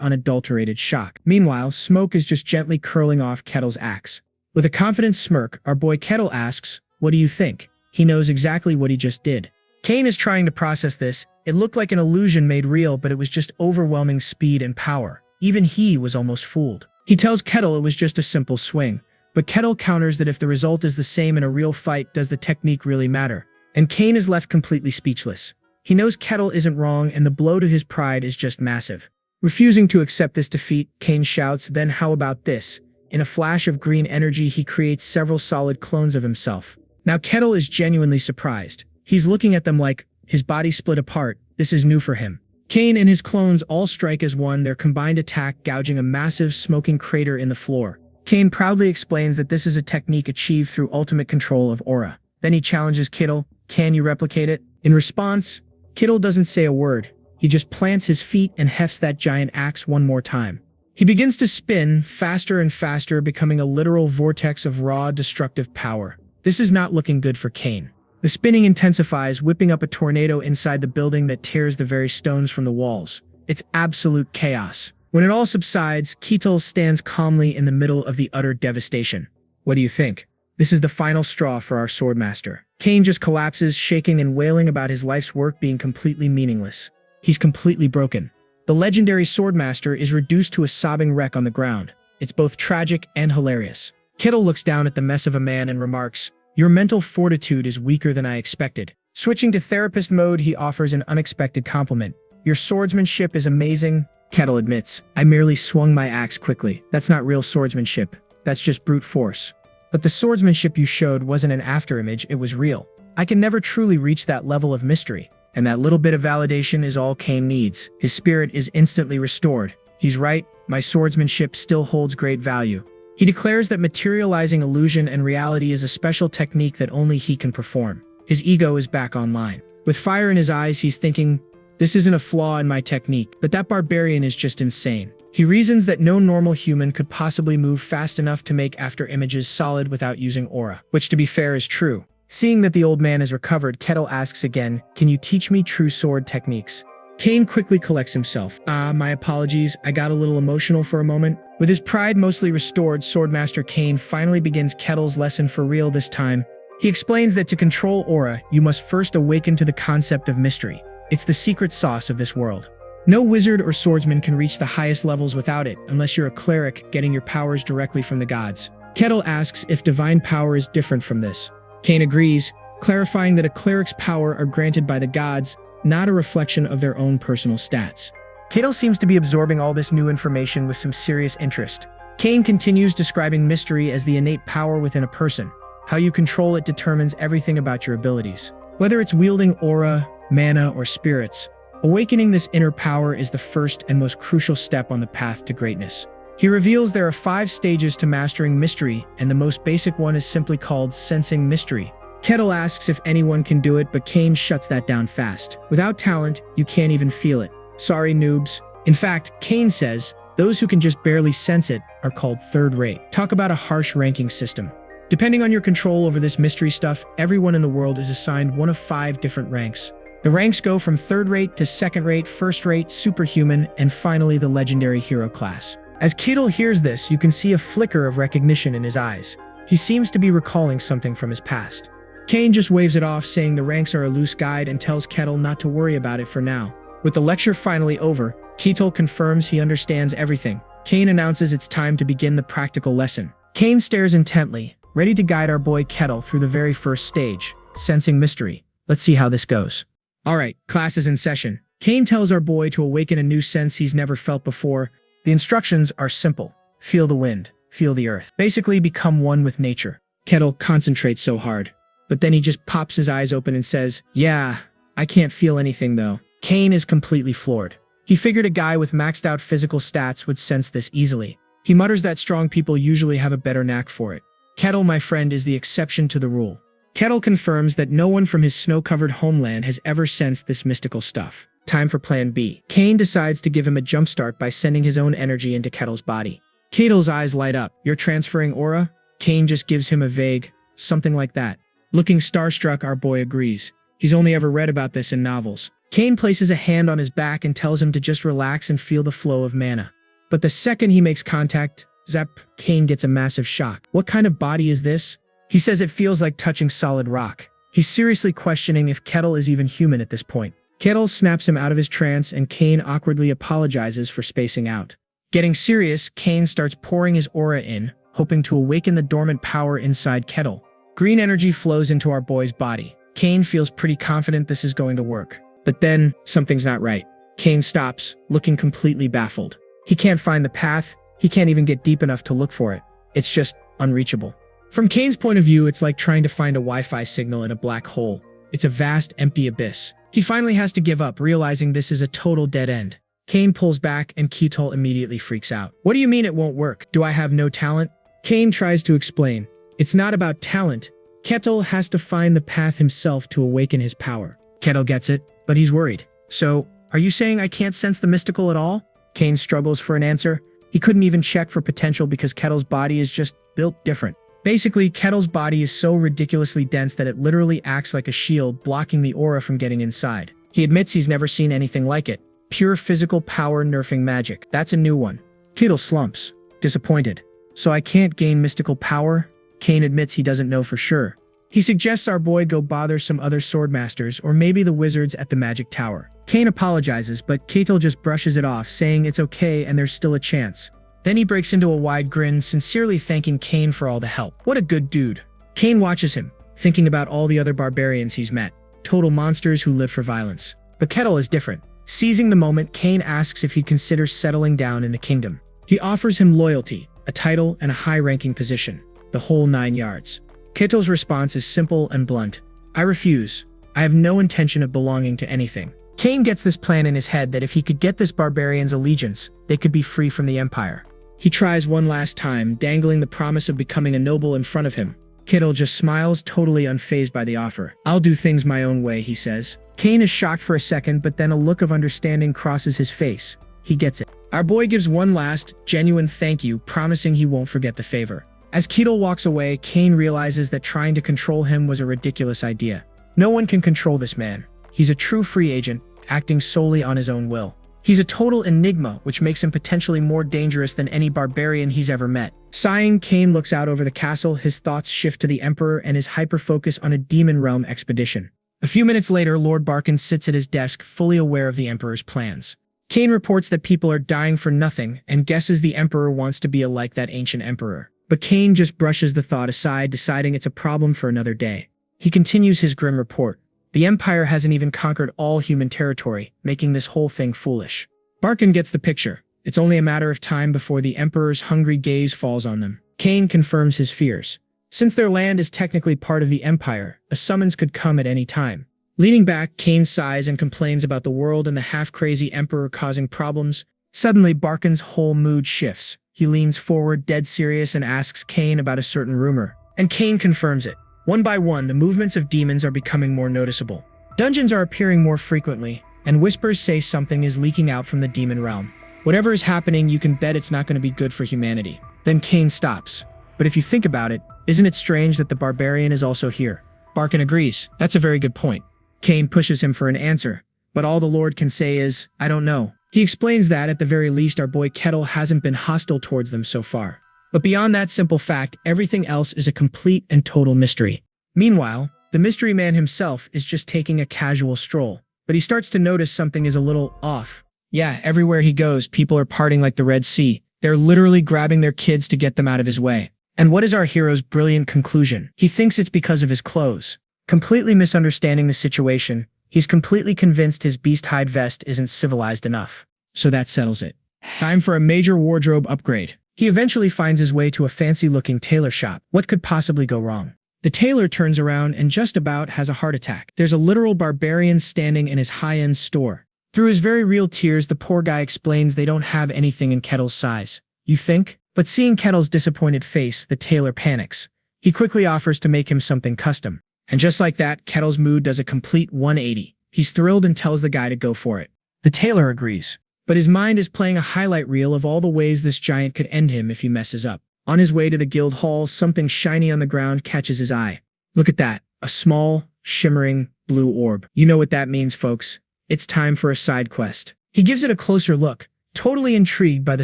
unadulterated shock. Meanwhile, smoke is just gently curling off Kettle's axe. With a confident smirk, our boy Kettle asks, "What do you think?" He knows exactly what he just did. Kane is trying to process this. It looked like an illusion made real, but it was just overwhelming speed and power. Even he was almost fooled. He tells Kettle it was just a simple swing, but Kettle counters that if the result is the same in a real fight, does the technique really matter? And Kane is left completely speechless. He knows Kettle isn't wrong, and the blow to his pride is just massive. Refusing to accept this defeat, Kane shouts, "Then how about this?" In a flash of green energy, he creates several solid clones of himself. Now Kettle is genuinely surprised. He's looking at them like, his body split apart. This is new for him. Kane and his clones all strike as one, their combined attack gouging a massive smoking crater in the floor. Kane proudly explains that this is a technique achieved through ultimate control of aura. Then he challenges Kettle, "Can you replicate it?" In response, Kettle doesn't say a word. He just plants his feet and hefts that giant axe one more time. He begins to spin faster and faster, becoming a literal vortex of raw, destructive power. This is not looking good for Kane. The spinning intensifies, whipping up a tornado inside the building that tears the very stones from the walls. It's absolute chaos. When it all subsides, Kettle stands calmly in the middle of the utter devastation. What do you think? This is the final straw for our swordmaster. Kane just collapses, shaking and wailing about his life's work being completely meaningless. He's completely broken. The legendary swordmaster is reduced to a sobbing wreck on the ground. It's both tragic and hilarious. Kettle looks down at the mess of a man and remarks, "Your mental fortitude is weaker than I expected." Switching to therapist mode, he offers an unexpected compliment. "Your swordsmanship is amazing." Kettle admits, "I merely swung my axe quickly. That's not real swordsmanship. That's just brute force. But the swordsmanship you showed wasn't an afterimage, it was real. I can never truly reach that level of mystery." And that little bit of validation is all Kane needs. His spirit is instantly restored. He's right, my swordsmanship still holds great value. He declares that materializing illusion and reality is a special technique that only he can perform. His ego is back online. With fire in his eyes, he's thinking, "This isn't a flaw in my technique, but that barbarian is just insane." He reasons that no normal human could possibly move fast enough to make after images solid without using aura, which to be fair is true. Seeing that the old man is recovered, Kettle asks again, "Can you teach me true sword techniques?" Kane quickly collects himself. My apologies, I got a little emotional for a moment." With his pride mostly restored, Swordmaster Kane finally begins Kettle's lesson for real this time. He explains that to control aura, you must first awaken to the concept of mystery. It's the secret sauce of this world. No wizard or swordsman can reach the highest levels without it, unless you're a cleric getting your powers directly from the gods. Kettle asks if divine power is different from this. Kane agrees, clarifying that a cleric's power are granted by the gods, not a reflection of their own personal stats. Kettle seems to be absorbing all this new information with some serious interest. Kane continues describing mystery as the innate power within a person. How you control it determines everything about your abilities. Whether it's wielding aura, mana, or spirits, awakening this inner power is the first and most crucial step on the path to greatness. He reveals there are 5 stages to mastering mystery, and the most basic one is simply called sensing mystery. Kettle asks if anyone can do it, but Kane shuts that down fast. Without talent, you can't even feel it. Sorry, noobs. In fact, Kane says, those who can just barely sense it are called third-rate. Talk about a harsh ranking system. Depending on your control over this mystery stuff, everyone in the world is assigned one of 5 different ranks. The ranks go from third-rate to second-rate, first-rate, superhuman, and finally the legendary hero class. As Kettle hears this, you can see a flicker of recognition in his eyes. He seems to be recalling something from his past. Kane just waves it off, saying the ranks are a loose guide, and tells Kettle not to worry about it for now. With the lecture finally over, Kettle confirms he understands everything. Kane announces it's time to begin the practical lesson. Kane stares intently, ready to guide our boy Kettle through the very first stage, sensing mystery. Let's see how this goes. Alright, class is in session. Kane tells our boy to awaken a new sense he's never felt before. The instructions are simple. Feel the wind, feel the earth. Basically become one with nature. Kettle concentrates so hard. But then he just pops his eyes open and says, "Yeah, I can't feel anything though." Kane is completely floored. He figured a guy with maxed out physical stats would sense this easily. He mutters that strong people usually have a better knack for it. Kettle, my friend, is the exception to the rule. Kettle confirms that no one from his snow-covered homeland has ever sensed this mystical stuff. Time for plan B. Kane decides to give him a jumpstart by sending his own energy into Kettle's body. Kettle's eyes light up. "You're transferring aura?" Kane just gives him a vague, something like that. Looking starstruck, our boy agrees. He's only ever read about this in novels. Kane places a hand on his back and tells him to just relax and feel the flow of mana. But the second he makes contact, zap, Kane gets a massive shock. What kind of body is this? He says it feels like touching solid rock. He's seriously questioning if Kettle is even human at this point. Kettle snaps him out of his trance and Kane awkwardly apologizes for spacing out. Getting serious, Kane starts pouring his aura in, hoping to awaken the dormant power inside Kettle. Green energy flows into our boy's body. Kane feels pretty confident this is going to work. But then, something's not right. Kane stops, looking completely baffled. He can't find the path, he can't even get deep enough to look for it. It's just unreachable. From Kane's point of view, it's like trying to find a Wi-Fi signal in a black hole. It's a vast, empty abyss. He finally has to give up, realizing this is a total dead end. Kane pulls back and Kettle immediately freaks out. What do you mean it won't work? Do I have no talent? Kane tries to explain. It's not about talent. Kettle has to find the path himself to awaken his power. Kettle gets it, but he's worried. So, are you saying I can't sense the mystical at all? Kane struggles for an answer. He couldn't even check for potential because Kettle's body is just built different. Basically, Kettle's body is so ridiculously dense that it literally acts like a shield, blocking the aura from getting inside. He admits he's never seen anything like it. Pure physical power nerfing magic. That's a new one. Kettle slumps, disappointed. So I can't gain mystical power? Kane admits he doesn't know for sure. He suggests our boy go bother some other swordmasters or maybe the wizards at the magic tower. Kane apologizes, but Kettle just brushes it off, saying it's okay and there's still a chance. Then he breaks into a wide grin, sincerely thanking Kane for all the help. What a good dude. Kane watches him, thinking about all the other barbarians he's met. Total monsters who live for violence. But Kettle is different. Seizing the moment, Kane asks if he'd consider settling down in the kingdom. He offers him loyalty, a title, and a high-ranking position. The whole 9 yards. Kettle's response is simple and blunt. I refuse. I have no intention of belonging to anything. Kane gets this plan in his head that if he could get this barbarian's allegiance, they could be free from the Empire. He tries one last time, dangling the promise of becoming a noble in front of him. Kettle just smiles, totally unfazed by the offer. I'll do things my own way, he says. Kane is shocked for a second, but then a look of understanding crosses his face. He gets it. Our boy gives one last, genuine thank you, promising he won't forget the favor. As Kettle walks away, Kane realizes that trying to control him was a ridiculous idea. No one can control this man. He's a true free agent, acting solely on his own will. He's a total enigma, which makes him potentially more dangerous than any barbarian he's ever met. Sighing, Kane looks out over the castle, his thoughts shift to the Emperor and his hyper-focus on a Demon Realm expedition. A few minutes later, Lord Barkin sits at his desk, fully aware of the Emperor's plans. Kane reports that people are dying for nothing and guesses the Emperor wants to be like that ancient Emperor. But Kane just brushes the thought aside, deciding it's a problem for another day. He continues his grim report. The Empire hasn't even conquered all human territory, making this whole thing foolish. Barkin gets the picture. It's only a matter of time before the Emperor's hungry gaze falls on them. Kane confirms his fears. Since their land is technically part of the Empire, a summons could come at any time. Leaning back, Kane sighs and complains about the world and the half-crazy Emperor causing problems. Suddenly, Barkin's whole mood shifts. He leans forward, dead serious, and asks Kane about a certain rumor. And Kane confirms it. One by one, the movements of demons are becoming more noticeable. Dungeons are appearing more frequently, and whispers say something is leaking out from the demon realm. Whatever is happening, you can bet it's not going to be good for humanity. Then Kane stops. But if you think about it, isn't it strange that the barbarian is also here? Barkin agrees. That's a very good point. Kane pushes him for an answer, but all the Lord can say is, I don't know. He explains that, at the very least, our boy Kettle hasn't been hostile towards them so far. But beyond that simple fact, everything else is a complete and total mystery. Meanwhile, the mystery man himself is just taking a casual stroll, but he starts to notice something is a little off. Yeah, everywhere he goes, people are parting like the Red Sea. They're literally grabbing their kids to get them out of his way. And what is our hero's brilliant conclusion? He thinks it's because of his clothes. Completely misunderstanding the situation, he's completely convinced his beast hide vest isn't civilized enough. So that settles it. Time for a major wardrobe upgrade. He eventually finds his way to a fancy-looking tailor shop. What could possibly go wrong? The tailor turns around and just about has a heart attack. There's a literal barbarian standing in his high-end store. Through his very real tears, the poor guy explains they don't have anything in Kettle's size. You think? But seeing Kettle's disappointed face, the tailor panics. He quickly offers to make him something custom. And just like that, Kettle's mood does a complete 180. He's thrilled and tells the guy to go for it. The tailor agrees. But his mind is playing a highlight reel of all the ways this giant could end him if he messes up. On his way to the guild hall, something shiny on the ground catches his eye. Look at that, a small, shimmering, blue orb. You know what that means, folks. It's time for a side quest. He gives it a closer look, totally intrigued by the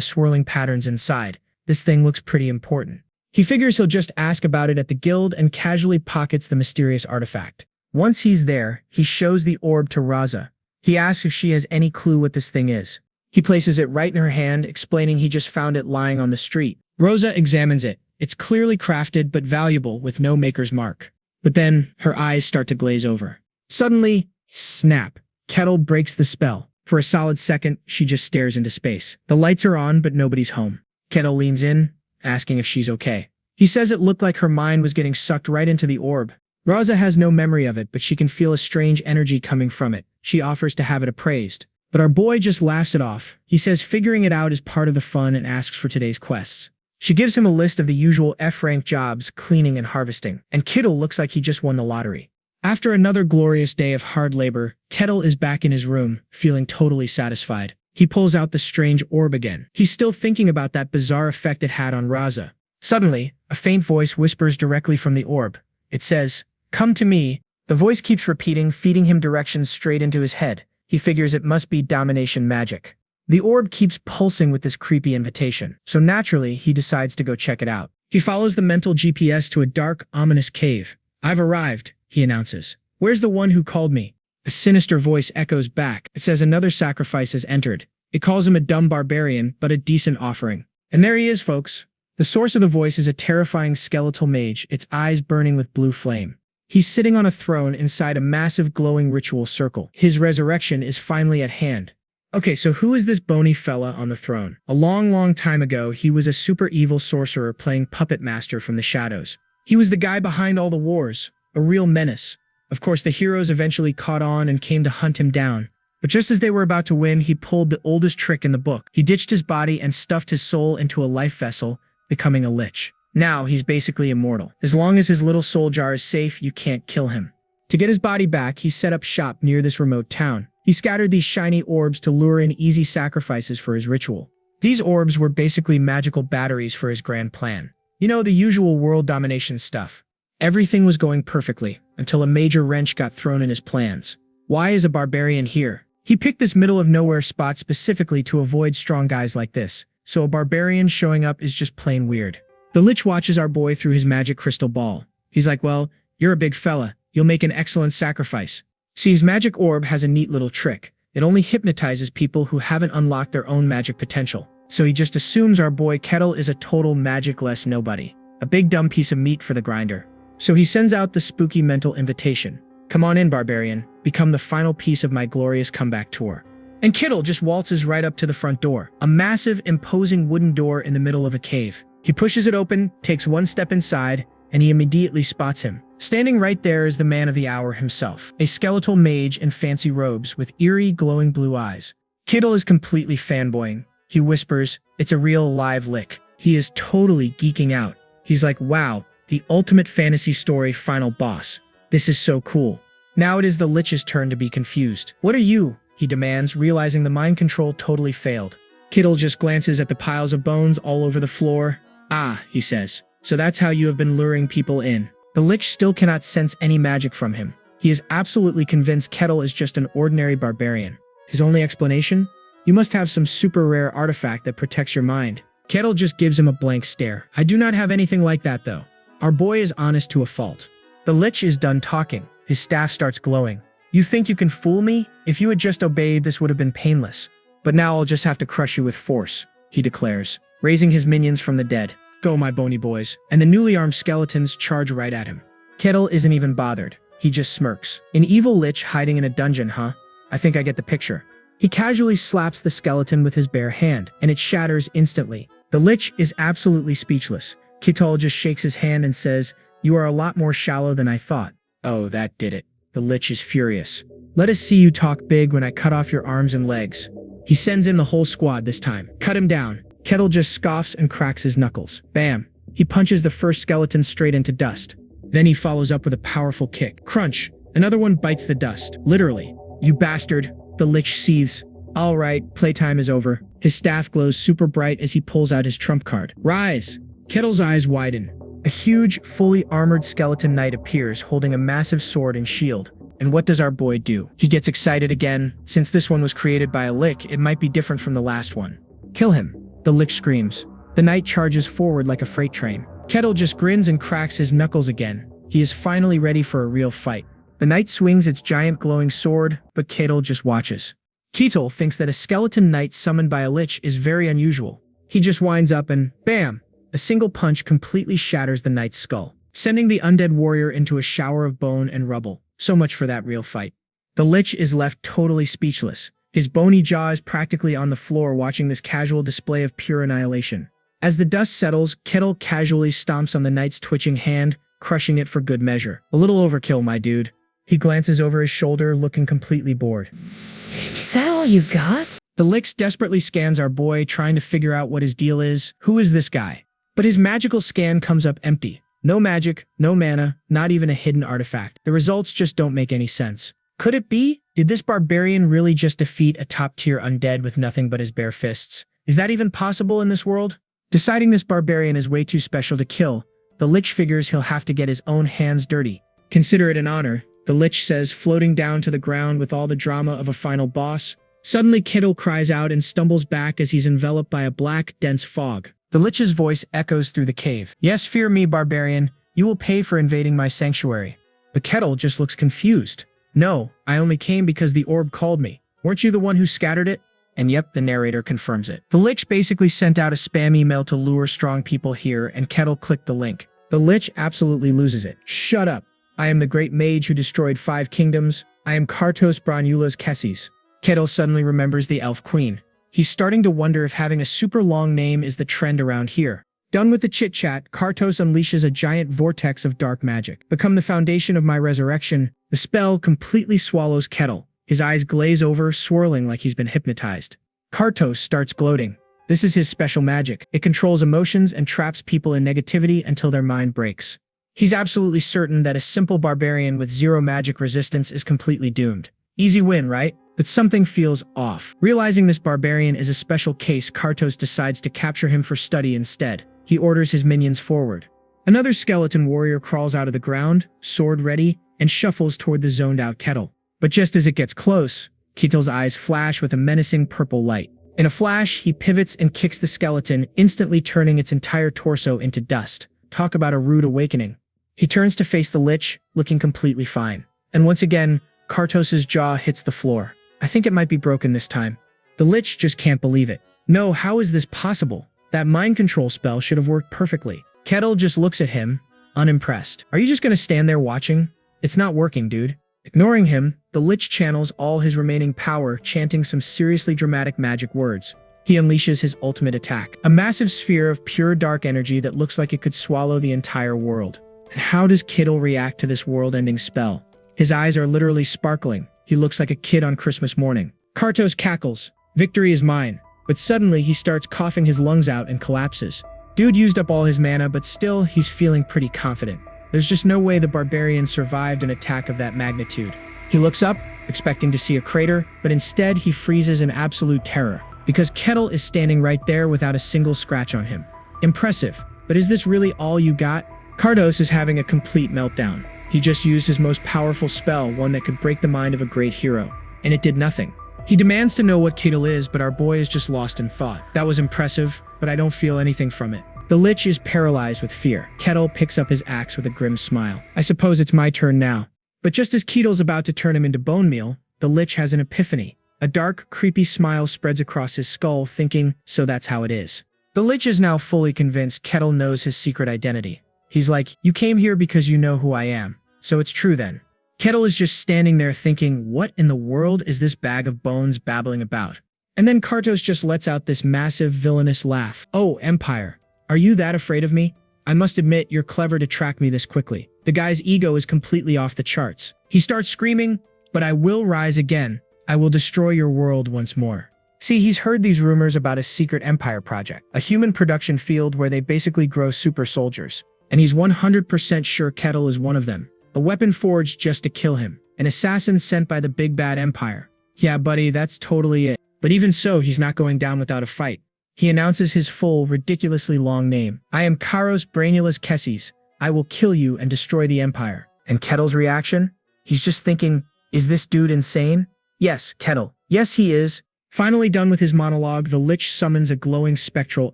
swirling patterns inside. This thing looks pretty important. He figures he'll just ask about it at the guild and casually pockets the mysterious artifact. Once he's there, he shows the orb to Raza. He asks if she has any clue what this thing is. He places it right in her hand, explaining he just found it lying on the street. Rosa examines it. It's clearly crafted but valuable with no maker's mark. But then, her eyes start to glaze over. Suddenly, snap. Kettle breaks the spell. For a solid second, she just stares into space. The lights are on, but nobody's home. Kettle leans in, asking if she's okay. He says it looked like her mind was getting sucked right into the orb. Raza has no memory of it, but she can feel a strange energy coming from it. She offers to have it appraised. But our boy just laughs it off. He says figuring it out is part of the fun and asks for today's quests. She gives him a list of the usual F-rank jobs, cleaning and harvesting, and Kittle looks like he just won the lottery. After another glorious day of hard labor, Kettle is back in his room, feeling totally satisfied. He pulls out the strange orb again. He's still thinking about that bizarre effect it had on Raza. Suddenly, a faint voice whispers directly from the orb. It says, "Come to me." The voice keeps repeating, feeding him directions straight into his head. He figures it must be domination magic. The orb keeps pulsing with this creepy invitation, so naturally, he decides to go check it out. He follows the mental GPS to a dark, ominous cave. "I've arrived," he announces. "Where's the one who called me?" A sinister voice echoes back. It says another sacrifice has entered. It calls him a dumb barbarian, but a decent offering. And there he is, folks. The source of the voice is a terrifying skeletal mage, its eyes burning with blue flame. He's sitting on a throne inside a massive glowing ritual circle. His resurrection is finally at hand. Okay, so who is this bony fella on the throne? A long time ago, he was a super evil sorcerer playing puppet master from the shadows. He was the guy behind all the wars, a real menace. Of course, the heroes eventually caught on and came to hunt him down. But just as they were about to win, he pulled the oldest trick in the book. He ditched his body and stuffed his soul into a life vessel, becoming a lich. Now, he's basically immortal. As long as his little soul jar is safe, you can't kill him. To get his body back, he set up shop near this remote town. He scattered these shiny orbs to lure in easy sacrifices for his ritual. These orbs were basically magical batteries for his grand plan. You know, the usual world domination stuff. Everything was going perfectly, until a major wrench got thrown in his plans. Why is a barbarian here? He picked this middle-of-nowhere spot specifically to avoid strong guys like this, so a barbarian showing up is just plain weird. The Lich watches our boy through his magic crystal ball. He's like, "Well, you're a big fella. You'll make an excellent sacrifice." See, his magic orb has a neat little trick. It only hypnotizes people who haven't unlocked their own magic potential. So he just assumes our boy Kettle is a total magic-less nobody. A big dumb piece of meat for the grinder. So he sends out the spooky mental invitation. "Come on in, barbarian. Become the final piece of my glorious comeback tour." And Kittle just waltzes right up to the front door. A massive, imposing wooden door in the middle of a cave. He pushes it open, takes one step inside, and he immediately spots him. Standing right there is the man of the hour himself, a skeletal mage in fancy robes with eerie, glowing blue eyes. Kittle is completely fanboying. He whispers, "It's a real live lick." He is totally geeking out. He's like, "Wow, the ultimate fantasy story final boss. This is so cool." Now it is the Lich's turn to be confused. "What are you?" he demands, realizing the mind control totally failed. Kittle just glances at the piles of bones all over the floor. "Ah," he says, "so that's how you have been luring people in." The Lich still cannot sense any magic from him. He is absolutely convinced Kettle is just an ordinary barbarian. His only explanation? "You must have some super rare artifact that protects your mind." Kettle just gives him a blank stare. "I do not have anything like that, though." Our boy is honest to a fault. The Lich is done talking. His staff starts glowing. "You think you can fool me? If you had just obeyed, this would have been painless. But now I'll just have to crush you with force," he declares, raising his minions from the dead. "Go, my bony boys." And the newly armed skeletons charge right at him. Kettle isn't even bothered. He just smirks. "An evil Lich hiding in a dungeon, huh? I think I get the picture." He casually slaps the skeleton with his bare hand, and it shatters instantly. The Lich is absolutely speechless. Kittle just shakes his hand and says, "You are a lot more shallow than I thought." Oh, that did it. The Lich is furious. "Let us see you talk big when I cut off your arms and legs." He sends in the whole squad this time. "Cut him down." Kettle just scoffs and cracks his knuckles. Bam! He punches the first skeleton straight into dust. Then he follows up with a powerful kick. Crunch! Another one bites the dust. Literally. "You bastard!" The Lich seethes. "All right, playtime is over." His staff glows super bright as he pulls out his trump card. "Rise!" Kettle's eyes widen. A huge, fully armored skeleton knight appears holding a massive sword and shield. And what does our boy do? He gets excited again. Since this one was created by a lich, it might be different from the last one. Kill him, the lich screams. The knight charges forward like a freight train. Kettle just grins and cracks his knuckles again. He is finally ready for a real fight. The knight swings its giant glowing sword, but Kettle just watches. Kettle thinks that a skeleton knight summoned by a lich is very unusual. He just winds up and, bam! A single punch completely shatters the knight's skull, sending the undead warrior into a shower of bone and rubble. So much for that real fight. The lich is left totally speechless. His bony jaw is practically on the floor watching this casual display of pure annihilation. As the dust settles, Kettle casually stomps on the knight's twitching hand, crushing it for good measure. A little overkill, my dude. He glances over his shoulder, looking completely bored. Is that all you got? The lich desperately scans our boy, trying to figure out what his deal is. Who is this guy? But his magical scan comes up empty. No magic, no mana, not even a hidden artifact. The results just don't make any sense. Could it be? Did this barbarian really just defeat a top-tier undead with nothing but his bare fists? Is that even possible in this world? Deciding this barbarian is way too special to kill, the lich figures he'll have to get his own hands dirty. Consider it an honor, the lich says, floating down to the ground with all the drama of a final boss. Suddenly Kettle cries out and stumbles back as he's enveloped by a black, dense fog. The lich's voice echoes through the cave. Yes, fear me, barbarian. You will pay for invading my sanctuary. But Kettle just looks confused. No, I only came because the orb called me. Weren't you the one who scattered it? And yep, the narrator confirms it. The lich basically sent out a spam email to lure strong people here, and Kettle clicked the link. The lich absolutely loses it. Shut up. I am the great mage who destroyed 5 kingdoms. I am Kartos Branula's Kessis. Kettle suddenly remembers the elf queen. He's starting to wonder if having a super long name is the trend around here. Done with the chit-chat, Kartos unleashes a giant vortex of dark magic. Become the foundation of my resurrection. The spell completely swallows Kettle. His eyes glaze over, swirling like he's been hypnotized. Kartos starts gloating. This is his special magic. It controls emotions and traps people in negativity until their mind breaks. He's absolutely certain that a simple barbarian with 0 magic resistance is completely doomed. Easy win, right? But something feels off. Realizing this barbarian is a special case, Kartos decides to capture him for study instead. He orders his minions forward. Another skeleton warrior crawls out of the ground, sword ready, and shuffles toward the zoned-out Kettle. But just as it gets close, Kettle's eyes flash with a menacing purple light. In a flash, he pivots and kicks the skeleton, instantly turning its entire torso into dust. Talk about a rude awakening. He turns to face the lich, looking completely fine. And once again, Kartos' jaw hits the floor. I think it might be broken this time. The lich just can't believe it. No, how is this possible? That mind control spell should have worked perfectly. Kettle just looks at him, unimpressed. Are you just gonna stand there watching? It's not working, dude. Ignoring him, the lich channels all his remaining power, chanting some seriously dramatic magic words. He unleashes his ultimate attack, a massive sphere of pure dark energy that looks like it could swallow the entire world. And how does Kettle react to this world-ending spell? His eyes are literally sparkling. He looks like a kid on Christmas morning. Kartos cackles. Victory is mine. But suddenly he starts coughing his lungs out and collapses. Dude used up all his mana, but still, he's feeling pretty confident. There's just no way the barbarian survived an attack of that magnitude. He looks up, expecting to see a crater, but instead he freezes in absolute terror, because Kettle is standing right there without a single scratch on him. Impressive, but is this really all you got? Kartos is having a complete meltdown. He just used his most powerful spell, one that could break the mind of a great hero, and it did nothing. He demands to know what Kettle is, but our boy is just lost in thought. That was impressive, but I don't feel anything from it. The lich is paralyzed with fear. Kettle picks up his axe with a grim smile. I suppose it's my turn now. But just as Kettle's about to turn him into bone meal, the lich has an epiphany. A dark, creepy smile spreads across his skull, thinking, so that's how it is. The lich is now fully convinced Kettle knows his secret identity. He's like, you came here because you know who I am. So it's true then. Kettle is just standing there thinking, what in the world is this bag of bones babbling about? And then Kartos just lets out this massive villainous laugh. Oh, Empire, are you that afraid of me? I must admit, you're clever to track me this quickly. The guy's ego is completely off the charts. He starts screaming, but I will rise again. I will destroy your world once more. See, he's heard these rumors about a secret Empire project, a human production field where they basically grow super soldiers. And he's 100% sure Kettle is one of them. A weapon forged just to kill him. An assassin sent by the big bad Empire. Yeah, buddy, that's totally it. But even so, he's not going down without a fight. He announces his full, ridiculously long name. I am Karos Brainulus Kessis. I will kill you and destroy the Empire. And Kettle's reaction? He's just thinking, is this dude insane? Yes, Kettle. Yes, he is. Finally done with his monologue, the Lich summons a glowing spectral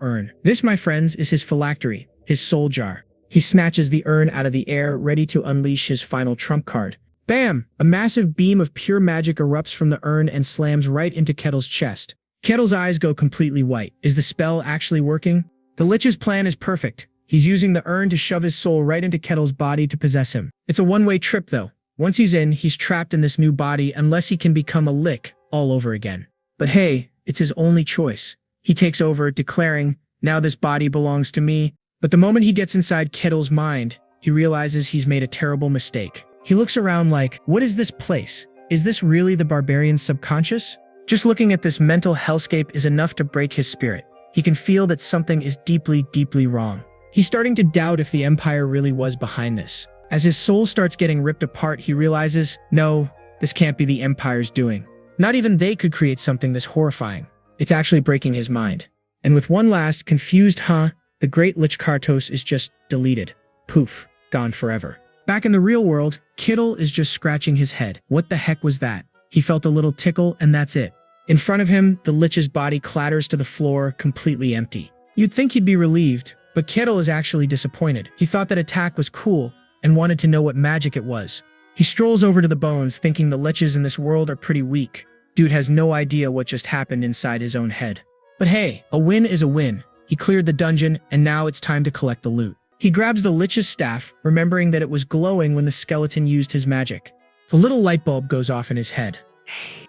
urn. This, my friends, is his phylactery, his soul jar. He snatches the urn out of the air, ready to unleash his final trump card. Bam! A massive beam of pure magic erupts from the urn and slams right into Kettle's chest. Kettle's eyes go completely white. Is the spell actually working? The Lich's plan is perfect. He's using the urn to shove his soul right into Kettle's body to possess him. It's a one-way trip, though. Once he's in, he's trapped in this new body unless he can become a Lich all over again. But hey, it's his only choice. He takes over, declaring, now this body belongs to me. But the moment he gets inside Kettle's mind, he realizes he's made a terrible mistake. He looks around like, what is this place? Is this really the barbarian's subconscious? Just looking at this mental hellscape is enough to break his spirit. He can feel that something is deeply, deeply wrong. He's starting to doubt if the Empire really was behind this. As his soul starts getting ripped apart, he realizes, no, this can't be the Empire's doing. Not even they could create something this horrifying. It's actually breaking his mind. And with one last confused the great Lich Kartos is just deleted. Poof, gone forever. Back in the real world, Kittle is just scratching his head. What the heck was that? He felt a little tickle and that's it. In front of him, the Lich's body clatters to the floor, completely empty. You'd think he'd be relieved, but Kittle is actually disappointed. He thought that attack was cool and wanted to know what magic it was. He strolls over to the bones, thinking the Liches in this world are pretty weak. Dude has no idea what just happened inside his own head. But hey, a win is a win. He cleared the dungeon, and now it's time to collect the loot. He grabs the Lich's staff, remembering that it was glowing when the skeleton used his magic. The little light bulb goes off in his head.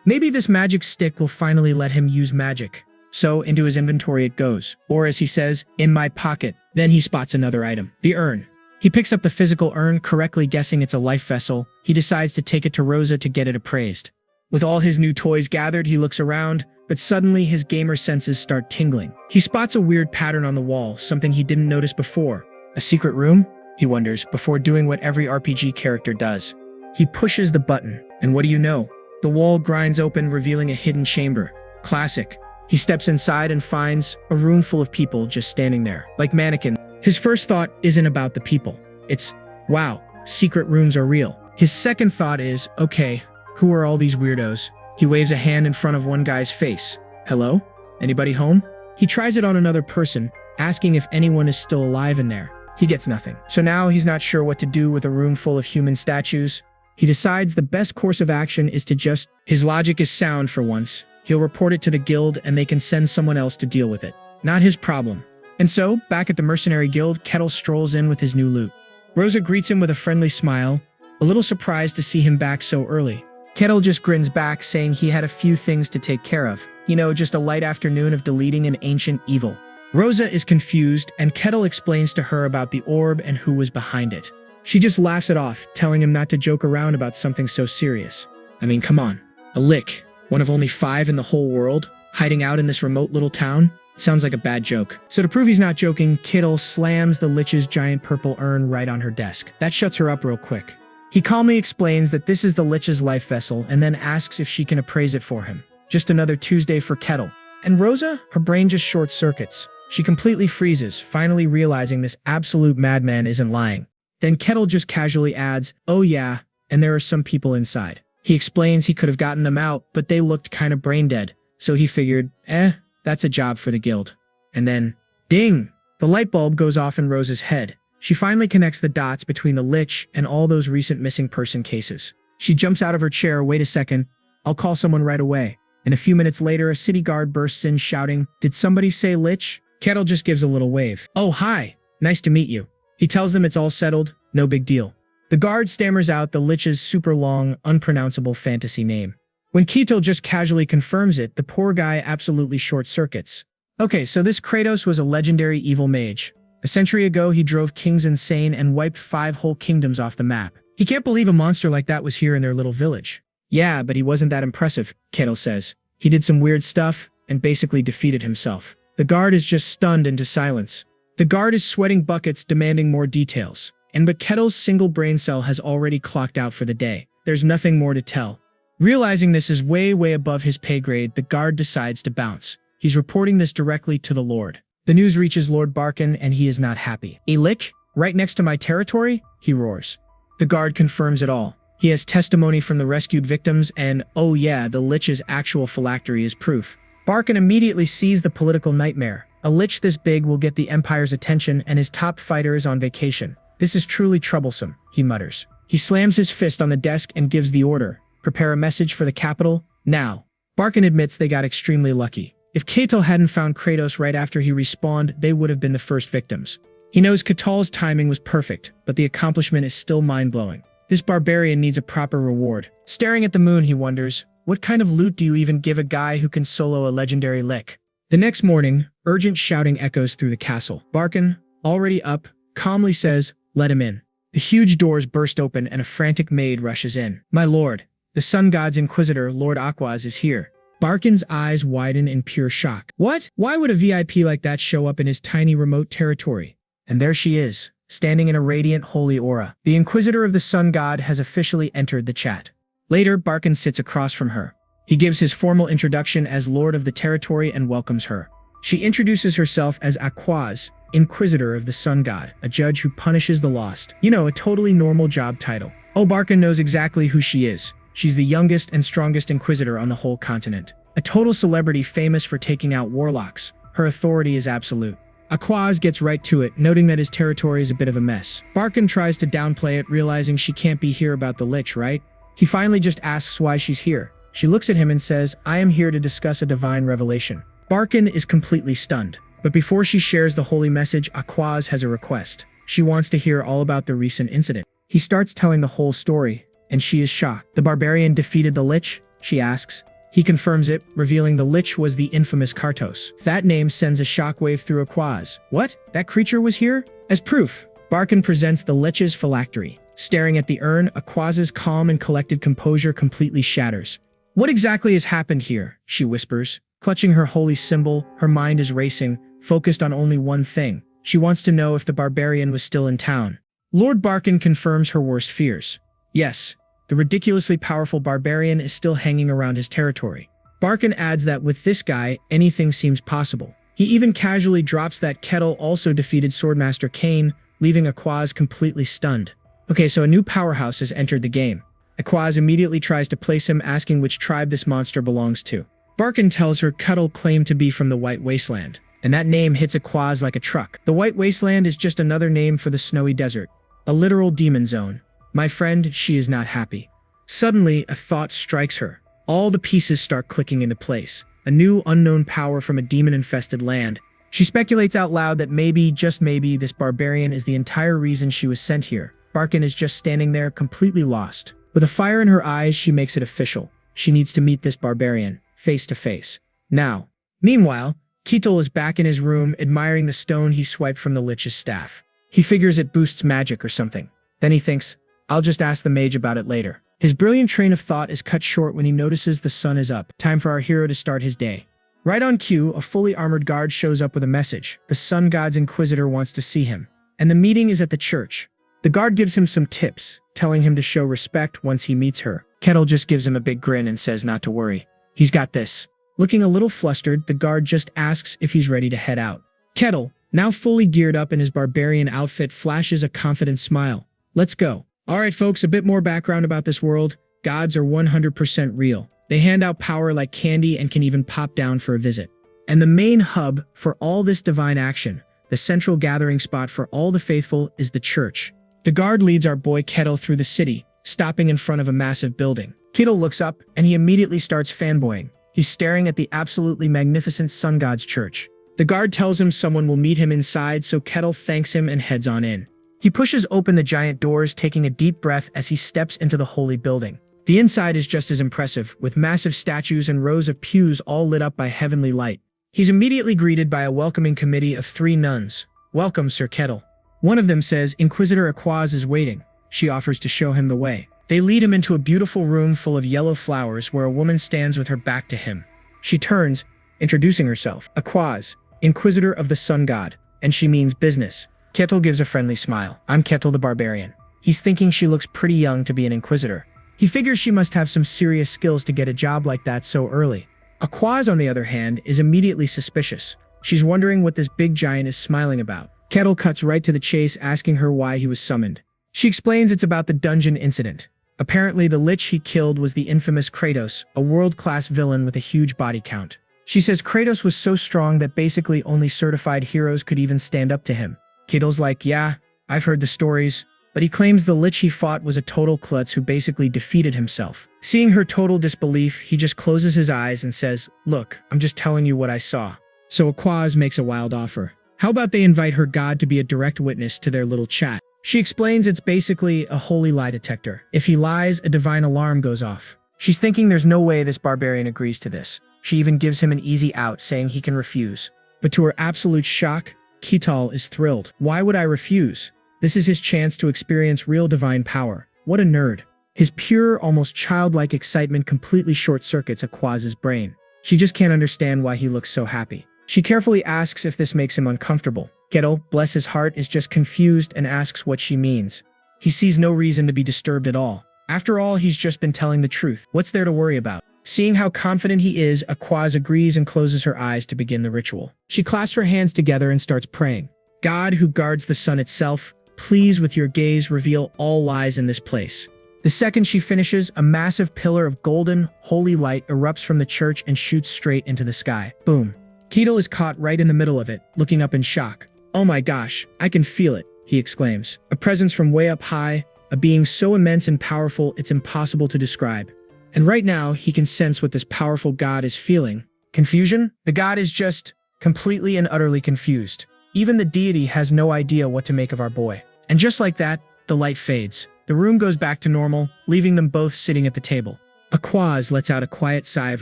Maybe this magic stick will finally let him use magic. So into his inventory it goes, or as he says, in my pocket. Then he spots another item, the urn. He picks up the physical urn, correctly guessing it's a life vessel. He decides to take it to Rosa to get it appraised. With all his new toys gathered, he looks around, but suddenly his gamer senses start tingling. He spots a weird pattern on the wall, something he didn't notice before. A secret room? He wonders, before doing what every RPG character does. He pushes the button, and what do you know? The wall grinds open, revealing a hidden chamber. Classic. He steps inside and finds a room full of people just standing there, like mannequins. His first thought isn't about the people. It's, wow, secret rooms are real. His second thought is, okay, who are all these weirdos? He waves a hand in front of one guy's face. Hello? Anybody home? He tries it on another person, asking if anyone is still alive in there. He gets nothing. So now he's not sure what to do with a room full of human statues. He decides the best course of action is to just... His logic is sound for once. He'll report it to the guild and they can send someone else to deal with it. Not his problem. And so, back at the mercenary guild, Kettle strolls in with his new loot. Rosa greets him with a friendly smile, a little surprised to see him back so early. Kettle just grins back, saying he had a few things to take care of. You know, just a light afternoon of deleting an ancient evil. Rosa is confused, and Kettle explains to her about the orb and who was behind it. She just laughs it off, telling him not to joke around about something so serious. I mean, come on. A Lich, one of only 5 in the whole world, hiding out in this remote little town? Sounds like a bad joke. So to prove he's not joking, Kittle slams the Lich's giant purple urn right on her desk. That shuts her up real quick. He calmly explains that this is the Lich's life vessel and then asks if she can appraise it for him. Just another Tuesday for Kettle. And Rosa? Her brain just short circuits. She completely freezes, finally realizing this absolute madman isn't lying. Then Kettle just casually adds, oh yeah, and there are some people inside. He explains he could have gotten them out, but they looked kind of brain dead. So he figured, that's a job for the guild. And then, ding! The light bulb goes off in Rosa's head. She finally connects the dots between the Lich and all those recent missing person cases. She jumps out of her chair, wait a second, I'll call someone right away. And a few minutes later, a city guard bursts in shouting, did somebody say Lich? Kettle just gives a little wave. Oh, hi, nice to meet you. He tells them it's all settled, no big deal. The guard stammers out the Lich's super long, unpronounceable fantasy name. When Keto just casually confirms it, the poor guy absolutely short circuits. Okay, so this Kratos was a legendary evil mage. A century ago, he drove kings insane and wiped 5 whole kingdoms off the map. He can't believe a monster like that was here in their little village. Yeah, but he wasn't that impressive, Kettle says. He did some weird stuff and basically defeated himself. The guard is just stunned into silence. The guard is sweating buckets, demanding more details. But Kettle's single brain cell has already clocked out for the day. There's nothing more to tell. Realizing this is way above his pay grade, the guard decides to bounce. He's reporting this directly to the Lord. The news reaches Lord Barkin and he is not happy. A lich? Right next to my territory? He roars. The guard confirms it all. He has testimony from the rescued victims and, oh yeah, the lich's actual phylactery is proof. Barkin immediately sees the political nightmare. A lich this big will get the Empire's attention and his top fighter is on vacation. This is truly troublesome, he mutters. He slams his fist on the desk and gives the order. Prepare a message for the capital, now. Barkin admits they got extremely lucky. If Ketil hadn't found Kratos right after he respawned, they would have been the first victims. He knows Ketil's timing was perfect, but the accomplishment is still mind-blowing. This barbarian needs a proper reward. Staring at the moon, he wonders, what kind of loot do you even give a guy who can solo a legendary lick? The next morning, urgent shouting echoes through the castle. Barkin, already up, calmly says, let him in. The huge doors burst open and a frantic maid rushes in. My lord, the sun god's inquisitor, Lord Aquaz, is here. Barkin's eyes widen in pure shock. What? Why would a VIP like that show up in his tiny remote territory? And there she is, standing in a radiant holy aura. The inquisitor of the sun god has officially entered the chat. Later, Barkin sits across from her. He gives his formal introduction as lord of the territory and welcomes her. She introduces herself as Aquaz, inquisitor of the sun god, a judge who punishes the lost. You know, a totally normal job title. Oh, Barkin knows exactly who she is. She's the youngest and strongest inquisitor on the whole continent. A total celebrity famous for taking out warlocks. Her authority is absolute. Aquaz gets right to it, noting that his territory is a bit of a mess. Barkin tries to downplay it, realizing she can't be here about the lich, right? He finally just asks why she's here. She looks at him and says, I am here to discuss a divine revelation. Barkin is completely stunned. But before she shares the holy message, Aquaz has a request. She wants to hear all about the recent incident. He starts telling the whole story, and she is shocked. The barbarian defeated the lich? She asks. He confirms it, revealing the lich was the infamous Kartos. That name sends a shockwave through Aquaz. What? That creature was here? As proof, Barkin presents the lich's phylactery. Staring at the urn, Aquaz's calm and collected composure completely shatters. What exactly has happened here? She whispers. Clutching her holy symbol, her mind is racing, focused on only one thing. She wants to know if the barbarian was still in town. Lord Barkin confirms her worst fears. Yes, the ridiculously powerful barbarian is still hanging around his territory. Barkin adds that with this guy, anything seems possible. He even casually drops that Ketil also defeated Swordmaster Kane, leaving Aquaz completely stunned. Okay, so a new powerhouse has entered the game. Aquaz immediately tries to place him, asking which tribe this monster belongs to. Barkin tells her Ketil claimed to be from the White Wasteland, and that name hits Aquaz like a truck. The White Wasteland is just another name for the snowy desert, a literal demon zone. My friend, she is not happy. Suddenly, a thought strikes her. All the pieces start clicking into place. A new, unknown power from a demon-infested land. She speculates out loud that maybe, just maybe, this barbarian is the entire reason she was sent here. Barkin is just standing there, completely lost. With a fire in her eyes, she makes it official. She needs to meet this barbarian, face to face. Now. Meanwhile, Ketil is back in his room, admiring the stone he swiped from the lich's staff. He figures it boosts magic or something. Then he thinks, I'll just ask the mage about it later. His brilliant train of thought is cut short when he notices the sun is up. Time for our hero to start his day. Right on cue, a fully armored guard shows up with a message. The sun god's inquisitor wants to see him. And the meeting is at the church. The guard gives him some tips, telling him to show respect once he meets her. Ketil just gives him a big grin and says not to worry. He's got this. Looking a little flustered, the guard just asks if he's ready to head out. Ketil, now fully geared up in his barbarian outfit, flashes a confident smile. Let's go. Alright folks, a bit more background about this world. Gods are 100% real. They hand out power like candy and can even pop down for a visit. And the main hub for all this divine action, the central gathering spot for all the faithful, is the church. The guard leads our boy Ketil through the city, stopping in front of a massive building. Ketil looks up, and he immediately starts fanboying. He's staring at the absolutely magnificent sun god's church. The guard tells him someone will meet him inside, so Ketil thanks him and heads on in. He pushes open the giant doors, taking a deep breath as he steps into the holy building. The inside is just as impressive, with massive statues and rows of pews all lit up by heavenly light. He's immediately greeted by a welcoming committee of 3 nuns. Welcome, Sir Ketil. One of them says Inquisitor Aquaz is waiting. She offers to show him the way. They lead him into a beautiful room full of yellow flowers where a woman stands with her back to him. She turns, introducing herself. Aquaz, Inquisitor of the Sun God, and she means business. Ketil gives a friendly smile. I'm Ketil the Barbarian. He's thinking she looks pretty young to be an Inquisitor. He figures she must have some serious skills to get a job like that so early. Aquaz, on the other hand, is immediately suspicious. She's wondering what this big giant is smiling about. Kettle cuts right to the chase, asking her why he was summoned. She explains it's about the dungeon incident. Apparently, the lich he killed was the infamous Kratos, a world-class villain with a huge body count. She says Kratos was so strong that basically only certified heroes could even stand up to him. Kettle's like, yeah, I've heard the stories, but he claims the lich he fought was a total klutz who basically defeated himself. Seeing her total disbelief, he just closes his eyes and says, look, I'm just telling you what I saw. So Aquaz makes a wild offer. How about they invite her god to be a direct witness to their little chat? She explains it's basically a holy lie detector. If he lies, a divine alarm goes off. She's thinking there's no way this barbarian agrees to this. She even gives him an easy out, saying he can refuse. But to her absolute shock, Kital is thrilled. Why would I refuse? This is his chance to experience real divine power. What a nerd. His pure, almost childlike excitement completely short-circuits Aquaz's brain. She just can't understand why he looks so happy. She carefully asks if this makes him uncomfortable. Kettle, bless his heart, is just confused and asks what she means. He sees no reason to be disturbed at all. After all, he's just been telling the truth. What's there to worry about? Seeing how confident he is, Aquaz agrees and closes her eyes to begin the ritual. She clasps her hands together and starts praying. God, who guards the sun itself, please with your gaze reveal all lies in this place. The second she finishes, a massive pillar of golden, holy light erupts from the church and shoots straight into the sky. Boom. Ketel is caught right in the middle of it, looking up in shock. Oh my gosh, I can feel it, he exclaims. A presence from way up high, a being so immense and powerful it's impossible to describe. And right now, he can sense what this powerful god is feeling. Confusion? The god is just completely and utterly confused. Even the deity has no idea what to make of our boy. And just like that, the light fades. The room goes back to normal, leaving them both sitting at the table. Aquaz lets out a quiet sigh of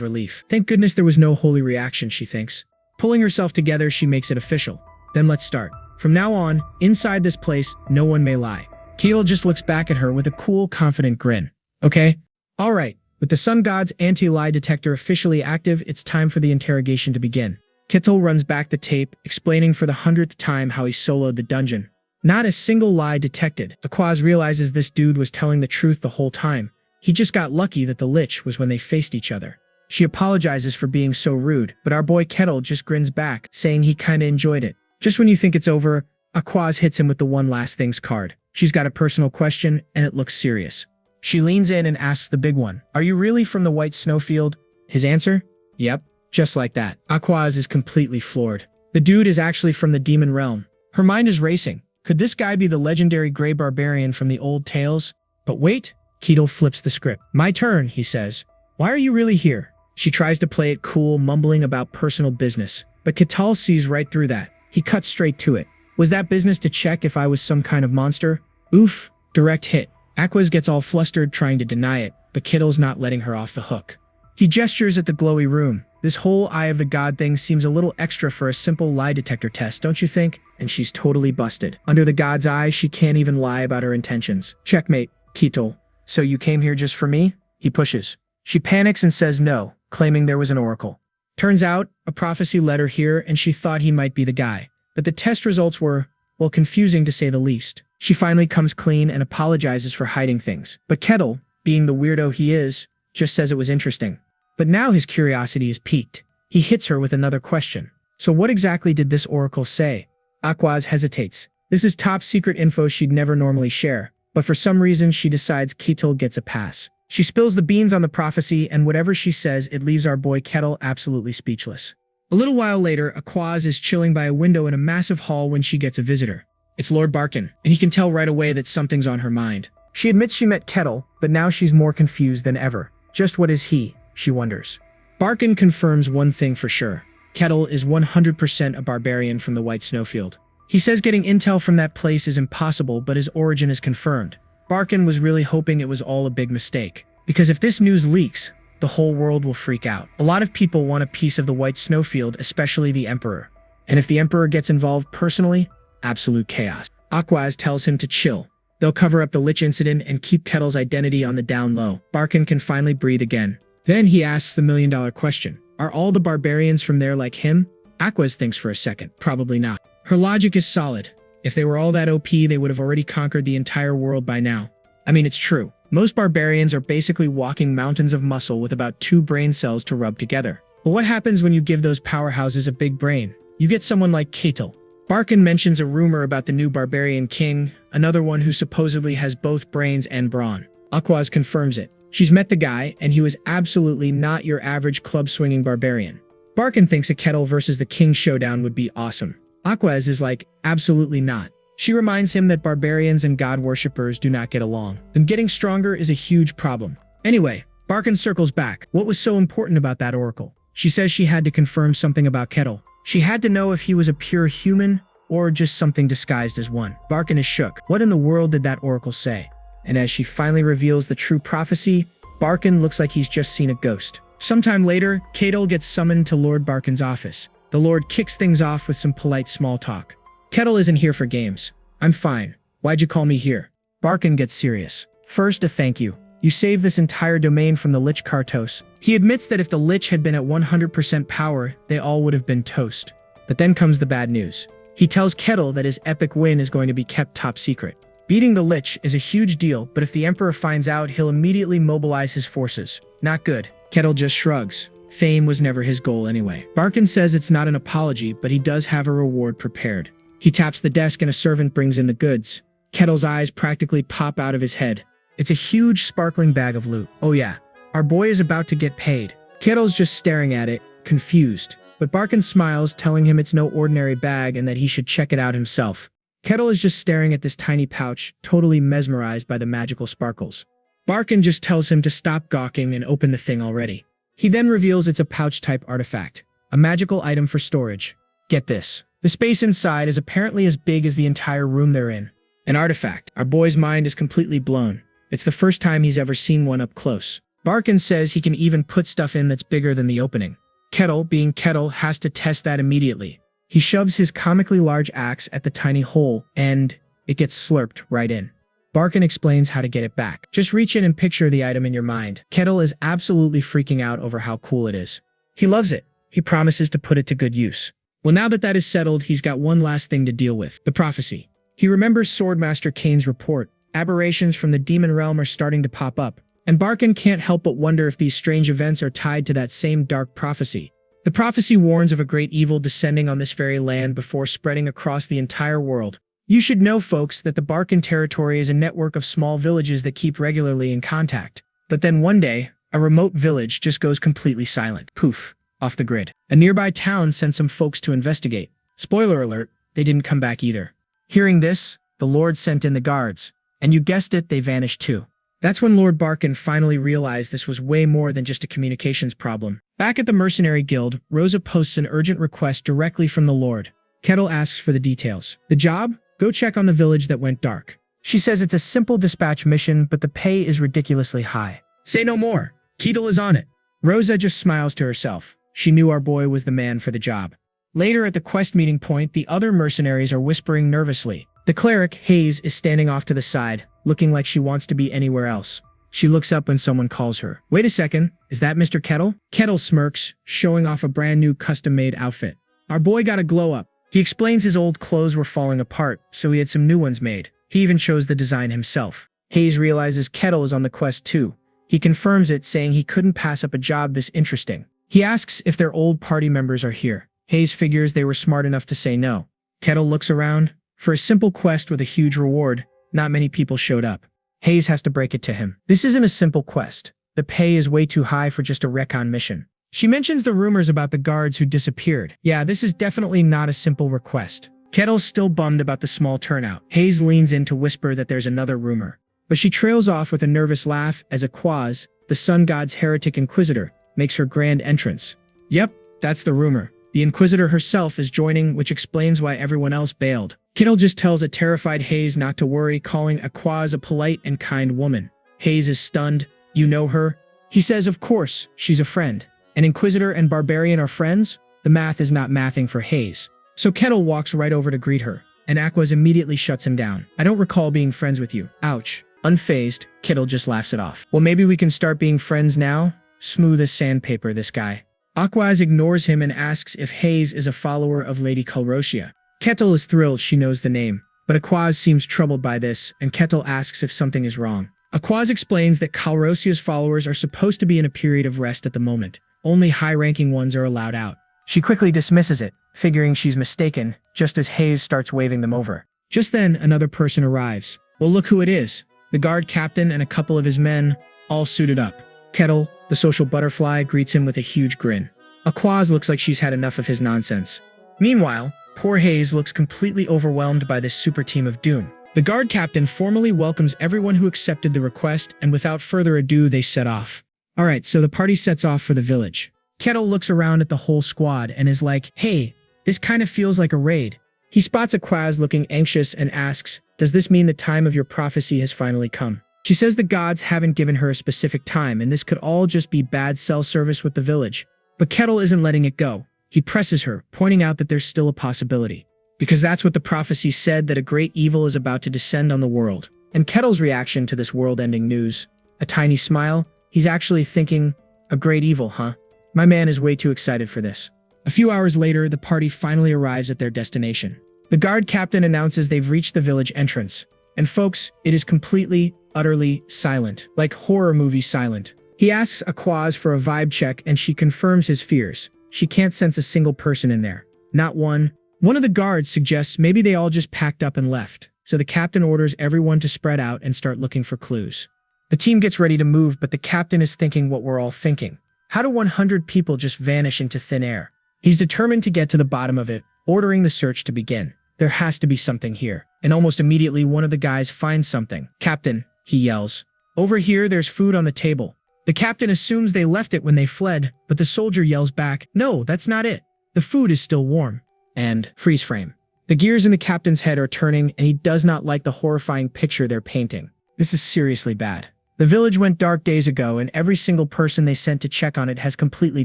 relief. Thank goodness there was no holy reaction, she thinks. Pulling herself together, she makes it official. Then let's start. From now on, inside this place, no one may lie. Ketel just looks back at her with a cool, confident grin. Okay? All right. With the sun god's anti-lie detector officially active, it's time for the interrogation to begin. Ketel runs back the tape, explaining for the 100th time how he soloed the dungeon. Not a single lie detected. Aquaz realizes this dude was telling the truth the whole time. He just got lucky that the lich was when they faced each other. She apologizes for being so rude, but our boy Ketel just grins back, saying he kinda enjoyed it. Just when you think it's over, Aquaz hits him with the one last things card. She's got a personal question, and it looks serious. She leans in and asks the big one, are you really from the White Snowfield? His answer? Yep, just like that. Aquaz is completely floored. The dude is actually from the demon realm. Her mind is racing. Could this guy be the legendary Grey Barbarian from the old tales? But wait, Ketel flips the script. My turn, he says. Why are you really here? She tries to play it cool, mumbling about personal business. But Ketel sees right through that. He cuts straight to it. Was that business to check if I was some kind of monster? Oof, direct hit. Aquaz gets all flustered trying to deny it, but Ketel's not letting her off the hook. He gestures at the glowy room. This whole Eye of the God thing seems a little extra for a simple lie detector test, don't you think? And she's totally busted. Under the god's eye, she can't even lie about her intentions. Checkmate, Ketel. So you came here just for me? He pushes. She panics and says no, claiming there was an oracle. Turns out, a prophecy led her here and she thought he might be the guy. But the test results were, well, confusing to say the least. She finally comes clean and apologizes for hiding things. But Ketel, being the weirdo he is, just says it was interesting. But now his curiosity is piqued. He hits her with another question. So what exactly did this oracle say? Aquaz hesitates. This is top secret info she'd never normally share. But for some reason, she decides Ketel gets a pass. She spills the beans on the prophecy, and whatever she says, it leaves our boy Ketel absolutely speechless. A little while later, Aquaz is chilling by a window in a massive hall when she gets a visitor. It's Lord Barkin, and he can tell right away that something's on her mind. She admits she met Ketel, but now she's more confused than ever. Just what is he, she wonders. Barkin confirms one thing for sure. Ketel is 100% a barbarian from the White Snowfield. He says getting intel from that place is impossible, but his origin is confirmed. Barkin was really hoping it was all a big mistake. Because if this news leaks, the whole world will freak out. A lot of people want a piece of the White Snowfield, especially the Emperor. And if the Emperor gets involved personally, absolute chaos. Aquaz tells him to chill. They'll cover up the lich incident and keep Ketel's identity on the down low. Barkin can finally breathe again. Then he asks the million-dollar question. Are all the barbarians from there like him? Aquaz thinks for a second. Probably not. Her logic is solid. If they were all that OP, they would have already conquered the entire world by now. I mean, it's true. Most barbarians are basically walking mountains of muscle with about 2 brain cells to rub together. But what happens when you give those powerhouses a big brain? You get someone like Ketil. Barkin mentions a rumor about the new barbarian king, another one who supposedly has both brains and brawn. Aquaz confirms it. She's met the guy, and he was absolutely not your average club-swinging barbarian. Barkin thinks a Ketil versus the king showdown would be awesome. Aquaz is like, absolutely not. She reminds him that barbarians and god worshippers do not get along. Them getting stronger is a huge problem. Anyway, Barkin circles back. What was so important about that oracle? She says she had to confirm something about Ketil. She had to know if he was a pure human or just something disguised as one. Barkin is shook. What in the world did that oracle say? And as she finally reveals the true prophecy, Barkin looks like he's just seen a ghost. Sometime later, Ketil gets summoned to Lord Barkin's office. The Lord kicks things off with some polite small talk. Ketil isn't here for games. I'm fine. Why'd you call me here? Barkin gets serious. First, a thank you. You saved this entire domain from the Lich Kartos. He admits that if the Lich had been at 100% power, they all would have been toast. But then comes the bad news. He tells Ketil that his epic win is going to be kept top secret. Beating the Lich is a huge deal, but if the Emperor finds out, he'll immediately mobilize his forces. Not good. Ketil just shrugs. Fame was never his goal anyway. Barkin says it's not an apology, but he does have a reward prepared. He taps the desk and a servant brings in the goods. Ketil's eyes practically pop out of his head. It's a huge, sparkling bag of loot. Oh yeah, our boy is about to get paid. Ketil's just staring at it, confused. But Barkin smiles, telling him it's no ordinary bag and that he should check it out himself. Ketil is just staring at this tiny pouch, totally mesmerized by the magical sparkles. Barkin just tells him to stop gawking and open the thing already. He then reveals it's a pouch-type artifact, a magical item for storage. Get this. The space inside is apparently as big as the entire room they're in. An artifact. Our boy's mind is completely blown. It's the first time he's ever seen one up close. Barkin says he can even put stuff in that's bigger than the opening. Ketil, being Ketil, has to test that immediately. He shoves his comically large axe at the tiny hole, and it gets slurped right in. Barkin explains how to get it back. Just reach in and picture the item in your mind. Ketil is absolutely freaking out over how cool it is. He loves it. He promises to put it to good use. Well, now that that is settled, he's got one last thing to deal with. The prophecy. He remembers Swordmaster Kane's report. Aberrations from the demon realm are starting to pop up. And Barkin can't help but wonder if these strange events are tied to that same dark prophecy. The prophecy warns of a great evil descending on this very land before spreading across the entire world. You should know, folks, that the Barkin territory is a network of small villages that keep regularly in contact. But then one day, a remote village just goes completely silent. Poof, off the grid. A nearby town sent some folks to investigate. Spoiler alert, they didn't come back either. Hearing this, the Lord sent in the guards. And you guessed it, they vanished too. That's when Lord Barkin finally realized this was way more than just a communications problem. Back at the Mercenary Guild, Rosa posts an urgent request directly from the Lord. Ketil asks for the details. The job? Go check on the village that went dark. She says it's a simple dispatch mission, but the pay is ridiculously high. Say no more. Ketil is on it. Rosa just smiles to herself. She knew our boy was the man for the job. Later at the quest meeting point, the other mercenaries are whispering nervously. The cleric, Hayes, is standing off to the side, looking like she wants to be anywhere else. She looks up when someone calls her. Wait a second, is that Mr. Ketil? Ketil smirks, showing off a brand new custom-made outfit. Our boy got a glow-up. He explains his old clothes were falling apart, so he had some new ones made. He even chose the design himself. Hayes realizes Ketil is on the quest too. He confirms it, saying he couldn't pass up a job this interesting. He asks if their old party members are here. Hayes figures they were smart enough to say no. Ketil looks around. For a simple quest with a huge reward, not many people showed up. Hayes has to break it to him. This isn't a simple quest. The pay is way too high for just a recon mission. She mentions the rumors about the guards who disappeared. Yeah, this is definitely not a simple request. Ketil's still bummed about the small turnout. Hayes leans in to whisper that there's another rumor. But she trails off with a nervous laugh as Aquaz, the sun god's heretic inquisitor, makes her grand entrance. Yep, that's the rumor. The Inquisitor herself is joining, which explains why everyone else bailed. Ketil just tells a terrified Hayes not to worry, calling Aquaz a polite and kind woman. Hayes is stunned. You know her? He says, of course, she's a friend. An Inquisitor and Barbarian are friends? The math is not mathing for Hayes. So Ketil walks right over to greet her, and Aquaz immediately shuts him down. I don't recall being friends with you. Ouch. Unfazed, Ketil just laughs it off. Well, maybe we can start being friends now? Smooth as sandpaper, this guy. Aquaz ignores him and asks if Hayes is a follower of Lady Calrosia. Ketil is thrilled she knows the name, but Aquaz seems troubled by this, and Ketil asks if something is wrong. Aquaz explains that Calrosia's followers are supposed to be in a period of rest at the moment, only high-ranking ones are allowed out. She quickly dismisses it, figuring she's mistaken, just as Hayes starts waving them over. Just then, another person arrives. Well, look who it is. The guard captain and a couple of his men, all suited up. Kettle, the social butterfly, greets him with a huge grin. Aquaz looks like she's had enough of his nonsense. Meanwhile, poor Hayes looks completely overwhelmed by this super team of doom. The guard captain formally welcomes everyone who accepted the request, and without further ado, they set off. Alright, so the party sets off for the village. Kettle looks around at the whole squad and is like, hey, this kind of feels like a raid. He spots Aquaz looking anxious and asks, does this mean the time of your prophecy has finally come? She says the gods haven't given her a specific time and this could all just be bad cell service with the village. But Kettle isn't letting it go. He presses her, pointing out that there's still a possibility. Because that's what the prophecy said, that a great evil is about to descend on the world. And Kettle's reaction to this world-ending news? A tiny smile. He's actually thinking, a great evil, huh? My man is way too excited for this. A few hours later, the party finally arrives at their destination. The guard captain announces they've reached the village entrance. And folks, it is completely, utterly silent. Like horror movie silent. He asks Aquaz for a vibe check and she confirms his fears. She can't sense a single person in there. Not one. One of the guards suggests maybe they all just packed up and left. So the captain orders everyone to spread out and start looking for clues. The team gets ready to move, but the captain is thinking what we're all thinking. How do 100 people just vanish into thin air? He's determined to get to the bottom of it, ordering the search to begin. There has to be something here. And almost immediately, one of the guys finds something. Captain, he yells. Over here, there's food on the table. The captain assumes they left it when they fled, but the soldier yells back, no, that's not it. The food is still warm. And freeze frame. The gears in the captain's head are turning, and he does not like the horrifying picture they're painting. This is seriously bad. The village went dark days ago, and every single person they sent to check on it has completely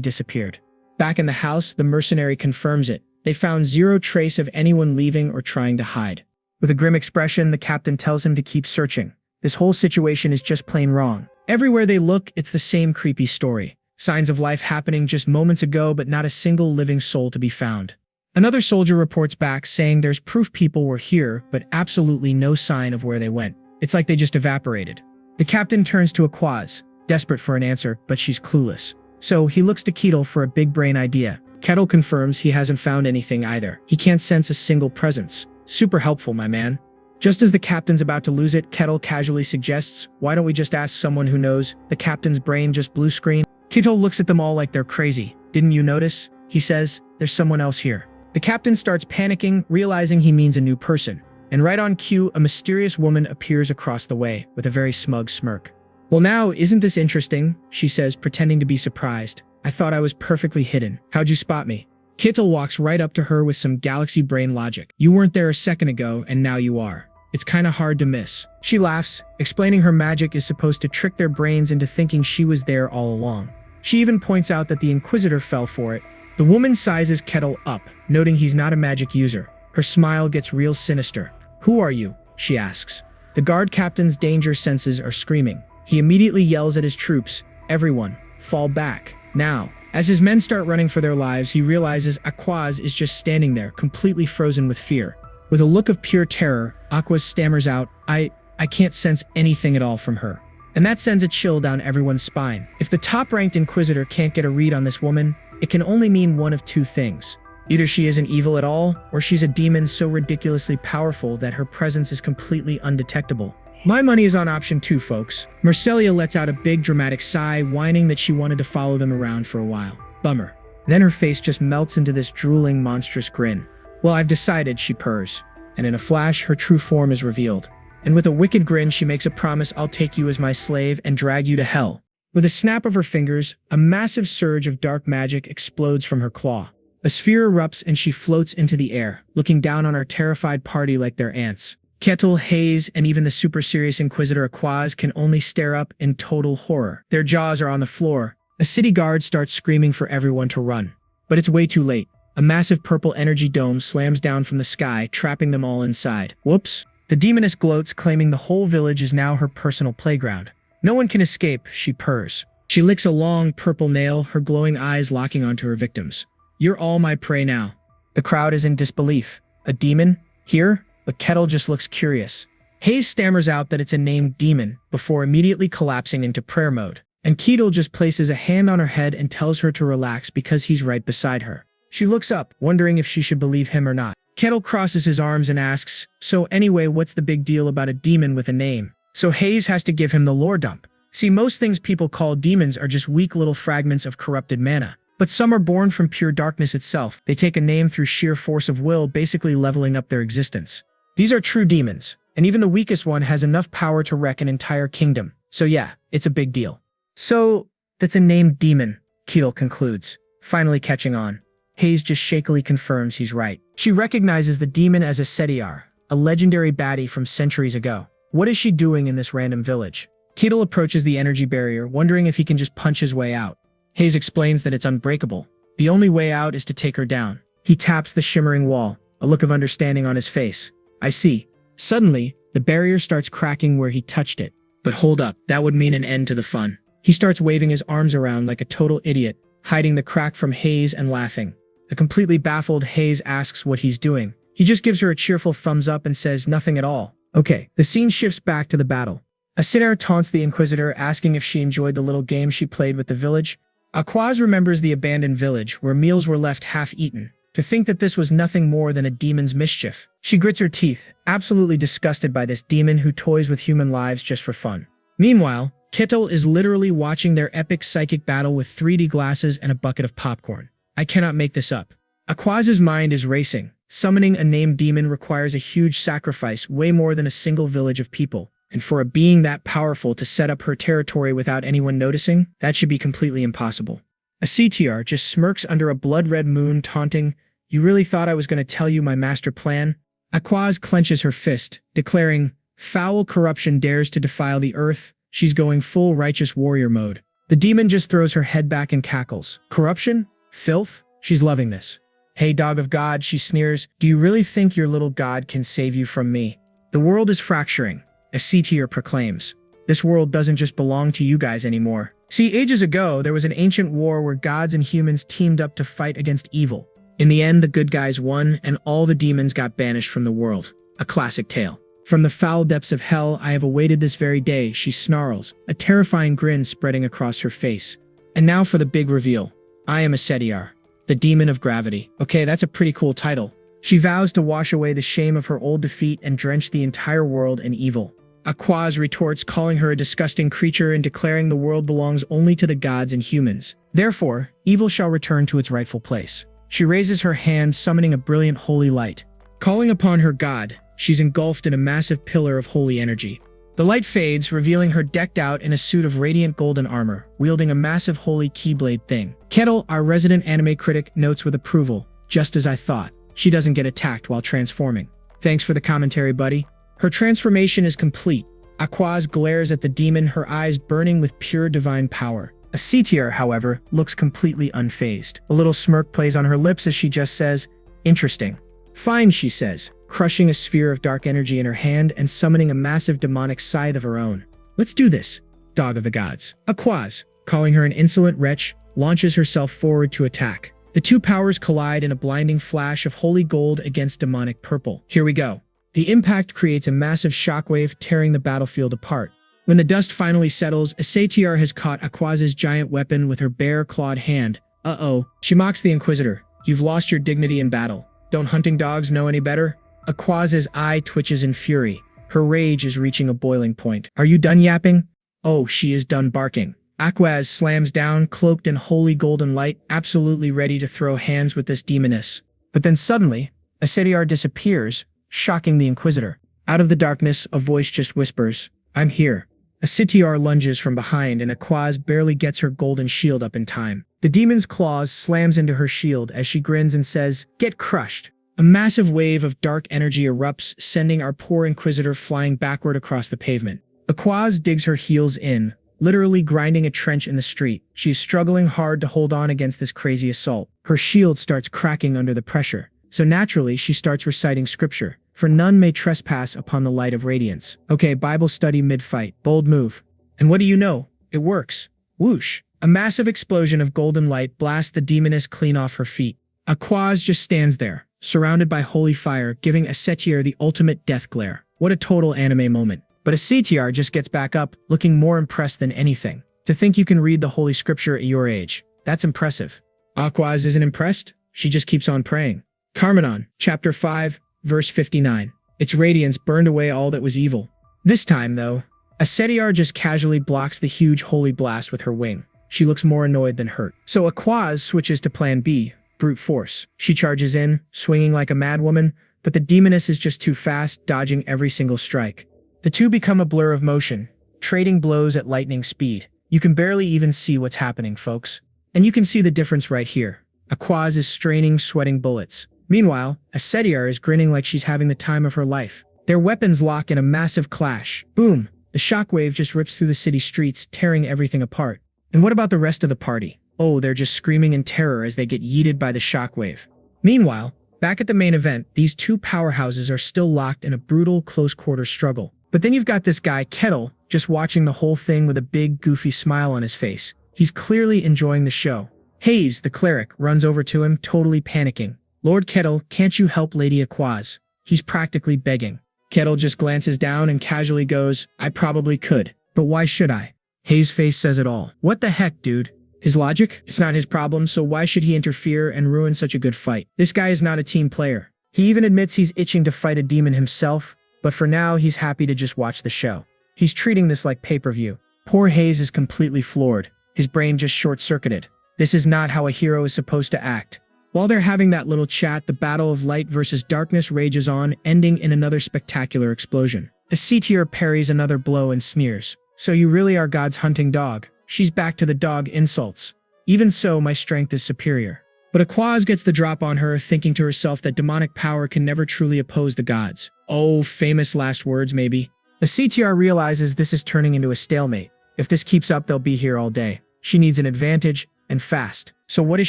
disappeared. Back in the house, the mercenary confirms it. They found zero trace of anyone leaving or trying to hide. With a grim expression, the captain tells him to keep searching. This whole situation is just plain wrong. Everywhere they look, it's the same creepy story. Signs of life happening just moments ago, but not a single living soul to be found. Another soldier reports back saying there's proof people were here, but absolutely no sign of where they went. It's like they just evaporated. The captain turns to Aquaz, desperate for an answer, but she's clueless. So he looks to Kettle for a big brain idea. Kettle confirms he hasn't found anything either. He can't sense a single presence. Super helpful, my man. Just as the captain's about to lose it, Kettle casually suggests, why don't we just ask someone who knows? The captain's brain just blue screen. Kettle looks at them all like they're crazy. Didn't you notice? He says, there's someone else here. The captain starts panicking, realizing he means a new person. And right on cue, a mysterious woman appears across the way with a very smug smirk. Well now, isn't this interesting? She says, pretending to be surprised. I thought I was perfectly hidden. How'd you spot me? Kettle walks right up to her with some galaxy brain logic. You weren't there a second ago, and now you are. It's kinda hard to miss. She laughs, explaining her magic is supposed to trick their brains into thinking she was there all along. She even points out that the Inquisitor fell for it. The woman sizes Kettle up, noting he's not a magic user. Her smile gets real sinister. Who are you? She asks. The guard captain's danger senses are screaming. He immediately yells at his troops, everyone, fall back, now. As his men start running for their lives, he realizes Aquaz is just standing there, completely frozen with fear. With a look of pure terror, Aquaz stammers out, I can't sense anything at all from her. And that sends a chill down everyone's spine. If the top-ranked Inquisitor can't get a read on this woman, it can only mean one of two things. Either she isn't evil at all, or she's a demon so ridiculously powerful that her presence is completely undetectable. My money is on option 2, folks. Marcelia lets out a big dramatic sigh, whining that she wanted to follow them around for a while. Bummer. Then her face just melts into this drooling, monstrous grin. Well, I've decided, she purrs. And in a flash, her true form is revealed. And with a wicked grin, she makes a promise, I'll take you as my slave and drag you to hell. With a snap of her fingers, a massive surge of dark magic explodes from her claw. A sphere erupts and she floats into the air, looking down on our terrified party like they're ants. Kettle, Hayes, and even the super serious Inquisitor Aquaz can only stare up in total horror. Their jaws are on the floor. A city guard starts screaming for everyone to run. But it's way too late. A massive purple energy dome slams down from the sky, trapping them all inside. Whoops. The demoness gloats, claiming the whole village is now her personal playground. No one can escape, she purrs. She licks a long, purple nail, her glowing eyes locking onto her victims. You're all my prey now. The crowd is in disbelief. A demon? Here? But Kettle just looks curious. Hayes stammers out that it's a named demon, before immediately collapsing into prayer mode. And Ketel just places a hand on her head and tells her to relax because he's right beside her. She looks up, wondering if she should believe him or not. Ketel crosses his arms and asks, "So anyway, what's the big deal about a demon with a name?" So Hayes has to give him the lore dump. See, most things people call demons are just weak little fragments of corrupted mana. But some are born from pure darkness itself. They take a name through sheer force of will, basically leveling up their existence. These are true demons, and even the weakest one has enough power to wreck an entire kingdom. So yeah, it's a big deal. So, that's a named demon, Ketel concludes, finally catching on. Hayes just shakily confirms he's right. She recognizes the demon as a Setiar, a legendary baddie from centuries ago. What is she doing in this random village? Ketel approaches the energy barrier, wondering if he can just punch his way out. Hayes explains that it's unbreakable. The only way out is to take her down. He taps the shimmering wall, a look of understanding on his face. I see. Suddenly, the barrier starts cracking where he touched it. But hold up, that would mean an end to the fun. He starts waving his arms around like a total idiot, hiding the crack from Hayes and laughing. A completely baffled Hayes asks what he's doing. He just gives her a cheerful thumbs up and says nothing at all. Okay, the scene shifts back to the battle. Asura taunts the Inquisitor, asking if she enjoyed the little game she played with the village. Aquaz remembers the abandoned village, where meals were left half-eaten, to think that this was nothing more than a demon's mischief. She grits her teeth, absolutely disgusted by this demon who toys with human lives just for fun. Meanwhile, Ketel is literally watching their epic psychic battle with 3D glasses and a bucket of popcorn. I cannot make this up. Aquaz's mind is racing. Summoning a named demon requires a huge sacrifice, way more than a single village of people. And for a being that powerful to set up her territory without anyone noticing, that should be completely impossible. A CTR just smirks under a blood-red moon, taunting, "You really thought I was going to tell you my master plan?" Aquaz clenches her fist, declaring, "Foul corruption dares to defile the earth." She's going full righteous warrior mode. The demon just throws her head back and cackles. Corruption? Filth? She's loving this. "Hey, dog of God," she sneers, "do you really think your little god can save you from me?" "The world is fracturing," a C-tier proclaims. "This world doesn't just belong to you guys anymore." See, ages ago, there was an ancient war where gods and humans teamed up to fight against evil. In the end, the good guys won, and all the demons got banished from the world. A classic tale. "From the foul depths of hell, I have awaited this very day," she snarls, a terrifying grin spreading across her face. And now for the big reveal. I am a Setiar, the demon of gravity. Okay, that's a pretty cool title. She vows to wash away the shame of her old defeat and drench the entire world in evil. Aquaz retorts, calling her a disgusting creature and declaring the world belongs only to the gods and humans. Therefore, evil shall return to its rightful place. She raises her hand, summoning a brilliant holy light. Calling upon her god, she's engulfed in a massive pillar of holy energy. The light fades, revealing her decked out in a suit of radiant golden armor, wielding a massive holy keyblade thing. Ketel, our resident anime critic, notes with approval, "Just as I thought. She doesn't get attacked while transforming." Thanks for the commentary, buddy. Her transformation is complete. Aquaz glares at the demon, her eyes burning with pure divine power. A C-tier, however, looks completely unfazed. A little smirk plays on her lips as she just says, "Interesting." "Fine," she says, crushing a sphere of dark energy in her hand and summoning a massive demonic scythe of her own. "Let's do this, dog of the gods." Aquaz, calling her an insolent wretch, launches herself forward to attack. The two powers collide in a blinding flash of holy gold against demonic purple. Here we go. The impact creates a massive shockwave, tearing the battlefield apart. When the dust finally settles, a Satyr has caught Aquaz's giant weapon with her bare, clawed hand. Uh-oh. She mocks the Inquisitor. "You've lost your dignity in battle. Don't hunting dogs know any better?" Aquaz's eye twitches in fury. Her rage is reaching a boiling point. "Are you done yapping?" Oh, she is done barking. Aquaz slams down, cloaked in holy golden light, absolutely ready to throw hands with this demoness. But then suddenly, a Satyr disappears, shocking the Inquisitor. Out of the darkness, a voice just whispers, "I'm here." A Satyr lunges from behind, and Aquaz barely gets her golden shield up in time. The demon's claws slams into her shield as she grins and says, "Get crushed." A massive wave of dark energy erupts, sending our poor Inquisitor flying backward across the pavement. Aquaz digs her heels in, literally grinding a trench in the street. She is struggling hard to hold on against this crazy assault. Her shield starts cracking under the pressure. So naturally, she starts reciting scripture. "For none may trespass upon the light of radiance." Okay, Bible study mid-fight. Bold move. And what do you know? It works. Whoosh. A massive explosion of golden light blasts the demoness clean off her feet. Aquaz just stands there, surrounded by holy fire, giving a Satyr the ultimate death glare. What a total anime moment. But a Satyr just gets back up, looking more impressed than anything. To think you can read the Holy Scripture at your age. That's impressive. Aquaz isn't impressed. She just keeps on praying. Carmenon, chapter 5, verse 59. Its radiance burned away all that was evil. This time, though, Asetiar just casually blocks the huge holy blast with her wing. She looks more annoyed than hurt. So Aquaz switches to plan B, brute force. She charges in, swinging like a madwoman, but the demoness is just too fast, dodging every single strike. The two become a blur of motion, trading blows at lightning speed. You can barely even see what's happening, folks. And you can see the difference right here. Aquaz is straining, sweating bullets. Meanwhile, Asetiar is grinning like she's having the time of her life. Their weapons lock in a massive clash. Boom! The shockwave just rips through the city streets, tearing everything apart. And what about the rest of the party? Oh, they're just screaming in terror as they get yeeted by the shockwave. Meanwhile, back at the main event, these two powerhouses are still locked in a brutal, close-quarter struggle. But then you've got this guy, Kettle, just watching the whole thing with a big, goofy smile on his face. He's clearly enjoying the show. Hayes, the cleric, runs over to him, totally panicking. Lord Kettle, can't you help Lady Aquaz? He's practically begging. Kettle just glances down and casually goes, I probably could, but why should I? Hayes' face says it all. What the heck, dude? His logic? It's not his problem, so why should he interfere and ruin such a good fight? This guy is not a team player. He even admits he's itching to fight a demon himself, but for now he's happy to just watch the show. He's treating this like pay-per-view. Poor Hayes is completely floored. His brain just short-circuited. This is not how a hero is supposed to act. While they're having that little chat, the battle of light versus darkness rages on, ending in another spectacular explosion. Asetiar parries another blow and sneers. So you really are God's hunting dog. She's back to the dog insults. Even so, my strength is superior. But Aquaz gets the drop on her, thinking to herself that demonic power can never truly oppose the gods. Oh, famous last words, maybe. Asetiar realizes this is turning into a stalemate. If this keeps up, they'll be here all day. She needs an advantage, and fast. So what does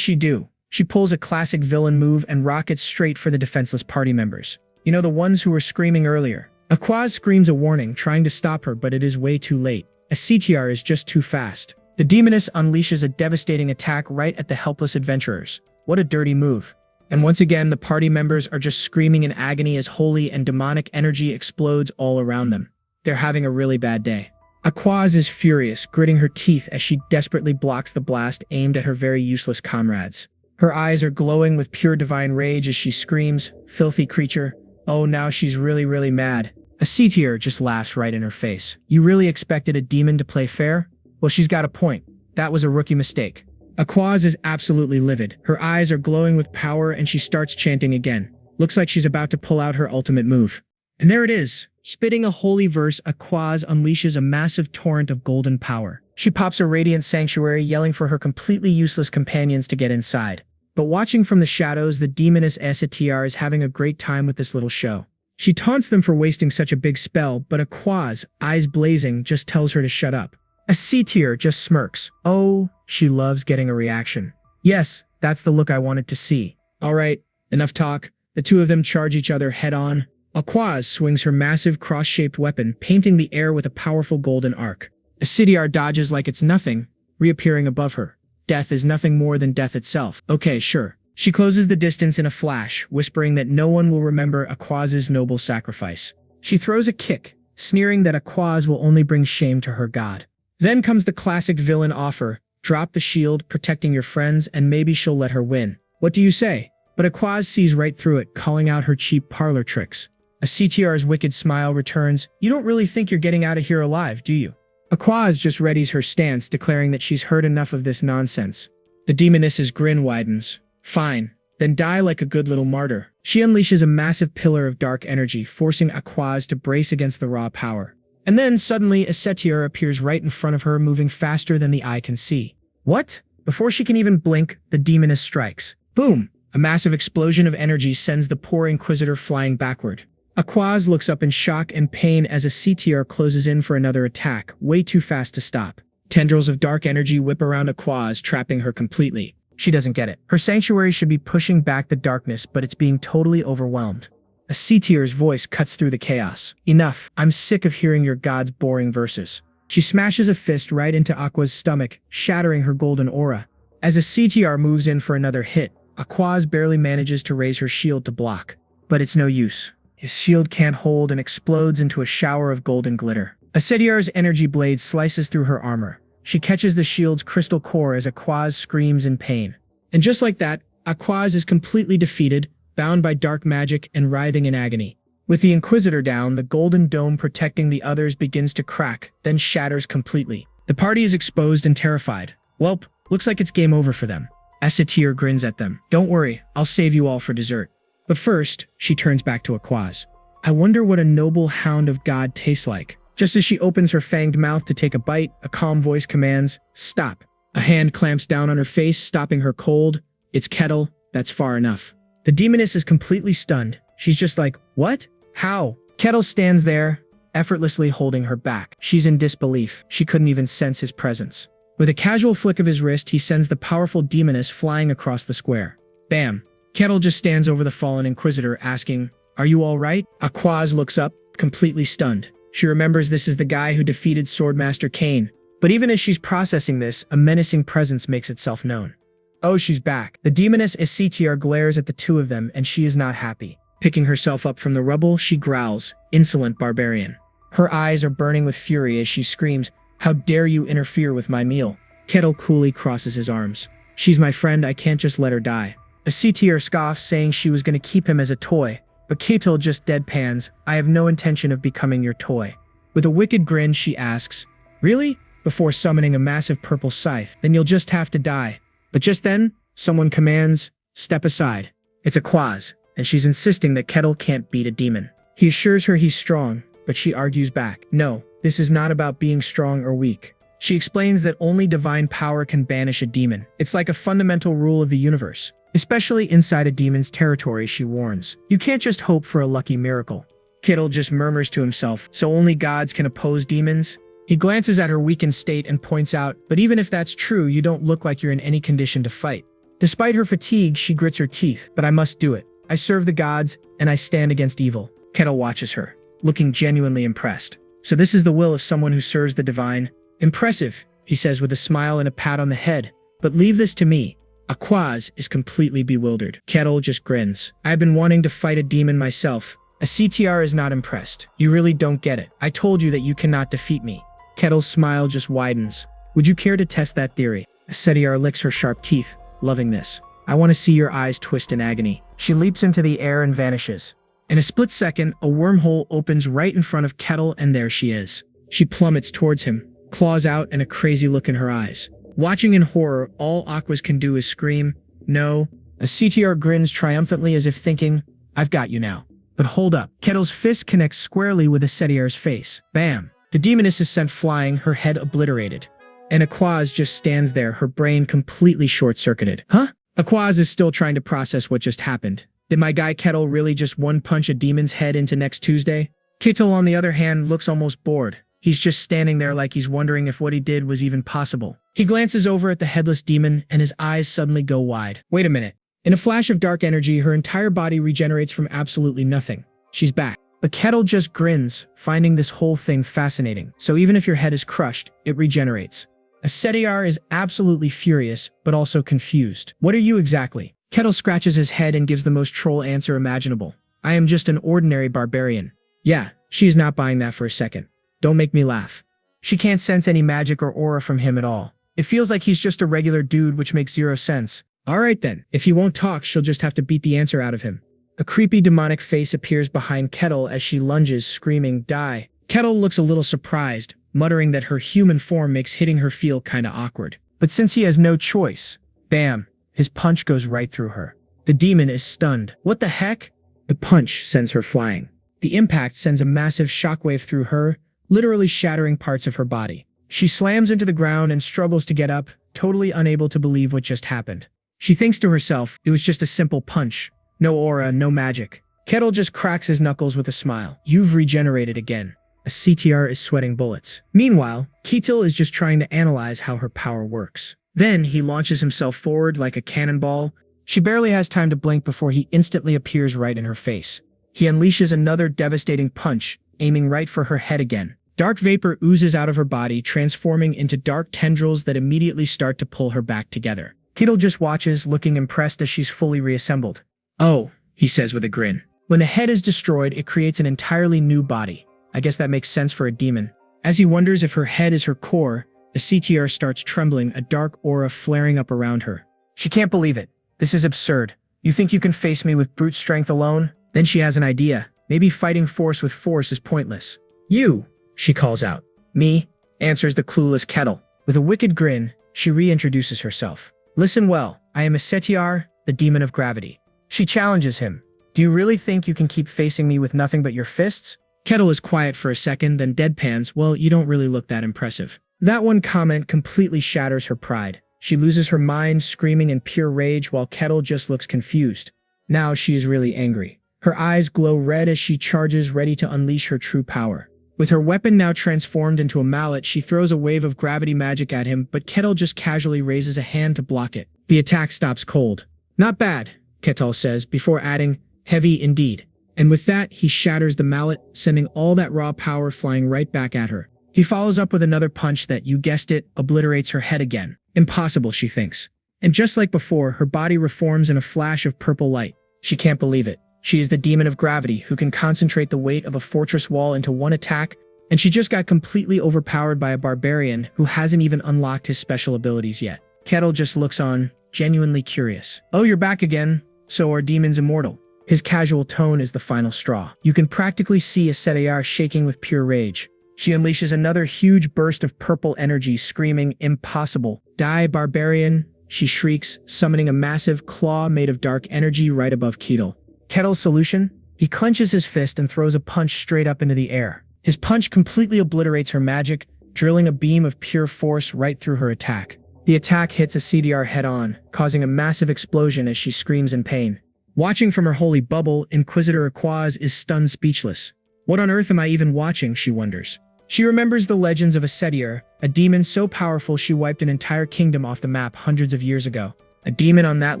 she do? She pulls a classic villain move and rockets straight for the defenseless party members. You know, the ones who were screaming earlier. Aquaz screams a warning, trying to stop her, but it is way too late. Asetiar is just too fast. The demoness unleashes a devastating attack right at the helpless adventurers. What a dirty move. And once again, the party members are just screaming in agony as holy and demonic energy explodes all around them. They're having a really bad day. Aquaz is furious, gritting her teeth as she desperately blocks the blast aimed at her very useless comrades. Her eyes are glowing with pure divine rage as she screams, "Filthy creature." Oh, now she's really mad. Asetiar just laughs right in her face. You really expected a demon to play fair? Well, she's got a point. That was a rookie mistake. Aquaz is absolutely livid. Her eyes are glowing with power and she starts chanting again. Looks like she's about to pull out her ultimate move. And there it is. Spitting a holy verse, Aquaz unleashes a massive torrent of golden power. She pops a radiant sanctuary, yelling for her completely useless companions to get inside. But watching from the shadows, the demoness Asetiar is having a great time with this little show. She taunts them for wasting such a big spell, but Aquaz, eyes blazing, just tells her to shut up. Asetiar just smirks. Oh, she loves getting a reaction. Yes, that's the look I wanted to see. Alright, enough talk. The two of them charge each other head-on. Aquaz swings her massive cross-shaped weapon, painting the air with a powerful golden arc. Asetiar dodges like it's nothing, reappearing above her. Death is nothing more than death itself. Okay, sure. She closes the distance in a flash, whispering that no one will remember Aquaz's noble sacrifice. She throws a kick, sneering that Aquaz will only bring shame to her god. Then comes the classic villain offer. Drop the shield, protecting your friends, and maybe she'll let her win. What do you say? But Aquaz sees right through it, calling out her cheap parlor tricks. Asetiar's wicked smile returns. You don't really think you're getting out of here alive, do you? Aquaz just readies her stance, declaring that she's heard enough of this nonsense. The demoness's grin widens. Fine, then die like a good little martyr. She unleashes a massive pillar of dark energy, forcing Aquaz to brace against the raw power. And then suddenly Asetiar appears right in front of her, moving faster than the eye can see. What? Before she can even blink, the demoness strikes. Boom! A massive explosion of energy sends the poor Inquisitor flying backward. Aquaz looks up in shock and pain as Asetiar closes in for another attack, way too fast to stop. Tendrils of dark energy whip around Aquaz, trapping her completely. She doesn't get it. Her sanctuary should be pushing back the darkness, but it's being totally overwhelmed. Asetiar's voice cuts through the chaos. Enough. I'm sick of hearing your god's boring verses. She smashes a fist right into Aquaz's stomach, shattering her golden aura. As Asetiar moves in for another hit, Aquaz barely manages to raise her shield to block. But it's no use. His shield can't hold and explodes into a shower of golden glitter. Asetiar's energy blade slices through her armor. She catches the shield's crystal core as Aquaz screams in pain. And just like that, Aquaz is completely defeated, bound by dark magic and writhing in agony. With the Inquisitor down, the golden dome protecting the others begins to crack, then shatters completely. The party is exposed and terrified. Welp, looks like it's game over for them. Asatir grins at them. Don't worry, I'll save you all for dessert. But first, she turns back to Aquaz. I wonder what a noble hound of God tastes like. Just as she opens her fanged mouth to take a bite, a calm voice commands, stop. A hand clamps down on her face, stopping her cold. It's Kettle, that's far enough. The demoness is completely stunned. She's just like, what? How? Kettle stands there, effortlessly holding her back. She's in disbelief. She couldn't even sense his presence. With a casual flick of his wrist, he sends the powerful demoness flying across the square. Bam. Kettle just stands over the fallen Inquisitor, asking, are you all right? Aquaz looks up, completely stunned. She remembers this is the guy who defeated Swordmaster Kane. But even as she's processing this, a menacing presence makes itself known. Oh, she's back. The demoness Asitr glares at the two of them, and she is not happy. Picking herself up from the rubble, she growls, insolent barbarian. Her eyes are burning with fury as she screams, how dare you interfere with my meal? Kettle coolly crosses his arms. She's my friend, I can't just let her die. Asitr scoffs, saying she was going to keep him as a toy. But Kettle just deadpans, I have no intention of becoming your toy. With a wicked grin, she asks, really? Before summoning a massive purple scythe, then you'll just have to die. But just then, someone commands, step aside. It's Aquaz, and she's insisting that Kettle can't beat a demon. He assures her he's strong, but she argues back. No, this is not about being strong or weak. She explains that only divine power can banish a demon. It's like a fundamental rule of the universe. Especially inside a demon's territory, she warns. You can't just hope for a lucky miracle. Kettle just murmurs to himself, so only gods can oppose demons? He glances at her weakened state and points out, but even if that's true, you don't look like you're in any condition to fight. Despite her fatigue, she grits her teeth, but I must do it. I serve the gods, and I stand against evil. Kettle watches her, looking genuinely impressed. So this is the will of someone who serves the divine? Impressive, he says with a smile and a pat on the head. But leave this to me. Aquaz is completely bewildered. Kettle just grins. I've been wanting to fight a demon myself. Asitr is not impressed. You really don't get it. I told you that you cannot defeat me. Kettle's smile just widens. Would you care to test that theory? Asitr licks her sharp teeth, loving this. I want to see your eyes twist in agony. She leaps into the air and vanishes. In a split second, a wormhole opens right in front of Kettle, and there she is. She plummets towards him, claws out, and a crazy look in her eyes. Watching in horror, all Aquaz can do is scream, no. Asitr grins triumphantly as if thinking, I've got you now. But hold up. Kettle's fist connects squarely with Asitr's face. Bam. The demoness is sent flying, her head obliterated. And Aquaz just stands there, her brain completely short-circuited. Huh? Aquaz is still trying to process what just happened. Did my guy Kettle really just one-punch a demon's head into next Tuesday? Kettle, on the other hand, looks almost bored. He's just standing there like he's wondering if what he did was even possible. He glances over at the headless demon, and his eyes suddenly go wide. Wait a minute. In a flash of dark energy, her entire body regenerates from absolutely nothing. She's back. But Kettle just grins, finding this whole thing fascinating. So even if your head is crushed, it regenerates. Asitr is absolutely furious, but also confused. What are you exactly? Kettle scratches his head and gives the most troll answer imaginable. I am just an ordinary barbarian. Yeah, she's not buying that for a second. Don't make me laugh. She can't sense any magic or aura from him at all. It feels like he's just a regular dude, which makes zero sense. Alright then, if he won't talk, she'll just have to beat the answer out of him. A creepy demonic face appears behind Kettle as she lunges, screaming, die. Kettle looks a little surprised, muttering that her human form makes hitting her feel kinda awkward. But since he has no choice, bam, his punch goes right through her. The demon is stunned. What the heck? The punch sends her flying. The impact sends a massive shockwave through her, literally shattering parts of her body. She slams into the ground and struggles to get up, totally unable to believe what just happened. She thinks to herself, it was just a simple punch. No aura, no magic. Kettle just cracks his knuckles with a smile. You've regenerated again. Asitr is sweating bullets. Meanwhile, Kettle is just trying to analyze how her power works. Then he launches himself forward like a cannonball. She barely has time to blink before he instantly appears right in her face. He unleashes another devastating punch, aiming right for her head again. Dark vapor oozes out of her body, transforming into dark tendrils that immediately start to pull her back together. Kettle just watches, looking impressed as she's fully reassembled. Oh, he says with a grin. When the head is destroyed, it creates an entirely new body. I guess that makes sense for a demon. As he wonders if her head is her core, The CTR starts trembling, a dark aura flaring up around her. She can't believe it. This is absurd. You think you can face me with brute strength alone? Then she has an idea. Maybe fighting force with force is pointless. You, she calls out. Me, answers the clueless Kettle. With a wicked grin, she reintroduces herself. Listen well, I am a CTR, the demon of gravity. She challenges him. Do you really think you can keep facing me with nothing but your fists? Kettle is quiet for a second, then deadpans, well, you don't really look that impressive. That one comment completely shatters her pride. She loses her mind, screaming in pure rage while Kettle just looks confused. Now she is really angry. Her eyes glow red as she charges, ready to unleash her true power. With her weapon now transformed into a mallet, she throws a wave of gravity magic at him, but Kettle just casually raises a hand to block it. The attack stops cold. Not bad, Kettle says, before adding, heavy indeed. And with that, he shatters the mallet, sending all that raw power flying right back at her. He follows up with another punch that, you guessed it, obliterates her head again. Impossible, she thinks. And just like before, her body reforms in a flash of purple light. She can't believe it. She is the demon of gravity who can concentrate the weight of a fortress wall into one attack, and she just got completely overpowered by a barbarian who hasn't even unlocked his special abilities yet. Kettle just looks on, genuinely curious. Oh, you're back again? So are demons immortal? His casual tone is the final straw. You can practically see Asura shaking with pure rage. She unleashes another huge burst of purple energy, screaming, impossible. Die, barbarian, she shrieks, summoning a massive claw made of dark energy right above Kettle. Kettle's solution? He clenches his fist and throws a punch straight up into the air. His punch completely obliterates her magic, drilling a beam of pure force right through her attack. The attack hits a CDR head-on, causing a massive explosion as she screams in pain. Watching from her holy bubble, Inquisitor Aquaz is stunned speechless. What on earth am I even watching, she wonders. She remembers the legends of Asura, a demon so powerful she wiped an entire kingdom off the map hundreds of years ago. A demon on that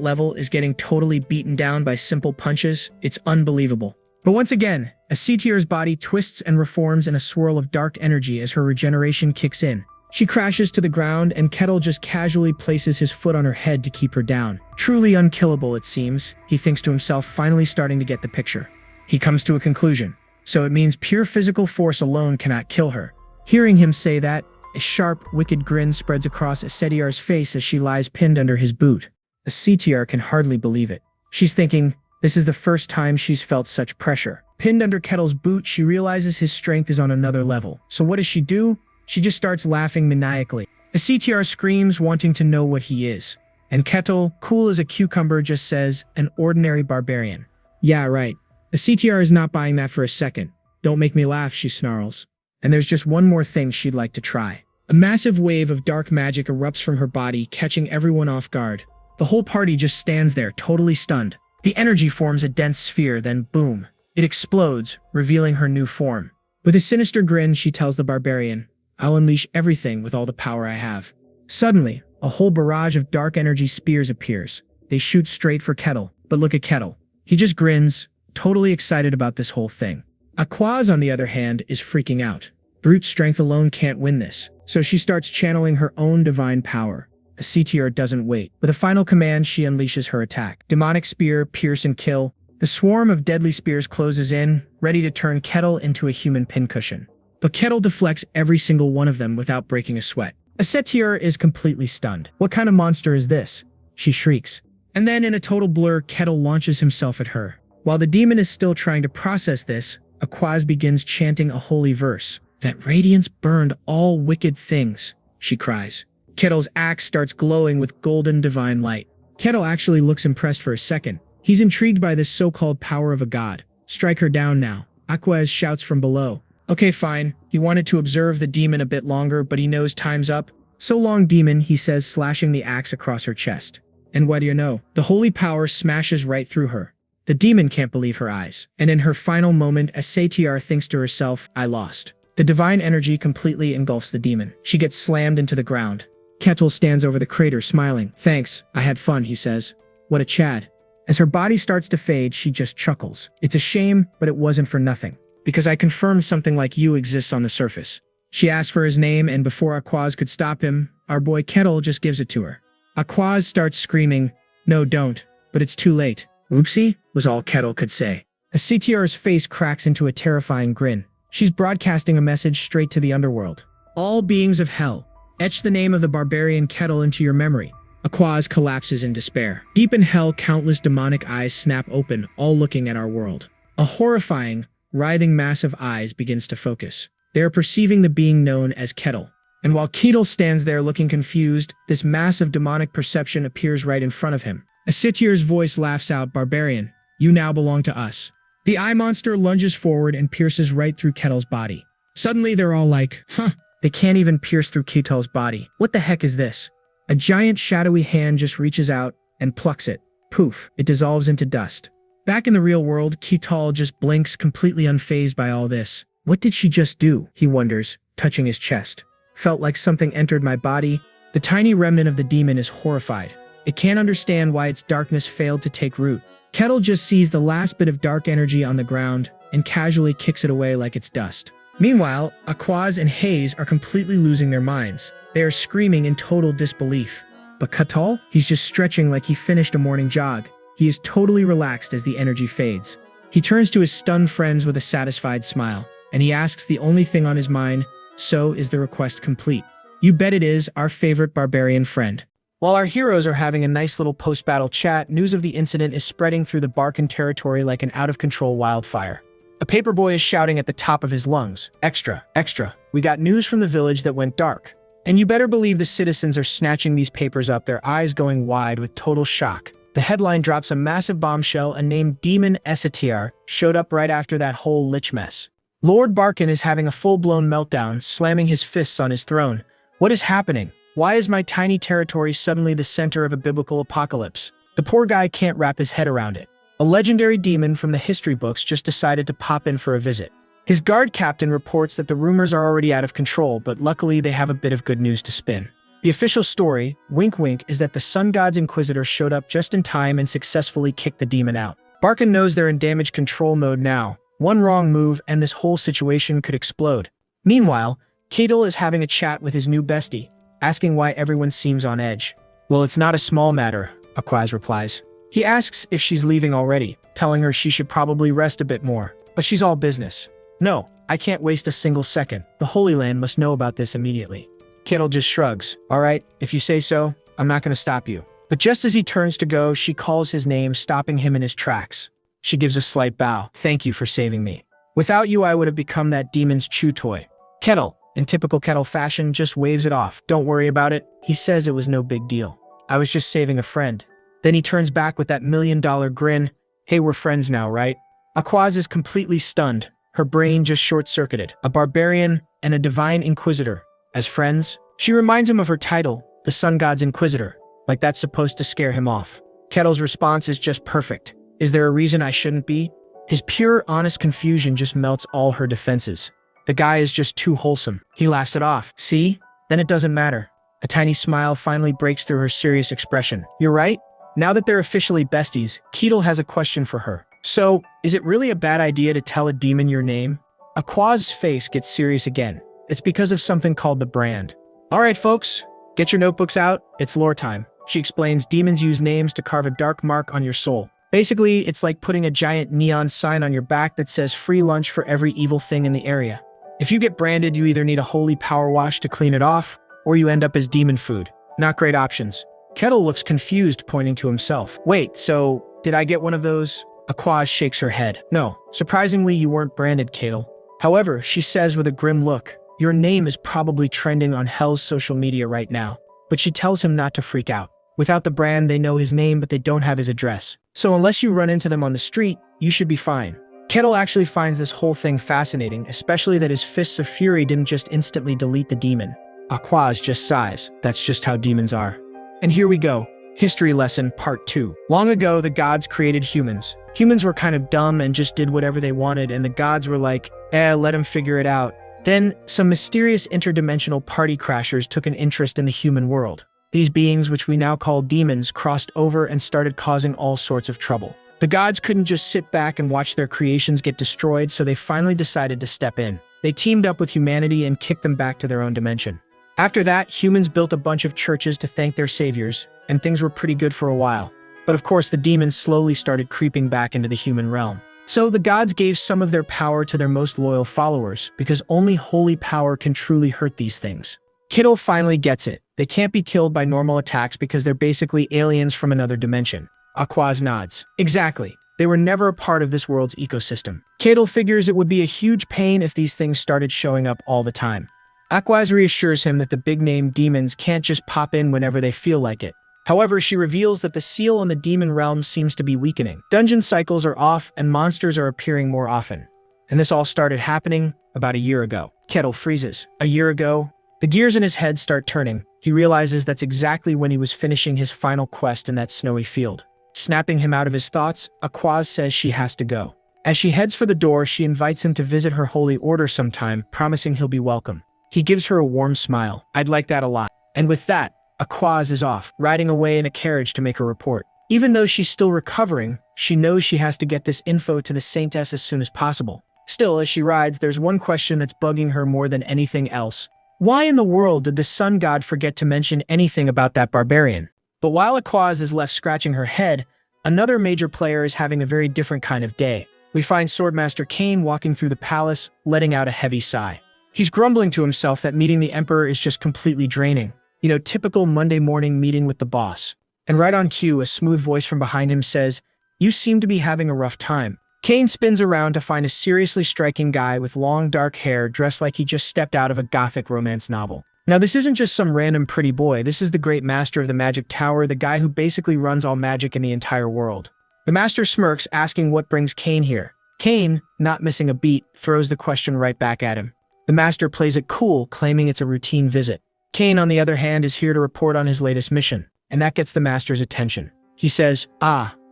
level is getting totally beaten down by simple punches. It's unbelievable. But once again, Asura's body twists and reforms in a swirl of dark energy as her regeneration kicks in. She crashes to the ground and Kettle just casually places his foot on her head to keep her down. Truly unkillable, it seems, he thinks to himself, finally starting to get the picture. He comes to a conclusion. So it means pure physical force alone cannot kill her. Hearing him say that, a sharp, wicked grin spreads across Asura's face as she lies pinned under his boot. The CTR can hardly believe it. She's thinking, this is the first time she's felt such pressure. Pinned under Kettle's boot, she realizes his strength is on another level. So what does she do? She just starts laughing maniacally. The CTR screams, wanting to know what he is. And Kettle, cool as a cucumber, just says, an ordinary barbarian. Yeah, right. The CTR is not buying that for a second. Don't make me laugh, she snarls. And there's just one more thing she'd like to try. A massive wave of dark magic erupts from her body, catching everyone off guard. The whole party just stands there, totally stunned. The energy forms a dense sphere, then boom. It explodes, revealing her new form. With a sinister grin, she tells the barbarian, I'll unleash everything with all the power I have. Suddenly, a whole barrage of dark energy spears appears. They shoot straight for Kettle, but look at Kettle. He just grins, totally excited about this whole thing. Aquaz, on the other hand, is freaking out. Brute strength alone can't win this, so she starts channeling her own divine power. The CTR doesn't wait. With a final command, she unleashes her attack. Demonic spear, pierce and kill. The swarm of deadly spears closes in, ready to turn Kettle into a human pincushion. But Kettle deflects every single one of them without breaking a sweat. Asura is completely stunned. What kind of monster is this? She shrieks. And then in a total blur, Kettle launches himself at her. While the demon is still trying to process this, Aquaz begins chanting a holy verse. That radiance burned all wicked things, she cries. Kettle's axe starts glowing with golden divine light. Kettle actually looks impressed for a second. He's intrigued by this so-called power of a god. Strike her down now. Aquaz shouts from below. Okay, fine. He wanted to observe the demon a bit longer, but he knows time's up. So long, demon, he says, slashing the axe across her chest. And what do you know? The holy power smashes right through her. The demon can't believe her eyes. And in her final moment, Asura thinks to herself, I lost. The divine energy completely engulfs the demon. She gets slammed into the ground. Kettle stands over the crater, smiling. Thanks, I had fun, he says. What a Chad. As her body starts to fade, she just chuckles. It's a shame, but it wasn't for nothing. Because I confirmed something like you exists on the surface. She asks for his name, and before Aquaz could stop him, our boy Kettle just gives it to her. Aquaz starts screaming, no, don't, but it's too late. Oopsie, was all Kettle could say. Asura's face cracks into a terrifying grin. She's broadcasting a message straight to the underworld. All beings of hell, Etch the name of the barbarian Kettle into your memory. Aquaz collapses in despair. Deep in hell, countless demonic eyes snap open, all looking at our world. A horrifying, writhing mass of eyes begins to focus. They are perceiving the being known as Kettle. And while Kettle stands there looking confused, this mass of demonic perception appears right in front of him. A Sitir's voice laughs out, "Barbarian, you now belong to us." The eye monster lunges forward and pierces right through Kettle's body. Suddenly they're all like, huh, they can't even pierce through Kettle's body. What the heck is this? A giant shadowy hand just reaches out and plucks it. Poof, it dissolves into dust. Back in the real world, Kettle just blinks, completely unfazed by all this. What did she just do? He wonders, touching his chest. Felt like something entered my body. The tiny remnant of the demon is horrified. It can't understand why its darkness failed to take root. Kettle just sees the last bit of dark energy on the ground and casually kicks it away like it's dust. Meanwhile, Aquaz and Hayes are completely losing their minds. They are screaming in total disbelief. But Kettle? He's just stretching like he finished a morning jog. He is totally relaxed as the energy fades. He turns to his stunned friends with a satisfied smile, and he asks the only thing on his mind, "So, is the request complete?" "You bet it is, our favorite barbarian friend." While our heroes are having a nice little post-battle chat, news of the incident is spreading through the Barkan territory like an out-of-control wildfire. A paperboy is shouting at the top of his lungs, "Extra, extra, we got news from the village that went dark." And you better believe the citizens are snatching these papers up, their eyes going wide with total shock. The headline drops a massive bombshell. A named Demon Esitir showed up right after that whole lich mess. Lord Barkan is having a full-blown meltdown, slamming his fists on his throne. What is happening? Why is my tiny territory suddenly the center of a biblical apocalypse? The poor guy can't wrap his head around it. A legendary demon from the history books just decided to pop in for a visit. His guard captain reports that the rumors are already out of control, but luckily they have a bit of good news to spin. The official story, wink wink, is that the Sun God's Inquisitor showed up just in time and successfully kicked the demon out. Barkan knows they're in damage control mode now. One wrong move and this whole situation could explode. Meanwhile, Kettle is having a chat with his new bestie, asking why everyone seems on edge. "Well, it's not a small matter," Aquaz replies. He asks if she's leaving already, telling her she should probably rest a bit more, but she's all business. "No, I can't waste a single second. The Holy Land must know about this immediately." Kettle just shrugs. "All right, if you say so, I'm not going to stop you." But just as he turns to go, she calls his name, stopping him in his tracks. She gives a slight bow. "Thank you for saving me. Without you, I would have become that demon's chew toy." Kettle, in typical Kettle fashion, just waves it off. "Don't worry about it." He says it was no big deal. "I was just saving a friend." Then he turns back with that $1,000,000 grin. "Hey, we're friends now, right?" Aquaz is completely stunned. Her brain just short-circuited. A barbarian and a divine inquisitor. As friends? She reminds him of her title, the Sun God's Inquisitor. Like that's supposed to scare him off. Kettle's response is just perfect. "Is there a reason I shouldn't be?" His pure, honest confusion just melts all her defenses. The guy is just too wholesome. He laughs it off. "See? Then it doesn't matter." A tiny smile finally breaks through her serious expression. "You're right." Now that they're officially besties, Kettle has a question for her. "So, is it really a bad idea to tell a demon your name?" Aquaz's face gets serious again. It's because of something called the brand. "All right, folks, get your notebooks out. It's lore time." She explains demons use names to carve a dark mark on your soul. Basically, it's like putting a giant neon sign on your back that says free lunch for every evil thing in the area. If you get branded, you either need a holy power wash to clean it off, or you end up as demon food. Not great options. Kettle looks confused, pointing to himself. "Wait, so did I get one of those?" Aquaz shakes her head. "No, surprisingly, you weren't branded, Kettle." However, she says with a grim look, "Your name is probably trending on Hell's social media right now." But she tells him not to freak out. Without the brand, they know his name, but they don't have his address. So unless you run into them on the street, you should be fine. Kettle actually finds this whole thing fascinating, especially that his fists of fury didn't just instantly delete the demon. Aquaz just sighs. That's just how demons are. And here we go. History lesson part 2. Long ago, the gods created humans. Humans were kind of dumb and just did whatever they wanted, and the gods were like, let them figure it out. Then, some mysterious interdimensional party crashers took an interest in the human world. These beings, which we now call demons, crossed over and started causing all sorts of trouble. The gods couldn't just sit back and watch their creations get destroyed, so they finally decided to step in. They teamed up with humanity and kicked them back to their own dimension. After that, humans built a bunch of churches to thank their saviors, and things were pretty good for a while. But of course, the demons slowly started creeping back into the human realm. So the gods gave some of their power to their most loyal followers, because only holy power can truly hurt these things. Kittle finally gets it. They can't be killed by normal attacks because they're basically aliens from another dimension. Aquaz nods. Exactly. They were never a part of this world's ecosystem. Kittle figures it would be a huge pain if these things started showing up all the time. Aquaz reassures him that the big-name demons can't just pop in whenever they feel like it. However, she reveals that the seal on the demon realm seems to be weakening. Dungeon cycles are off and monsters are appearing more often. And this all started happening about a year ago. Kettle freezes. A year ago? The gears in his head start turning. He realizes that's exactly when he was finishing his final quest in that snowy field. Snapping him out of his thoughts, Aquaz says she has to go. As she heads for the door, she invites him to visit her holy order sometime, promising he'll be welcome. He gives her a warm smile. I'd like that a lot. And with that, Aquaz is off, riding away in a carriage to make a report. Even though she's still recovering, she knows she has to get this info to the Saintess as soon as possible. Still, as she rides, there's one question that's bugging her more than anything else. Why in the world did the sun god forget to mention anything about that barbarian? But while Aquaz is left scratching her head, another major player is having a very different kind of day. We find Swordmaster Cain walking through the palace, letting out a heavy sigh. He's grumbling to himself that meeting the Emperor is just completely draining. You know, typical Monday morning meeting with the boss. And right on cue, a smooth voice from behind him says, "You seem to be having a rough time." Cain spins around to find a seriously striking guy with long dark hair dressed like he just stepped out of a gothic romance novel. Now, this isn't just some random pretty boy. This is the great master of the magic tower, the guy who basically runs all magic in the entire world. The master smirks, asking what brings Cain here. Cain, not missing a beat, throws the question right back at him. The master plays it cool, claiming it's a routine visit. Cain, on the other hand, is here to report on his latest mission, and that gets the master's attention. He says,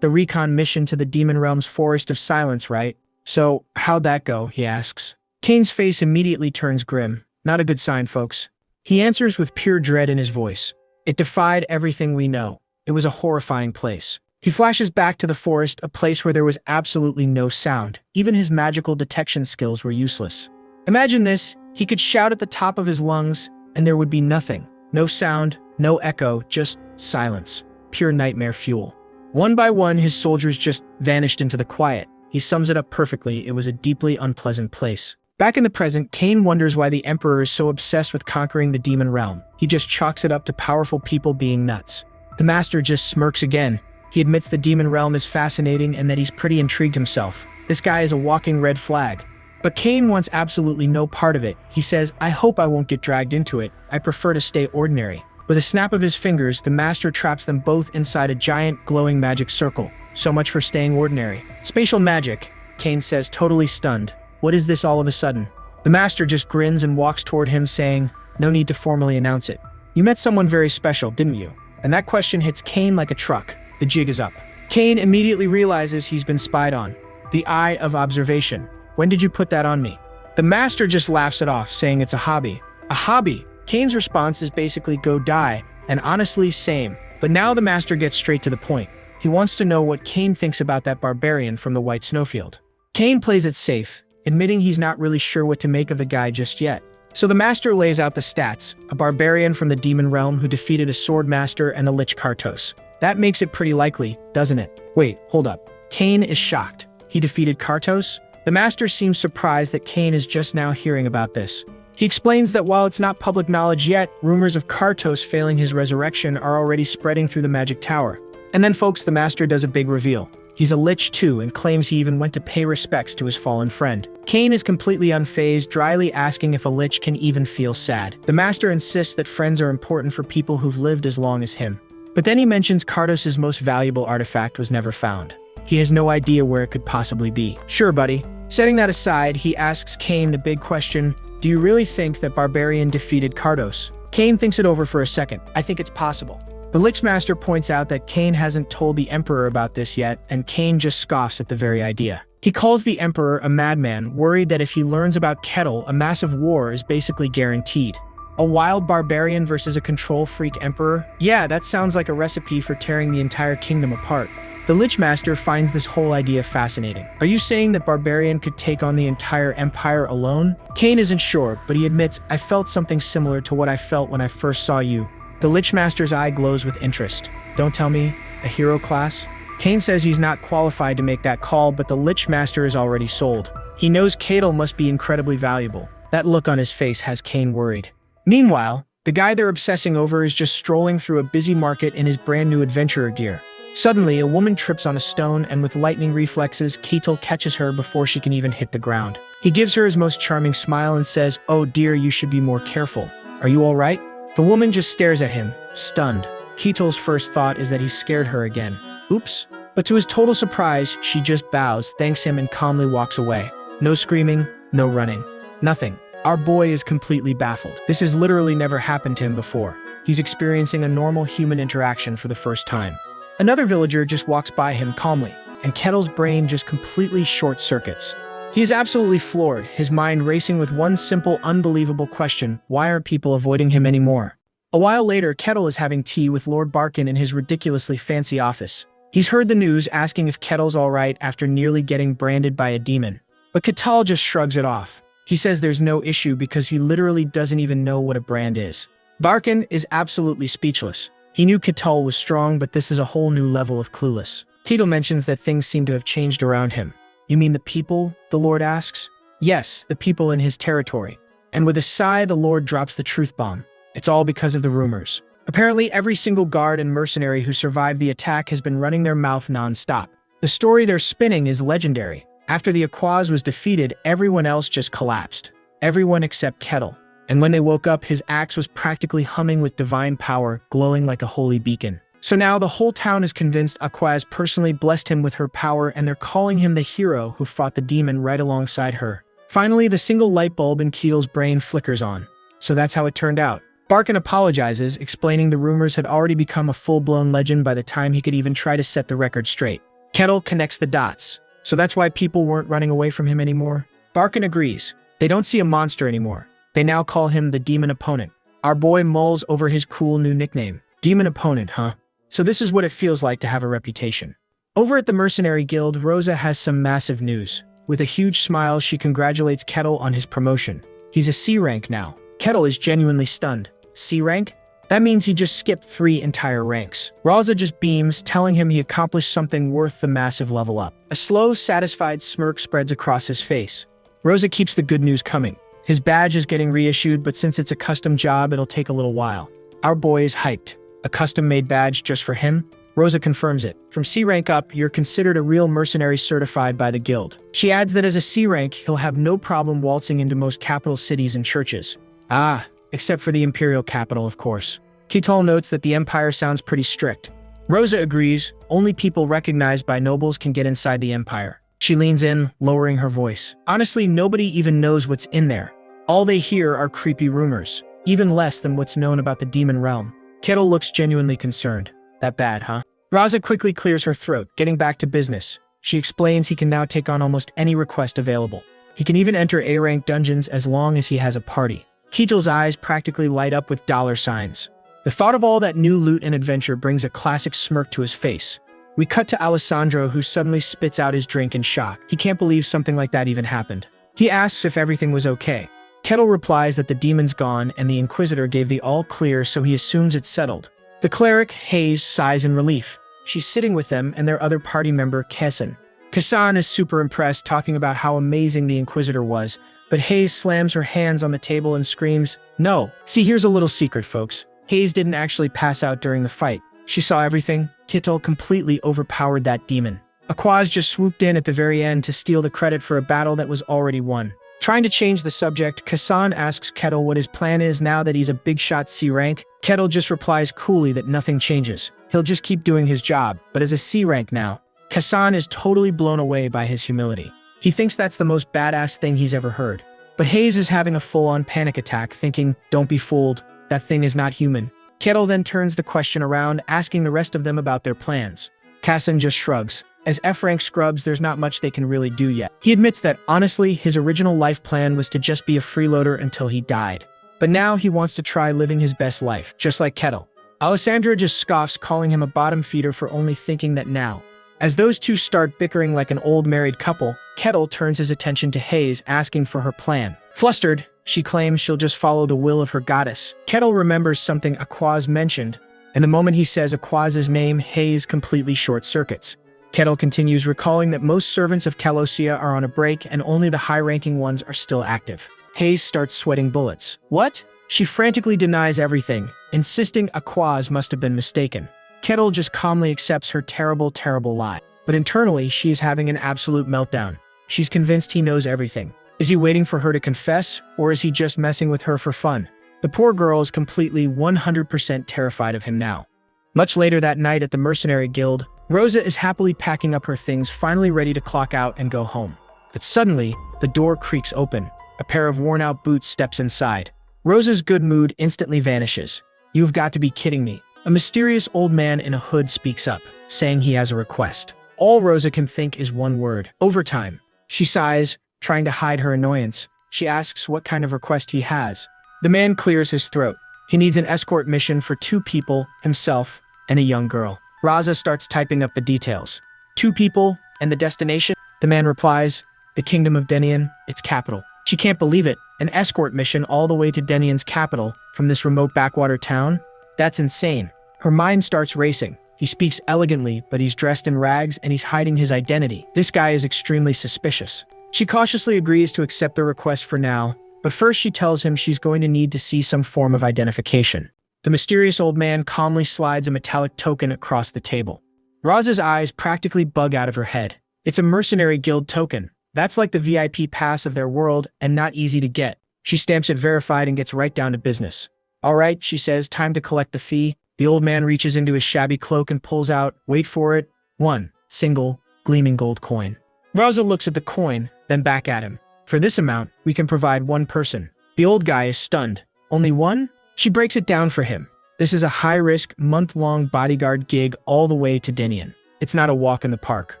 the recon mission to the Demon Realm's Forest of Silence, right? So, how'd that go, he asks. Cain's face immediately turns grim. Not a good sign, folks. He answers with pure dread in his voice. It defied everything we know. It was a horrifying place. He flashes back to the forest, a place where there was absolutely no sound. Even his magical detection skills were useless. Imagine this, he could shout at the top of his lungs, and there would be nothing. No sound, no echo, just silence. Pure nightmare fuel. One by one, his soldiers just vanished into the quiet. He sums it up perfectly. It was a deeply unpleasant place. Back in the present, Cain wonders why the Emperor is so obsessed with conquering the demon realm. He just chalks it up to powerful people being nuts. The master just smirks again. He admits the demon realm is fascinating and that he's pretty intrigued himself. This guy is a walking red flag. But Cain wants absolutely no part of it. He says, I hope I won't get dragged into it. I prefer to stay ordinary. With a snap of his fingers, the master traps them both inside a giant, glowing magic circle. So much for staying ordinary. Spatial magic, Cain says, totally stunned. What is this all of a sudden? The master just grins and walks toward him, saying, no need to formally announce it. You met someone very special, didn't you? And that question hits Cain like a truck. The jig is up. Cain immediately realizes he's been spied on. The eye of observation. When did you put that on me? The master just laughs it off, saying it's a hobby. A hobby? Cain's response is basically go die, and honestly, same. But now the master gets straight to the point. He wants to know what Cain thinks about that barbarian from the White Snowfield. Cain plays it safe, admitting he's not really sure what to make of the guy just yet. So the master lays out the stats, a barbarian from the demon realm who defeated a sword master and a lich Kartos. That makes it pretty likely, doesn't it? Wait, hold up. Cain is shocked. He defeated Kartos? The master seems surprised that Cain is just now hearing about this. He explains that while it's not public knowledge yet, rumors of Kartos failing his resurrection are already spreading through the magic tower. And then folks, the master does a big reveal. He's a lich too, and claims he even went to pay respects to his fallen friend. Cain is completely unfazed, dryly asking if a lich can even feel sad. The master insists that friends are important for people who've lived as long as him. But then he mentions Kartos' most valuable artifact was never found. He has no idea where it could possibly be. Sure, buddy. Setting that aside, he asks Cain the big question, do you really think that Barbarian defeated Kartos? Cain thinks it over for a second. I think it's possible. The Lich Master points out that Cain hasn't told the Emperor about this yet, and Cain just scoffs at the very idea. He calls the Emperor a madman, worried that if he learns about Kettle, a massive war is basically guaranteed. A wild barbarian versus a control freak emperor? Yeah, that sounds like a recipe for tearing the entire kingdom apart. The Lich Master finds this whole idea fascinating. Are you saying that Barbarian could take on the entire empire alone? Cain isn't sure, but he admits, I felt something similar to what I felt when I first saw you. The Lich Master's eye glows with interest. Don't tell me, a hero class? Cain says he's not qualified to make that call, but the Lich Master is already sold. He knows Kettle must be incredibly valuable. That look on his face has Cain worried. Meanwhile, the The guy they're obsessing over is just strolling through a busy market in his brand new adventurer gear. Suddenly, a woman trips on a stone, and with lightning reflexes, Keatle catches her before she can even hit the ground. He gives her his most charming smile and says, "Oh dear, you should be more careful. Are you all right?" The woman just stares at him, stunned. Keatle's first thought is that he's scared her again. Oops. But to his total surprise, she just bows, thanks him, and calmly walks away. No screaming, no running. Nothing. Our boy is completely baffled. This has literally never happened to him before. He's experiencing a normal human interaction for the first time. Another villager just walks by him calmly, and Kettle's brain just completely short-circuits. He is absolutely floored, his mind racing with one simple, unbelievable question: why are people avoiding him anymore? A while later, Kettle is having tea with Lord Barkin in his ridiculously fancy office. He's heard the news, asking if Kettle's alright after nearly getting branded by a demon. But Kettle just shrugs it off. He says there's no issue because he literally doesn't even know what a brand is. Barkin is absolutely speechless. He knew Kettle was strong, but this is a whole new level of clueless. Kettle mentions that things seem to have changed around him. "You mean the people?" the Lord asks. "Yes, the people in his territory." And with a sigh, the Lord drops the truth bomb. It's all because of the rumors. Apparently, every single guard and mercenary who survived the attack has been running their mouth non-stop. The story they're spinning is legendary. After the Aquaz was defeated, everyone else just collapsed. Everyone except Kettle. And when they woke up, his axe was practically humming with divine power, glowing like a holy beacon. So now the whole town is convinced Aquaz personally blessed him with her power, and they're calling him the hero who fought the demon right alongside her. Finally, the single light bulb in Keel's brain flickers on. So that's how it turned out. Barkin apologizes, explaining the rumors had already become a full-blown legend by the time he could even try to set the record straight. Kettle connects the dots. So that's why people weren't running away from him anymore? Barkin agrees. They don't see a monster anymore. They now call him the Demon Opponent. Our boy mulls over his cool new nickname. Demon Opponent, huh? So this is what it feels like to have a reputation. Over at the Mercenary Guild, Rosa has some massive news. With a huge smile, she congratulates Kettle on his promotion. He's a C rank now. Kettle is genuinely stunned. C rank? That means he just skipped 3 entire ranks. Rosa just beams, telling him he accomplished something worth the massive level up. A slow, satisfied smirk spreads across his face. Rosa keeps the good news coming. His badge is getting reissued, but since it's a custom job, it'll take a little while. Our boy is hyped. A custom-made badge just for him? Rosa confirms it. From C rank up, you're considered a real mercenary certified by the guild. She adds that as a C rank, he'll have no problem waltzing into most capital cities and churches. Ah, except for the imperial capital, of course. Ketal notes that the empire sounds pretty strict. Rosa agrees. Only people recognized by nobles can get inside the empire. She leans in, lowering her voice. Honestly, nobody even knows what's in there. All they hear are creepy rumors, even less than what's known about the demon realm. Kettle looks genuinely concerned. That bad, huh? Rosa quickly clears her throat, getting back to business. She explains he can now take on almost any request available. He can even enter A-rank dungeons as long as he has a party. Ketel's eyes practically light up with dollar signs. The thought of all that new loot and adventure brings a classic smirk to his face. We cut to Alessandro, who suddenly spits out his drink in shock. He can't believe something like that even happened. He asks if everything was okay. Kettle replies that the demon's gone and the Inquisitor gave the all-clear, so he assumes it's settled. The cleric, Hayes, sighs in relief. She's sitting with them and their other party member, Kessan. Kessan is super impressed, talking about how amazing the Inquisitor was, but Hayes slams her hands on the table and screams, "No." See, here's a little secret, folks. Hayes didn't actually pass out during the fight. She saw everything. Kittle completely overpowered that demon. Aquaz just swooped in at the very end to steal the credit for a battle that was already won. Trying to change the subject, Kessan asks Kettle what his plan is now that he's a big shot C rank. Kettle just replies coolly that nothing changes. He'll just keep doing his job, but as a C rank now. Kessan is totally blown away by his humility. He thinks that's the most badass thing he's ever heard. But Hayes is having a full-on panic attack, thinking, "Don't be fooled. That thing is not human." Kettle then turns the question around, asking the rest of them about their plans. Kassan just shrugs. As F-rank scrubs, there's not much they can really do yet. He admits that, honestly, his original life plan was to just be a freeloader until he died. But now he wants to try living his best life, just like Kettle. Alessandra just scoffs, calling him a bottom feeder for only thinking that now. As those two start bickering like an old married couple, Kettle turns his attention to Hayes, asking for her plan. Flustered, she claims she'll just follow the will of her goddess. Kettle remembers something Aquaz mentioned, and the moment he says Aquaz's name, Hayes completely short-circuits. Kettle continues, recalling that most servants of Calosia are on a break and only the high-ranking ones are still active. Hayes starts sweating bullets. What? She frantically denies everything, insisting Aquaz must have been mistaken. Kettle just calmly accepts her terrible, terrible lie. But internally, she is having an absolute meltdown. She's convinced he knows everything. Is he waiting for her to confess, or is he just messing with her for fun? The poor girl is completely 100% terrified of him now. Much later that night at the Mercenary Guild, Rosa is happily packing up her things, finally ready to clock out and go home. But suddenly, the door creaks open. A pair of worn-out boots steps inside. Rosa's good mood instantly vanishes. "You've got to be kidding me." A mysterious old man in a hood speaks up, saying he has a request. All Rosa can think is one word: overtime. She sighs, trying to hide her annoyance. She asks what kind of request he has. The man clears his throat. He needs an escort mission for 2 people, himself, and a young girl. Rosa starts typing up the details. 2 people, and the destination? The man replies, "The Kingdom of Denian, its capital." She can't believe it. An escort mission all the way to Denian's capital, from this remote backwater town? That's insane. Her mind starts racing. He speaks elegantly, but he's dressed in rags and he's hiding his identity. This guy is extremely suspicious. She cautiously agrees to accept the request for now, but first she tells him she's going to need to see some form of identification. The mysterious old man calmly slides a metallic token across the table. Rosa's eyes practically bug out of her head. It's a Mercenary Guild token. That's like the VIP pass of their world and not easy to get. She stamps it verified and gets right down to business. "All right," she says, "time to collect the fee." The old man reaches into his shabby cloak and pulls out, wait for it, 1 single, gleaming gold coin. Rosa looks at the coin, then back at him. "For this amount, we can provide 1 person." The old guy is stunned. "Only 1? She breaks it down for him. This is a high-risk, month-long bodyguard gig all the way to Denian. It's not a walk in the park.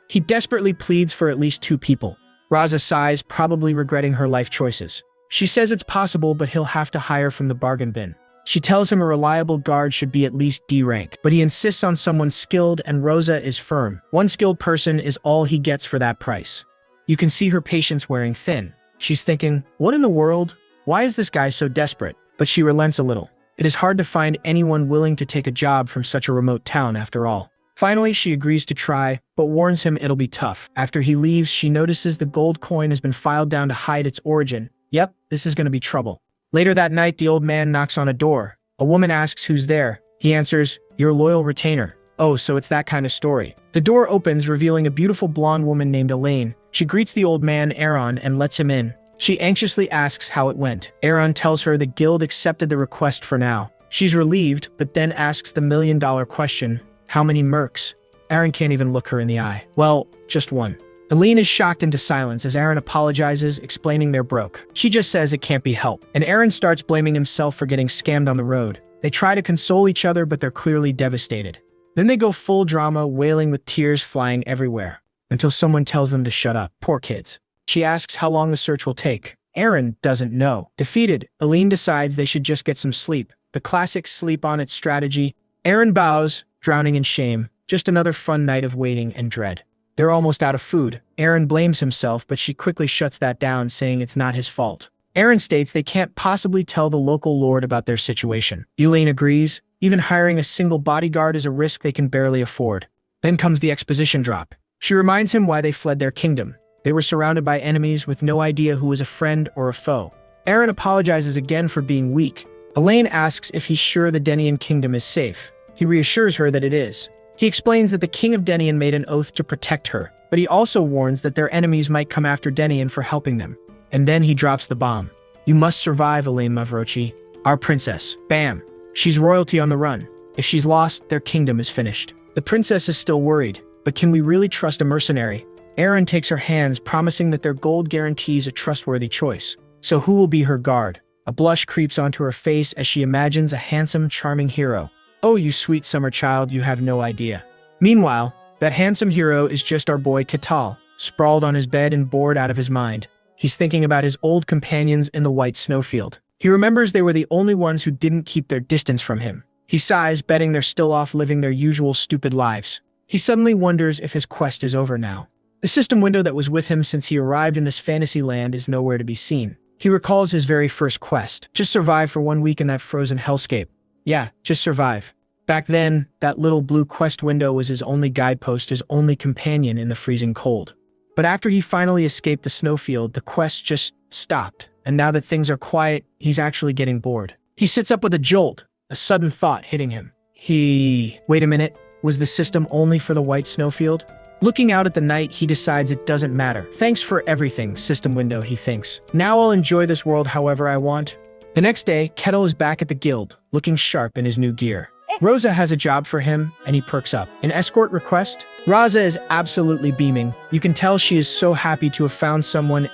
He desperately pleads for at least 2 people. Rosa sighs, probably regretting her life choices. She says it's possible, but he'll have to hire from the bargain bin. She tells him a reliable guard should be at least D rank, but he insists on someone skilled, and Rosa is firm. 1 skilled person is all he gets for that price. You can see her patience wearing thin. She's thinking, what in the world? Why is this guy so desperate? But she relents a little. It is hard to find anyone willing to take a job from such a remote town after all. Finally, she agrees to try, but warns him it'll be tough. After he leaves, she notices the gold coin has been filed down to hide its origin. Yep, this is going to be trouble. Later that night, the old man knocks on a door. A woman asks who's there. He answers, "Your loyal retainer." Oh, so it's that kind of story. The door opens, revealing a beautiful blonde woman named Elaine. She greets the old man, Aaron, and lets him in. She anxiously asks how it went. Aaron tells her the guild accepted the request for now. She's relieved, but then asks the million-dollar question, how many mercs? Aaron can't even look her in the eye. Well, just 1. Elaine is shocked into silence as Aaron apologizes, explaining they're broke. She just says it can't be helped, and Aaron starts blaming himself for getting scammed on the road. They try to console each other, but they're clearly devastated. Then they go full drama, wailing with tears flying everywhere, until someone tells them to shut up. Poor kids. She asks how long the search will take. Aaron doesn't know. Defeated, Elaine decides they should just get some sleep. The classic sleep on it strategy. Aaron bows, drowning in shame. Just another fun night of waiting and dread. They're almost out of food. Aaron blames himself, but she quickly shuts that down, saying it's not his fault. Aaron states they can't possibly tell the local lord about their situation. Elaine agrees. Even hiring a single bodyguard is a risk they can barely afford. Then comes the exposition drop. She reminds him why they fled their kingdom. They were surrounded by enemies with no idea who was a friend or a foe. Aaron apologizes again for being weak. Elaine asks if he's sure the Denian kingdom is safe. He reassures her that it is. He explains that the king of Denian made an oath to protect her, but he also warns that their enemies might come after Denian for helping them. And then he drops the bomb. You must survive, Elaine Mavrochi. Our princess. Bam. She's royalty on the run. If she's lost, their kingdom is finished. The princess is still worried, but can we really trust a mercenary? Aaron takes her hands, promising that their gold guarantees a trustworthy choice. So who will be her guard? A blush creeps onto her face as she imagines a handsome, charming hero. Oh, you sweet summer child, you have no idea. Meanwhile, that handsome hero is just our boy Katal, sprawled on his bed and bored out of his mind. He's thinking about his old companions in the white snowfield. He remembers they were the only ones who didn't keep their distance from him. He sighs, betting they're still off living their usual stupid lives. He suddenly wonders if his quest is over now. The system window that was with him since he arrived in this fantasy land is nowhere to be seen. He recalls his very first quest. Just survive for 1 week in that frozen hellscape. Yeah, just survive. Back then, that little blue quest window was his only guidepost, his only companion in the freezing cold. But after he finally escaped the snowfield, the quest just stopped. And now that things are quiet, he's actually getting bored. He sits up with a jolt, a sudden thought hitting him. Wait a minute, was the system only for the white snowfield? Looking out at the night, he decides it doesn't matter. Thanks for everything, system window, he thinks. Now I'll enjoy this world however I want. The next day, Kettle is back at the guild, looking sharp in his new gear. Rosa has a job for him, and he perks up. An escort request? Rosa is absolutely beaming. You can tell she is so happy to have found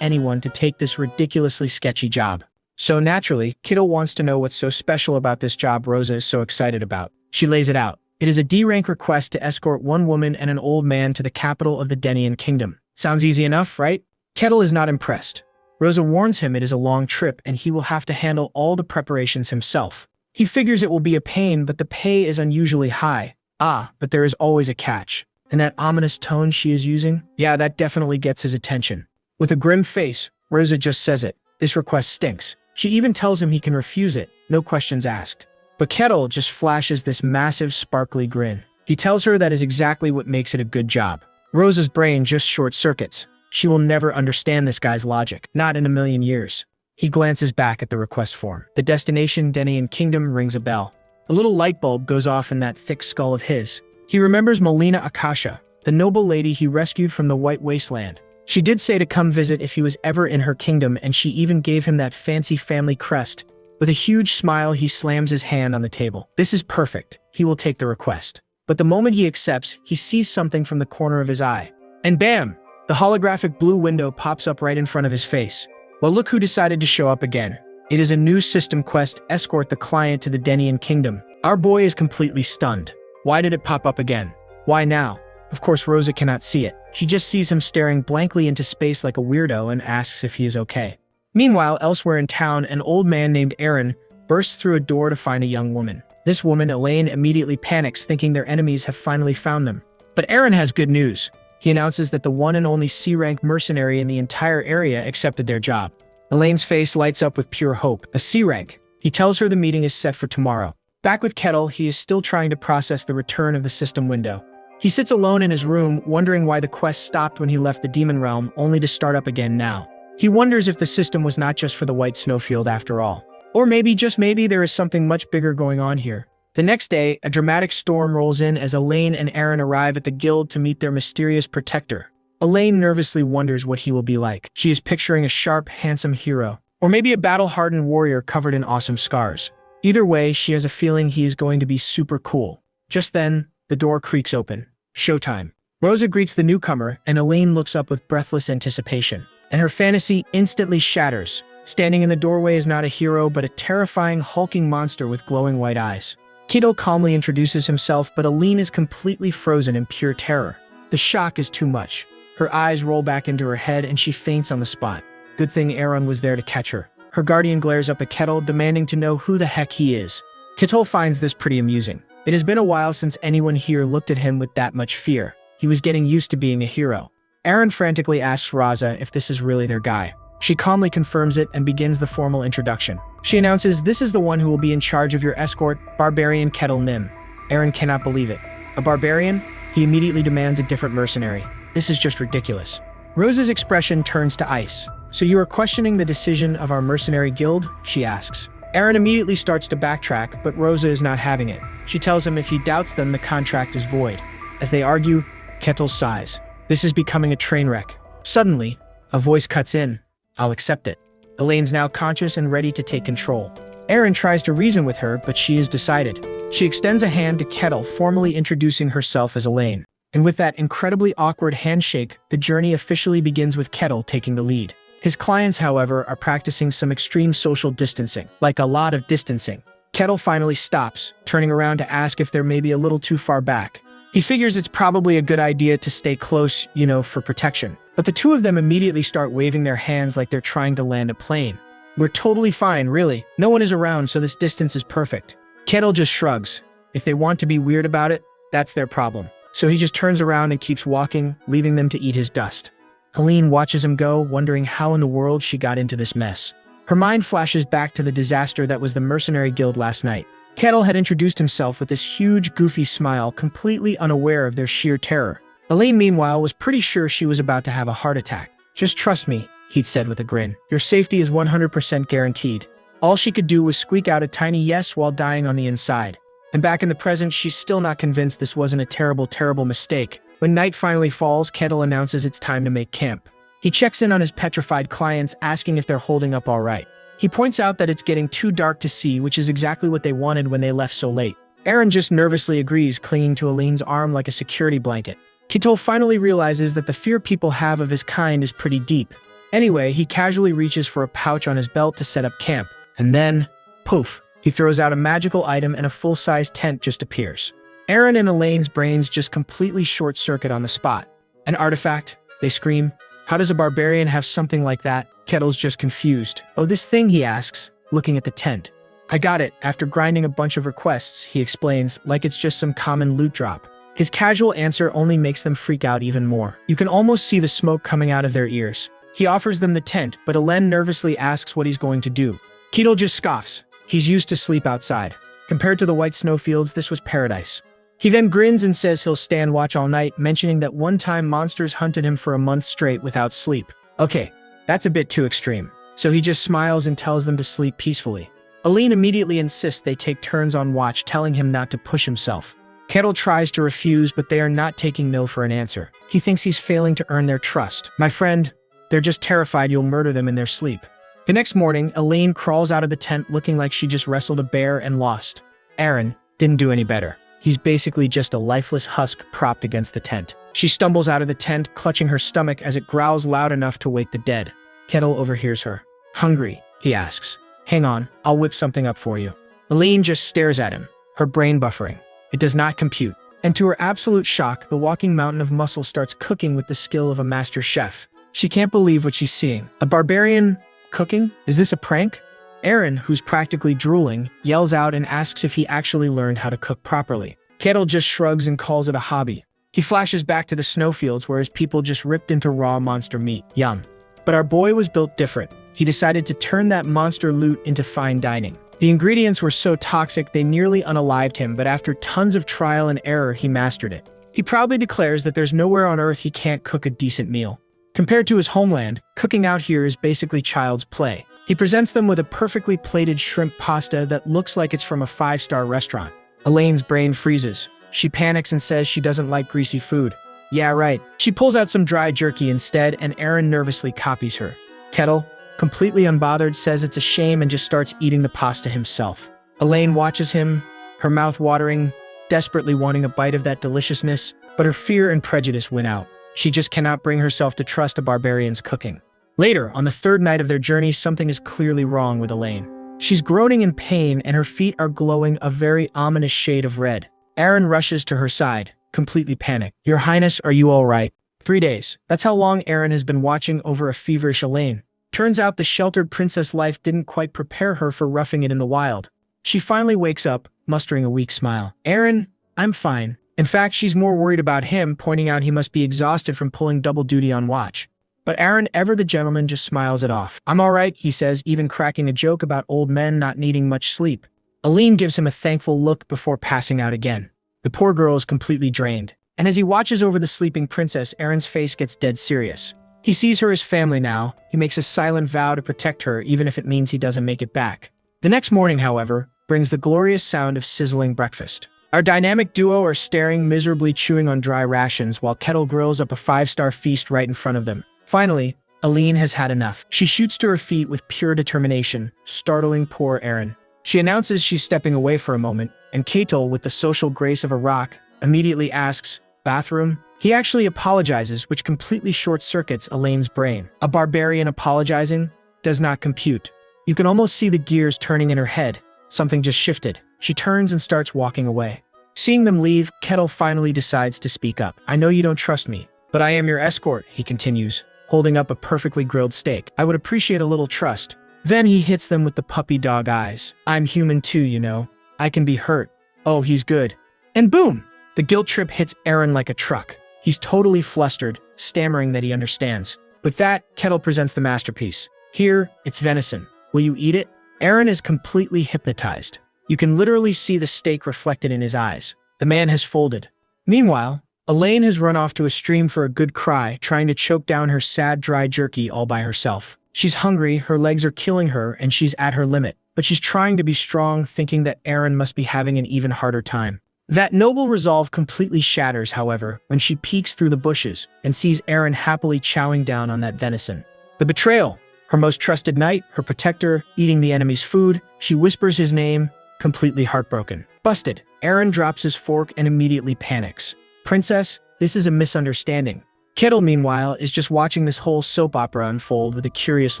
anyone to take this ridiculously sketchy job. So naturally, Kittle wants to know what's so special about this job Rosa is so excited about. She lays it out. It is a D-rank request to escort one woman and an old man to the capital of the Denian kingdom. Sounds easy enough, right? Kettle is not impressed. Rosa warns him it is a long trip and he will have to handle all the preparations himself. He figures it will be a pain, but the pay is unusually high. But there is always a catch. And that ominous tone she is using? Yeah, that definitely gets his attention. With a grim face, Rosa just says it. This request stinks. She even tells him he can refuse it, no questions asked. But Kettle just flashes this massive, sparkly grin. He tells her that is exactly what makes it a good job. Rosa's brain just short-circuits. She will never understand this guy's logic, not in a million years. He glances back at the request form. The destination, Denian Kingdom, rings a bell. A little light bulb goes off in that thick skull of his. He remembers Melina Akasha, the noble lady he rescued from the White Wasteland. She did say to come visit if he was ever in her kingdom, and she even gave him that fancy family crest. With a huge smile, he slams his hand on the table. This is perfect. He will take the request. But the moment he accepts, he sees something from the corner of his eye. And bam! The holographic blue window pops up right in front of his face. Well, look who decided to show up again. It is a new system quest, escort the client to the Denian Kingdom. Our boy is completely stunned. Why did it pop up again? Why now? Of course, Rosa cannot see it. She just sees him staring blankly into space like a weirdo and asks if he is okay. Meanwhile, elsewhere in town, an old man named Aaron bursts through a door to find a young woman. This woman, Elaine, immediately panics, thinking their enemies have finally found them. But Aaron has good news. He announces that the one and only C-rank mercenary in the entire area accepted their job. Elaine's face lights up with pure hope. A C-rank. He tells her the meeting is set for tomorrow. Back with Kettle, he is still trying to process the return of the system window. He sits alone in his room, wondering why the quest stopped when he left the demon realm, only to start up again now. He wonders if the system was not just for the white snowfield after all. Or maybe, just maybe, there is something much bigger going on here. The next day, a dramatic storm rolls in as Elaine and Aaron arrive at the guild to meet their mysterious protector. Elaine nervously wonders what he will be like. She is picturing a sharp, handsome hero. Or maybe a battle-hardened warrior covered in awesome scars. Either way, she has a feeling he is going to be super cool. Just then, the door creaks open. Showtime. Rosa greets the newcomer, and Elaine looks up with breathless anticipation. And her fantasy instantly shatters. Standing in the doorway is not a hero, but a terrifying, hulking monster with glowing white eyes. Kittle calmly introduces himself, but Elaine is completely frozen in pure terror. The shock is too much. Her eyes roll back into her head, and she faints on the spot. Good thing Aaron was there to catch her. Her guardian glares up at Kettle, demanding to know who the heck he is. Kittle finds this pretty amusing. It has been a while since anyone here looked at him with that much fear. He was getting used to being a hero. Aaron frantically asks Rosa if this is really their guy. She calmly confirms it and begins the formal introduction. She announces this is the one who will be in charge of your escort, Barbarian Kettle Nim. Aaron cannot believe it. A barbarian? He immediately demands a different mercenary. This is just ridiculous. Rosa's expression turns to ice. So you are questioning the decision of our mercenary guild? She asks. Aaron immediately starts to backtrack, but Rosa is not having it. She tells him if he doubts them, the contract is void. As they argue, Kettle sighs. This is becoming a train wreck. Suddenly, a voice cuts in. I'll accept it. Elaine's now conscious and ready to take control. Aaron tries to reason with her, but she is decided. She extends a hand to Kettle, formally introducing herself as Elaine. And with that incredibly awkward handshake, the journey officially begins with Kettle taking the lead. His clients, however, are practicing some extreme social distancing, like a lot of distancing. Kettle finally stops, turning around to ask if they're maybe a little too far back. He figures it's probably a good idea to stay close, for protection. But the two of them immediately start waving their hands like they're trying to land a plane. We're totally fine, really. No one is around, so this distance is perfect. Kettle just shrugs. If they want to be weird about it, that's their problem. So he just turns around and keeps walking, leaving them to eat his dust. Helene watches him go, wondering how in the world she got into this mess. Her mind flashes back to the disaster that was the mercenary guild last night. Kettle had introduced himself with this huge, goofy smile, completely unaware of their sheer terror. Elaine, meanwhile, was pretty sure she was about to have a heart attack. Just trust me, he'd said with a grin. Your safety is 100% guaranteed. All she could do was squeak out a tiny yes while dying on the inside. And back in the present, she's still not convinced this wasn't a terrible, terrible mistake. When night finally falls, Kettle announces it's time to make camp. He checks in on his petrified clients, asking if they're holding up all right. He points out that it's getting too dark to see, which is exactly what they wanted when they left so late. Aaron just nervously agrees, clinging to Elaine's arm like a security blanket. Kettle finally realizes that the fear people have of his kind is pretty deep. Anyway, he casually reaches for a pouch on his belt to set up camp. And then, poof, he throws out a magical item and a full-size tent just appears. Aaron and Elaine's brains just completely short-circuit on the spot. An artifact? They scream. How does a barbarian have something like that? Kettle's just confused. Oh, this thing, he asks, looking at the tent. I got it, after grinding a bunch of requests, he explains, like it's just some common loot drop. His casual answer only makes them freak out even more. You can almost see the smoke coming out of their ears. He offers them the tent, but Elaine nervously asks what he's going to do. Kettle just scoffs. He's used to sleep outside. Compared to the white snowfields, this was paradise. He then grins and says he'll stand watch all night, mentioning that one time monsters hunted him for a month straight without sleep. Okay, that's a bit too extreme. So he just smiles and tells them to sleep peacefully. Elaine immediately insists they take turns on watch, telling him not to push himself. Kettle tries to refuse, but they are not taking no for an answer. He thinks he's failing to earn their trust. My friend, they're just terrified you'll murder them in their sleep. The next morning, Elaine crawls out of the tent looking like she just wrestled a bear and lost. Aaron didn't do any better. He's basically just a lifeless husk propped against the tent. She stumbles out of the tent, clutching her stomach as it growls loud enough to wake the dead. Kettle overhears her. Hungry? He asks. Hang on, I'll whip something up for you. Elaine just stares at him, her brain buffering. It does not compute. And to her absolute shock, the walking mountain of muscle starts cooking with the skill of a master chef. She can't believe what she's seeing. A barbarian cooking? Is this a prank? Aaron, who's practically drooling, yells out and asks if he actually learned how to cook properly. Kettle just shrugs and calls it a hobby. He flashes back to the snowfields where his people just ripped into raw monster meat. Yum. But our boy was built different. He decided to turn that monster loot into fine dining. The ingredients were so toxic they nearly unalived him, but after tons of trial and error, he mastered it. He proudly declares that there's nowhere on Earth he can't cook a decent meal. Compared to his homeland, cooking out here is basically child's play. He presents them with a perfectly plated shrimp pasta that looks like it's from a 5-star restaurant. Elaine's brain freezes. She panics and says she doesn't like greasy food. Yeah, right. She pulls out some dry jerky instead, and Aaron nervously copies her. Kettle, completely unbothered, says it's a shame and just starts eating the pasta himself. Elaine watches him, her mouth watering, desperately wanting a bite of that deliciousness, but her fear and prejudice win out. She just cannot bring herself to trust a barbarian's cooking. Later, on the third night of their journey, something is clearly wrong with Elaine. She's groaning in pain and her feet are glowing a very ominous shade of red. Aaron rushes to her side, completely panicked. Your Highness, are you all right? 3 days. That's how long Aaron has been watching over a feverish Elaine. Turns out the sheltered princess life didn't quite prepare her for roughing it in the wild. She finally wakes up, mustering a weak smile. Aaron, I'm fine. In fact, she's more worried about him, pointing out he must be exhausted from pulling double duty on watch. But Aaron, ever the gentleman, just smiles it off. I'm all right, he says, even cracking a joke about old men not needing much sleep. Elaine gives him a thankful look before passing out again. The poor girl is completely drained. And as he watches over the sleeping princess, Aaron's face gets dead serious. He sees her as family now. He makes a silent vow to protect her, even if it means he doesn't make it back. The next morning, however, brings the glorious sound of sizzling breakfast. Our dynamic duo are staring, miserably chewing on dry rations, while Kettle grills up a 5-star feast right in front of them. Finally, Elaine has had enough. She shoots to her feet with pure determination, startling poor Aaron. She announces she's stepping away for a moment, and Kettle, with the social grace of a rock, immediately asks, "Bathroom?" He actually apologizes, which completely short-circuits Elaine's brain. A barbarian apologizing does not compute. You can almost see the gears turning in her head. Something just shifted. She turns and starts walking away. Seeing them leave, Kettle finally decides to speak up. I know you don't trust me, but I am your escort, he continues, holding up a perfectly grilled steak. I would appreciate a little trust. Then he hits them with the puppy dog eyes. I'm human too, you know. I can be hurt. Oh, he's good. And boom! The guilt trip hits Aaron like a truck. He's totally flustered, stammering that he understands. With that, Kettle presents the masterpiece. Here, it's venison. Will you eat it? Aaron is completely hypnotized. You can literally see the steak reflected in his eyes. The man has folded. Meanwhile, Elaine has run off to a stream for a good cry, trying to choke down her sad, dry jerky all by herself. She's hungry, her legs are killing her, and she's at her limit. but she's trying to be strong, thinking that Aaron must be having an even harder time. That noble resolve completely shatters, however, when she peeks through the bushes and sees Aaron happily chowing down on that venison. The betrayal. Her most trusted knight, her protector, eating the enemy's food. She whispers his name, completely heartbroken. Busted. Aaron drops his fork and immediately panics. Princess, this is a misunderstanding. Kettle, meanwhile, is just watching this whole soap opera unfold with a curious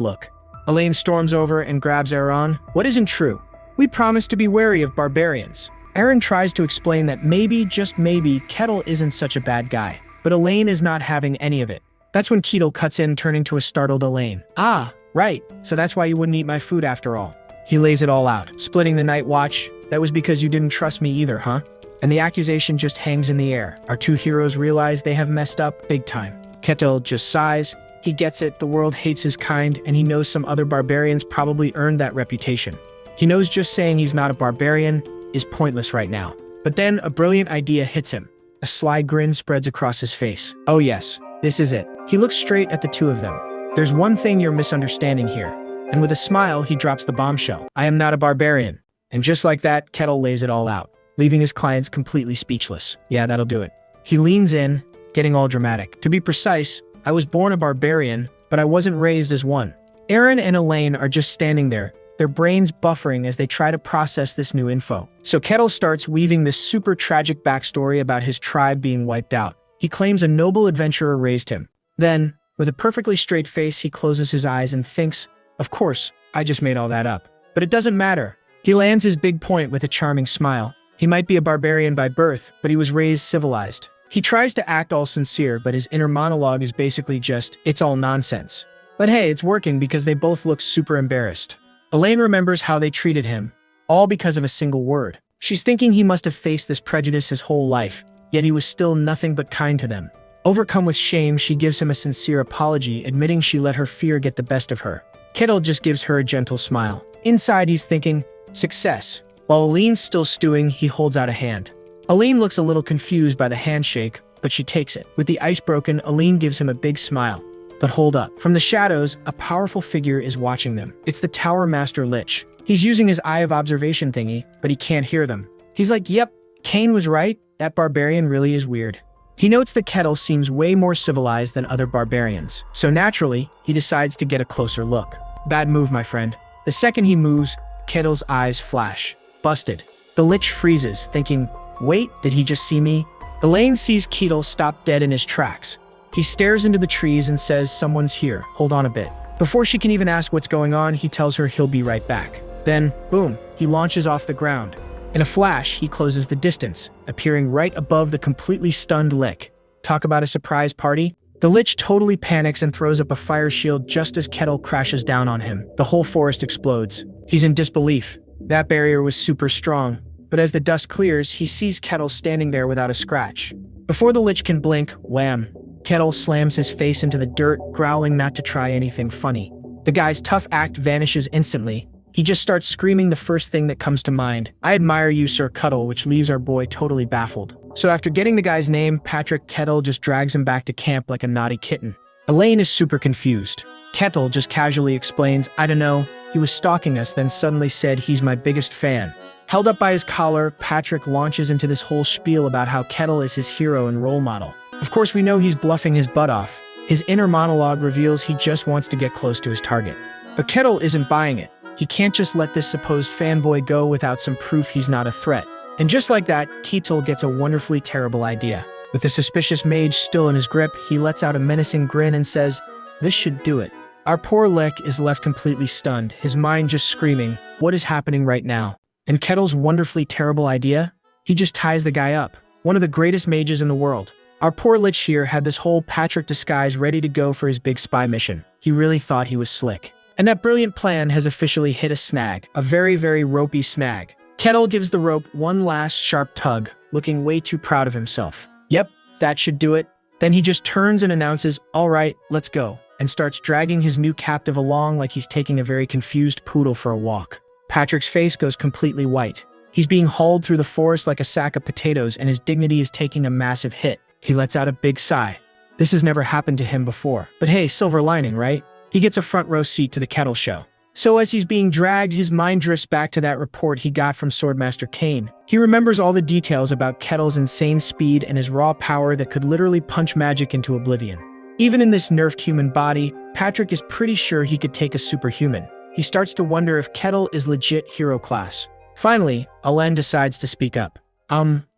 look. Elaine storms over and grabs Aaron. What isn't true? We promised to be wary of barbarians. Aaron tries to explain that maybe, just maybe, Kettle isn't such a bad guy. But Elaine is not having any of it. That's when Kettle cuts in, turning to a startled Elaine. Ah, right. So that's why you wouldn't eat my food after all. He lays it all out, splitting the night watch. That was because you didn't trust me either, huh? And the accusation just hangs in the air. Our two heroes realize they have messed up big time. Kettle just sighs. He gets it, the world hates his kind, and he knows some other barbarians probably earned that reputation. He knows just saying he's not a barbarian is pointless right now. But then a brilliant idea hits him. A sly grin spreads across his face. Oh yes, this is it. He looks straight at the two of them. There's one thing you're misunderstanding here. And with a smile, he drops the bombshell. I am not a barbarian. And just like that, Kettle lays it all out, leaving his clients completely speechless. Yeah, that'll do it. He leans in, getting all dramatic. To be precise, I was born a barbarian, but I wasn't raised as one. Aaron and Elaine are just standing there, their brains buffering as they try to process this new info. So Kettle starts weaving this super tragic backstory about his tribe being wiped out. He claims a noble adventurer raised him. Then, with a perfectly straight face, he closes his eyes and thinks, of course, I just made all that up. But it doesn't matter. He lands his big point with a charming smile. He might be a barbarian by birth, but he was raised civilized. He tries to act all sincere, but his inner monologue is basically just, it's all nonsense. But hey, it's working because they both look super embarrassed. Elaine remembers how they treated him, all because of a single word. She's thinking he must have faced this prejudice his whole life, yet he was still nothing but kind to them. Overcome with shame, she gives him a sincere apology, admitting she let her fear get the best of her. Kettle just gives her a gentle smile. Inside, he's thinking, success. While Elaine's still stewing, he holds out a hand. Elaine looks a little confused by the handshake, but she takes it. With the ice broken, Elaine gives him a big smile. But hold up. From the shadows, a powerful figure is watching them. It's the Tower Master Lich. He's using his eye of observation thingy, but he can't hear them. He's like, yep, Kane was right. That barbarian really is weird. He notes that Kettle seems way more civilized than other barbarians. So naturally, he decides to get a closer look. Bad move, my friend. The second he moves, Kettle's eyes flash. Busted. The Lich freezes, thinking, wait, did he just see me? Elaine sees Kettle stop dead in his tracks. He stares into the trees and says, someone's here, hold on a bit. Before she can even ask what's going on, he tells her he'll be right back. Then, boom, he launches off the ground. In a flash, he closes the distance, appearing right above the completely stunned Lich. Talk about a surprise party? The Lich totally panics and throws up a fire shield just as Kettle crashes down on him. The whole forest explodes. He's in disbelief. That barrier was super strong. But as the dust clears, he sees Kettle standing there without a scratch. Before the Lich can blink, wham! Kettle slams his face into the dirt, growling not to try anything funny. The guy's tough act vanishes instantly. He just starts screaming the first thing that comes to mind. I admire you, Sir Cuddle, which leaves our boy totally baffled. So after getting the guy's name, Patrick, Kettle just drags him back to camp like a naughty kitten. Elaine is super confused. Kettle just casually explains, I don't know, he was stalking us, then suddenly said he's my biggest fan. Held up by his collar, Patrick launches into this whole spiel about how Kettle is his hero and role model. Of course, we know he's bluffing his butt off. His inner monologue reveals he just wants to get close to his target. But Kettle isn't buying it. He can't just let this supposed fanboy go without some proof he's not a threat. And just like that, Kettle gets a wonderfully terrible idea. With the suspicious mage still in his grip, he lets out a menacing grin and says, this should do it. Our poor Lich is left completely stunned, his mind just screaming, what is happening right now? And Kettle's wonderfully terrible idea? He just ties the guy up. One of the greatest mages in the world. Our poor Lich here had this whole Patrick disguise ready to go for his big spy mission. He really thought he was slick. And that brilliant plan has officially hit a snag. A very, very ropey snag. Kettle gives the rope one last sharp tug, looking way too proud of himself. Yep, that should do it. Then he just turns and announces, all right, let's go, and starts dragging his new captive along like he's taking a very confused poodle for a walk. Patrick's face goes completely white. He's being hauled through the forest like a sack of potatoes, and his dignity is taking a massive hit. He lets out a big sigh. This has never happened to him before. But hey, silver lining, right? He gets a front row seat to the Kettle show. So as he's being dragged, his mind drifts back to that report he got from Swordmaster Kane. He remembers all the details about Kettle's insane speed and his raw power that could literally punch magic into oblivion. Even in this nerfed human body, Patrick is pretty sure he could take a superhuman. He starts to wonder if Kettle is legit hero class. Finally, Alen decides to speak up.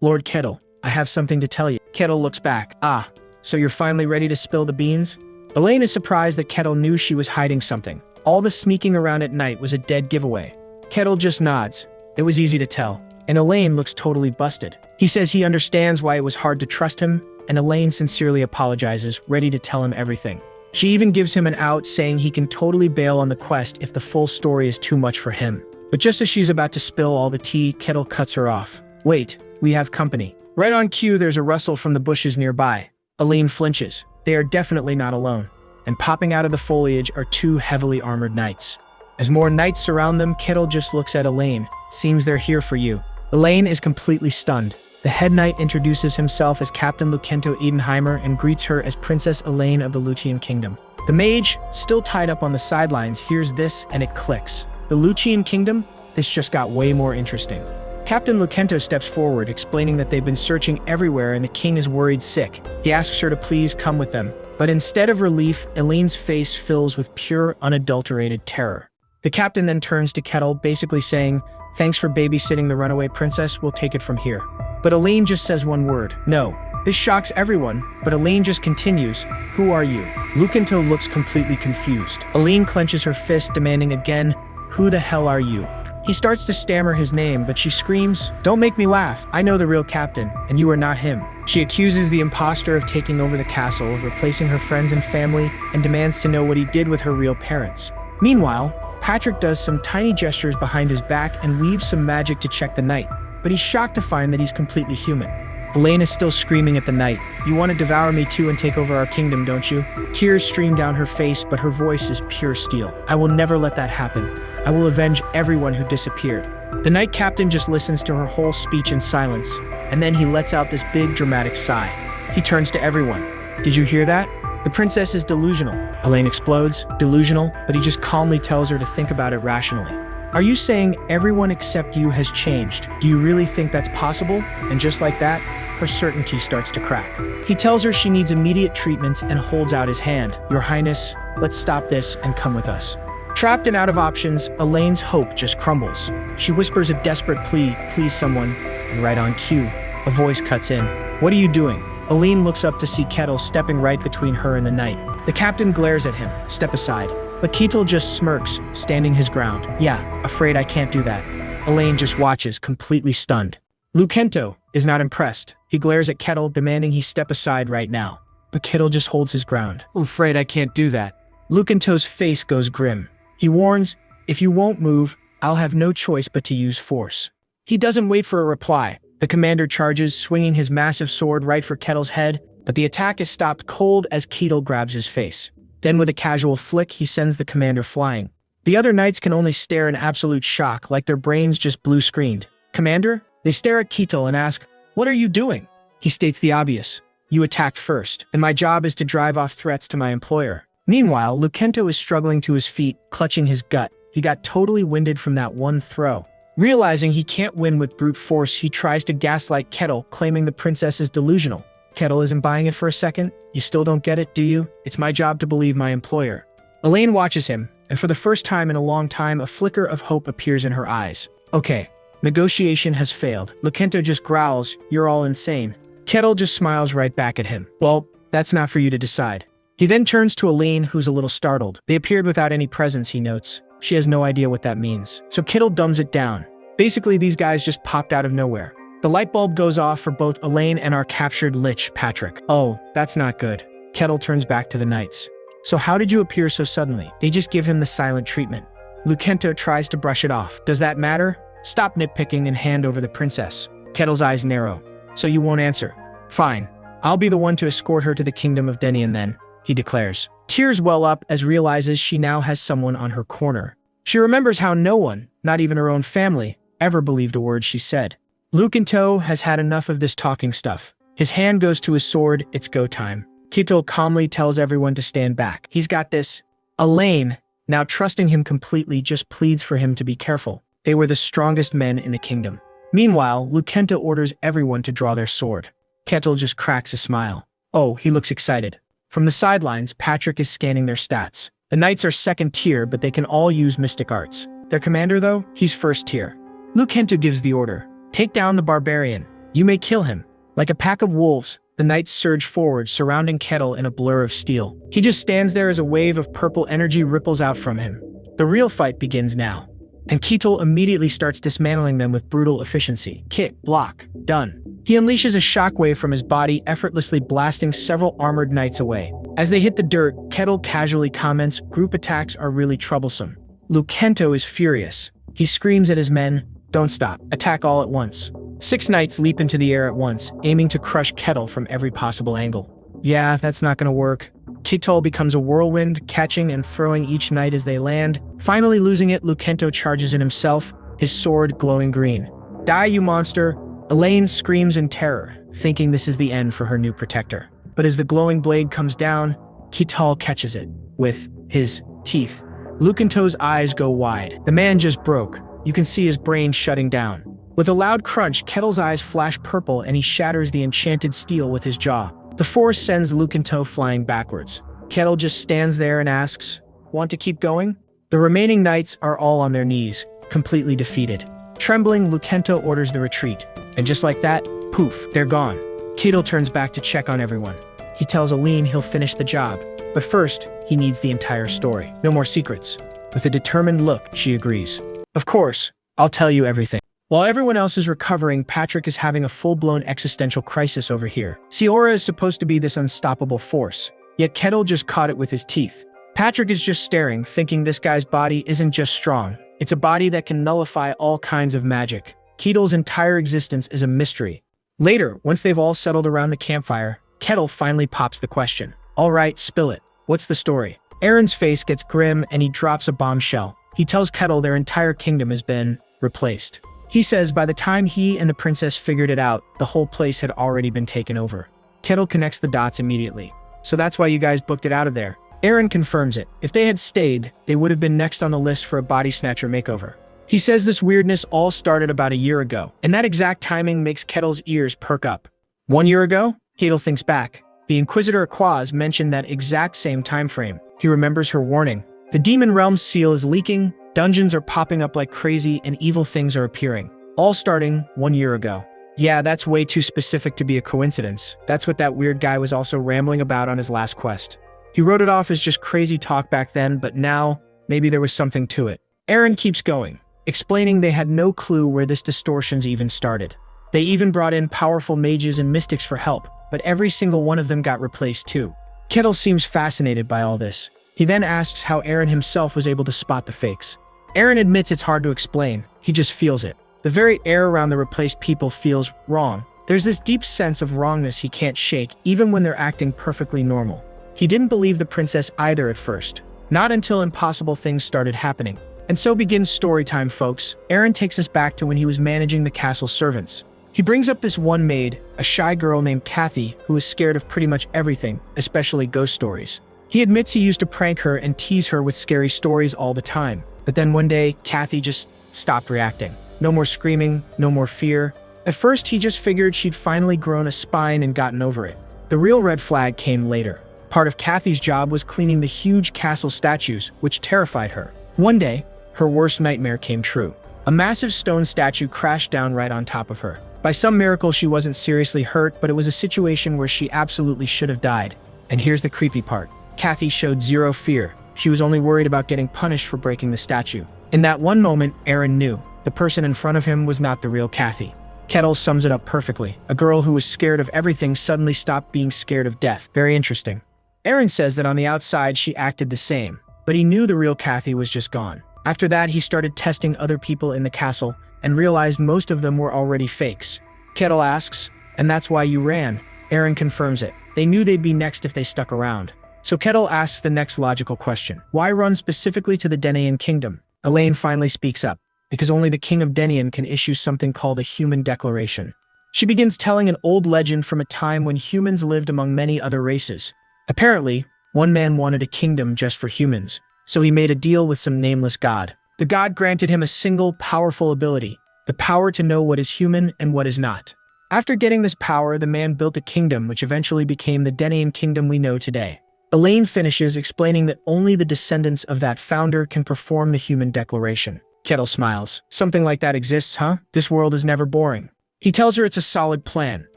Lord Kettle, I have something to tell you. Kettle looks back. Ah, so you're finally ready to spill the beans? Elaine is surprised that Kettle knew she was hiding something. All the sneaking around at night was a dead giveaway. Kettle just nods. It was easy to tell. And Elaine looks totally busted. He says he understands why it was hard to trust him, and Elaine sincerely apologizes, ready to tell him everything. She even gives him an out, saying he can totally bail on the quest if the full story is too much for him. But just as she's about to spill all the tea, Kettle cuts her off. Wait, we have company. Right on cue, there's a rustle from the bushes nearby. Elaine flinches. They are definitely not alone. And popping out of the foliage are two heavily armored knights. As more knights surround them, Kettle just looks at Elaine. Seems they're here for you. Elaine is completely stunned. The head knight introduces himself as Captain Lucento Edenheimer and greets her as Princess Elaine of the Lucian Kingdom. The mage, still tied up on the sidelines, hears this and it clicks. The Lucian Kingdom? This just got way more interesting. Captain Lucento steps forward, explaining that they've been searching everywhere and the king is worried sick. He asks her to please come with them. But instead of relief, Elaine's face fills with pure, unadulterated terror. The captain then turns to Kettle, basically saying, "Thanks for babysitting the runaway princess, we'll take it from here." But Elaine just says one word, "No." This shocks everyone, but Elaine just continues, "Who are you?" Lucento looks completely confused. Elaine clenches her fist, demanding again, "Who the hell are you?" He starts to stammer his name, but she screams, "Don't make me laugh. I know the real captain, and you are not him." She accuses the imposter of taking over the castle, of replacing her friends and family, and demands to know what he did with her real parents. Meanwhile, Patrick does some tiny gestures behind his back and weaves some magic to check the knight, but he's shocked to find that he's completely human. Elaine is still screaming at the knight. "You want to devour me too and take over our kingdom, don't you?" Tears stream down her face, but her voice is pure steel. "I will never let that happen. I will avenge everyone who disappeared." The knight captain just listens to her whole speech in silence, and then he lets out this big dramatic sigh. He turns to everyone. "Did you hear that? The princess is delusional." Elaine explodes. "Delusional?" But he just calmly tells her to think about it rationally. "Are you saying everyone except you has changed? Do you really think that's possible?" And just like that, her certainty starts to crack. He tells her she needs immediate treatments and holds out his hand. "Your Highness, let's stop this and come with us." Trapped and out of options, Elaine's hope just crumbles. She whispers a desperate plea, "Please someone," and right on cue, a voice cuts in. "What are you doing?" Elaine looks up to see Kettle stepping right between her and the knight. The captain glares at him, "Step aside." But Kettle just smirks, standing his ground. "Yeah, afraid I can't do that." Elaine just watches, completely stunned. Lucento is not impressed. He glares at Kettle, demanding he step aside right now. But Kettle just holds his ground. "Afraid I can't do that." Lucento's face goes grim. He warns, "If you won't move, I'll have no choice but to use force." He doesn't wait for a reply. The commander charges, swinging his massive sword right for Kettle's head, but the attack is stopped cold as Kettle grabs his face. Then with a casual flick, he sends the commander flying. The other knights can only stare in absolute shock, like their brains just blue-screened. "Commander?" They stare at Kettle and ask, "What are you doing?" He states the obvious. "You attacked first, and my job is to drive off threats to my employer." Meanwhile, Lucento is struggling to his feet, clutching his gut. He got totally winded from that one throw. Realizing he can't win with brute force, he tries to gaslight Kettle, claiming the princess is delusional. Kettle isn't buying it for a second. "You still don't get it, do you? It's my job to believe my employer." Elaine watches him, and for the first time in a long time, a flicker of hope appears in her eyes. "Okay, negotiation has failed." Lucento just growls, "You're all insane." Kettle just smiles right back at him. "Well, that's not for you to decide." He then turns to Elaine, who's a little startled. They appeared without any presents, he notes. She has no idea what that means. So Kettle dumbs it down. Basically, these guys just popped out of nowhere. The light bulb goes off for both Elaine and our captured lich, Patrick. "Oh, that's not good." Kettle turns back to the knights. "So how did you appear so suddenly?" They just give him the silent treatment. Lucento tries to brush it off. "Does that matter? Stop nitpicking and hand over the princess." Kettle's eyes narrow. "So you won't answer? Fine. I'll be the one to escort her to the kingdom of Denian then," he declares. Tears well up as realizes she now has someone on her corner. She remembers how no one, not even her own family, ever believed a word she said. Lucento has had enough of this talking stuff. His hand goes to his sword. It's go time. Kettle calmly tells everyone to stand back. He's got this. Elaine, now trusting him completely, just pleads for him to be careful. They were the strongest men in the kingdom. Meanwhile, Lucento orders everyone to draw their sword. Kettle just cracks a smile. Oh, he looks excited. From the sidelines, Patrick is scanning their stats. The knights are second tier, but they can all use mystic arts. Their commander, though, he's first tier. Lucento gives the order. Take down the barbarian. You may kill him. Like a pack of wolves, the knights surge forward, surrounding Kettle in a blur of steel. He just stands there as a wave of purple energy ripples out from him. The real fight begins now. And Kettle immediately starts dismantling them with brutal efficiency. Kick, block, done. He unleashes a shockwave from his body, effortlessly blasting several armored knights away. As they hit the dirt, Kettle casually comments, "Group attacks are really troublesome." Lucento is furious. He screams at his men, "Don't stop, attack all at once." 6 knights leap into the air at once, aiming to crush Kettle from every possible angle. Yeah, that's not gonna work. Kettle becomes a whirlwind, catching and throwing each knight as they land. Finally losing it, Lucento charges in himself, his sword glowing green. "Die, you monster!" Elaine screams in terror, thinking this is the end for her new protector. But as the glowing blade comes down, Kettle catches it with his teeth. Lucento's eyes go wide. The man just broke. You can see his brain shutting down. With a loud crunch, Kettle's eyes flash purple and he shatters the enchanted steel with his jaw. The force sends Lucento flying backwards. Kettle just stands there and asks, "Want to keep going?" The remaining knights are all on their knees, completely defeated. Trembling, Lucento orders the retreat. And just like that, poof, they're gone. Kettle turns back to check on everyone. He tells Aline he'll finish the job. But first, he needs the entire story. No more secrets. With a determined look, she agrees. "Of course, I'll tell you everything." While everyone else is recovering, Patrick is having a full-blown existential crisis over here. Siora is supposed to be this unstoppable force, yet Kettle just caught it with his teeth. Patrick is just staring, thinking this guy's body isn't just strong. It's a body that can nullify all kinds of magic. Kettle's entire existence is a mystery. Later, once they've all settled around the campfire, Kettle finally pops the question. "All right, spill it. What's the story?" Aaron's face gets grim and he drops a bombshell. He tells Kettle their entire kingdom has been replaced. He says by the time he and the princess figured it out, the whole place had already been taken over. Kettle connects the dots immediately. "So that's why you guys booked it out of there." Aaron confirms it. If they had stayed, they would have been next on the list for a body snatcher makeover. He says this weirdness all started about a year ago, and that exact timing makes Kettle's ears perk up. 1 year ago? Kettle thinks back. The Inquisitor Aquaz mentioned that exact same time frame. He remembers her warning. The Demon Realm's seal is leaking, dungeons are popping up like crazy, and evil things are appearing. All starting 1 year ago. Yeah, that's way too specific to be a coincidence. That's what that weird guy was also rambling about on his last quest. He wrote it off as just crazy talk back then, but now, maybe there was something to it. Aaron keeps going, explaining they had no clue where this distortions even started. They even brought in powerful mages and mystics for help, but every single one of them got replaced too. Kettle seems fascinated by all this. He then asks how Aaron himself was able to spot the fakes. Aaron admits it's hard to explain, he just feels it. The very air around the replaced people feels wrong. There's this deep sense of wrongness he can't shake, even when they're acting perfectly normal. He didn't believe the princess either at first. Not until impossible things started happening. And so begins story time, folks. Aaron takes us back to when he was managing the castle servants. He brings up this one maid, a shy girl named Kathy, who was scared of pretty much everything, especially ghost stories. He admits he used to prank her and tease her with scary stories all the time. But then one day, Kathy just stopped reacting. No more screaming, no more fear. At first, he just figured she'd finally grown a spine and gotten over it. The real red flag came later. Part of Kathy's job was cleaning the huge castle statues, which terrified her. One day, her worst nightmare came true. A massive stone statue crashed down right on top of her. By some miracle, she wasn't seriously hurt, but it was a situation where she absolutely should have died. And here's the creepy part. Kathy showed zero fear. She was only worried about getting punished for breaking the statue. In that one moment, Aaron knew. The person in front of him was not the real Kathy. Kettle sums it up perfectly. A girl who was scared of everything suddenly stopped being scared of death. Very interesting. Aaron says that on the outside she acted the same, but he knew the real Kathy was just gone. After that, he started testing other people in the castle and realized most of them were already fakes. Kettle asks, "And that's why you ran?" Aaron confirms it. They knew they'd be next if they stuck around. So Kettle asks the next logical question. Why run specifically to the Denian kingdom? Elaine finally speaks up. Because only the king of Denian can issue something called a human declaration. She begins telling an old legend from a time when humans lived among many other races. Apparently, one man wanted a kingdom just for humans, so he made a deal with some nameless god. The god granted him a single powerful ability, the power to know what is human and what is not. After getting this power, the man built a kingdom which eventually became the Denayan kingdom we know today. Elaine finishes explaining that only the descendants of that founder can perform the human declaration. Kettle smiles. Something like that exists, huh? This world is never boring. He tells her it's a solid plan.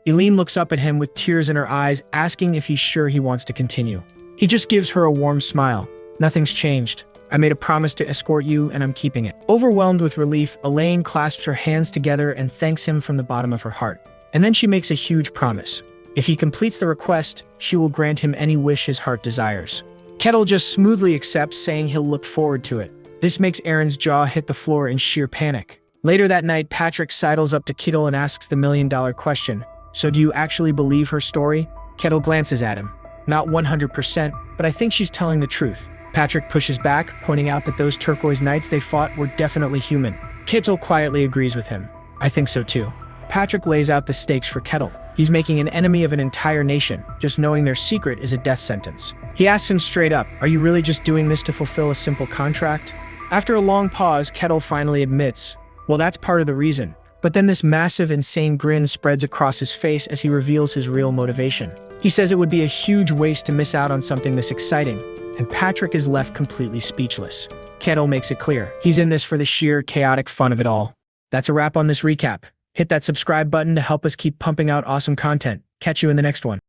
Elaine looks up at him with tears in her eyes, asking if he's sure he wants to continue. He just gives her a warm smile. Nothing's changed. I made a promise to escort you, and I'm keeping it. Overwhelmed with relief, Elaine clasps her hands together and thanks him from the bottom of her heart. And then she makes a huge promise. If he completes the request, she will grant him any wish his heart desires. Kettle just smoothly accepts, saying he'll look forward to it. This makes Aaron's jaw hit the floor in sheer panic. Later that night, Patrick sidles up to Kettle and asks the million-dollar question. So do you actually believe her story? Kettle glances at him. Not 100%, but I think she's telling the truth. Patrick pushes back, pointing out that those turquoise knights they fought were definitely human. Kettle quietly agrees with him. I think so too. Patrick lays out the stakes for Kettle. He's making an enemy of an entire nation. Just knowing their secret is a death sentence. He asks him straight up, are you really just doing this to fulfill a simple contract? After a long pause, Kettle finally admits, well, that's part of the reason. But then this massive, insane grin spreads across his face as he reveals his real motivation. He says it would be a huge waste to miss out on something this exciting, and Patrick is left completely speechless. Kettle makes it clear. He's in this for the sheer chaotic fun of it all. That's a wrap on this recap. Hit that subscribe button to help us keep pumping out awesome content. Catch you in the next one.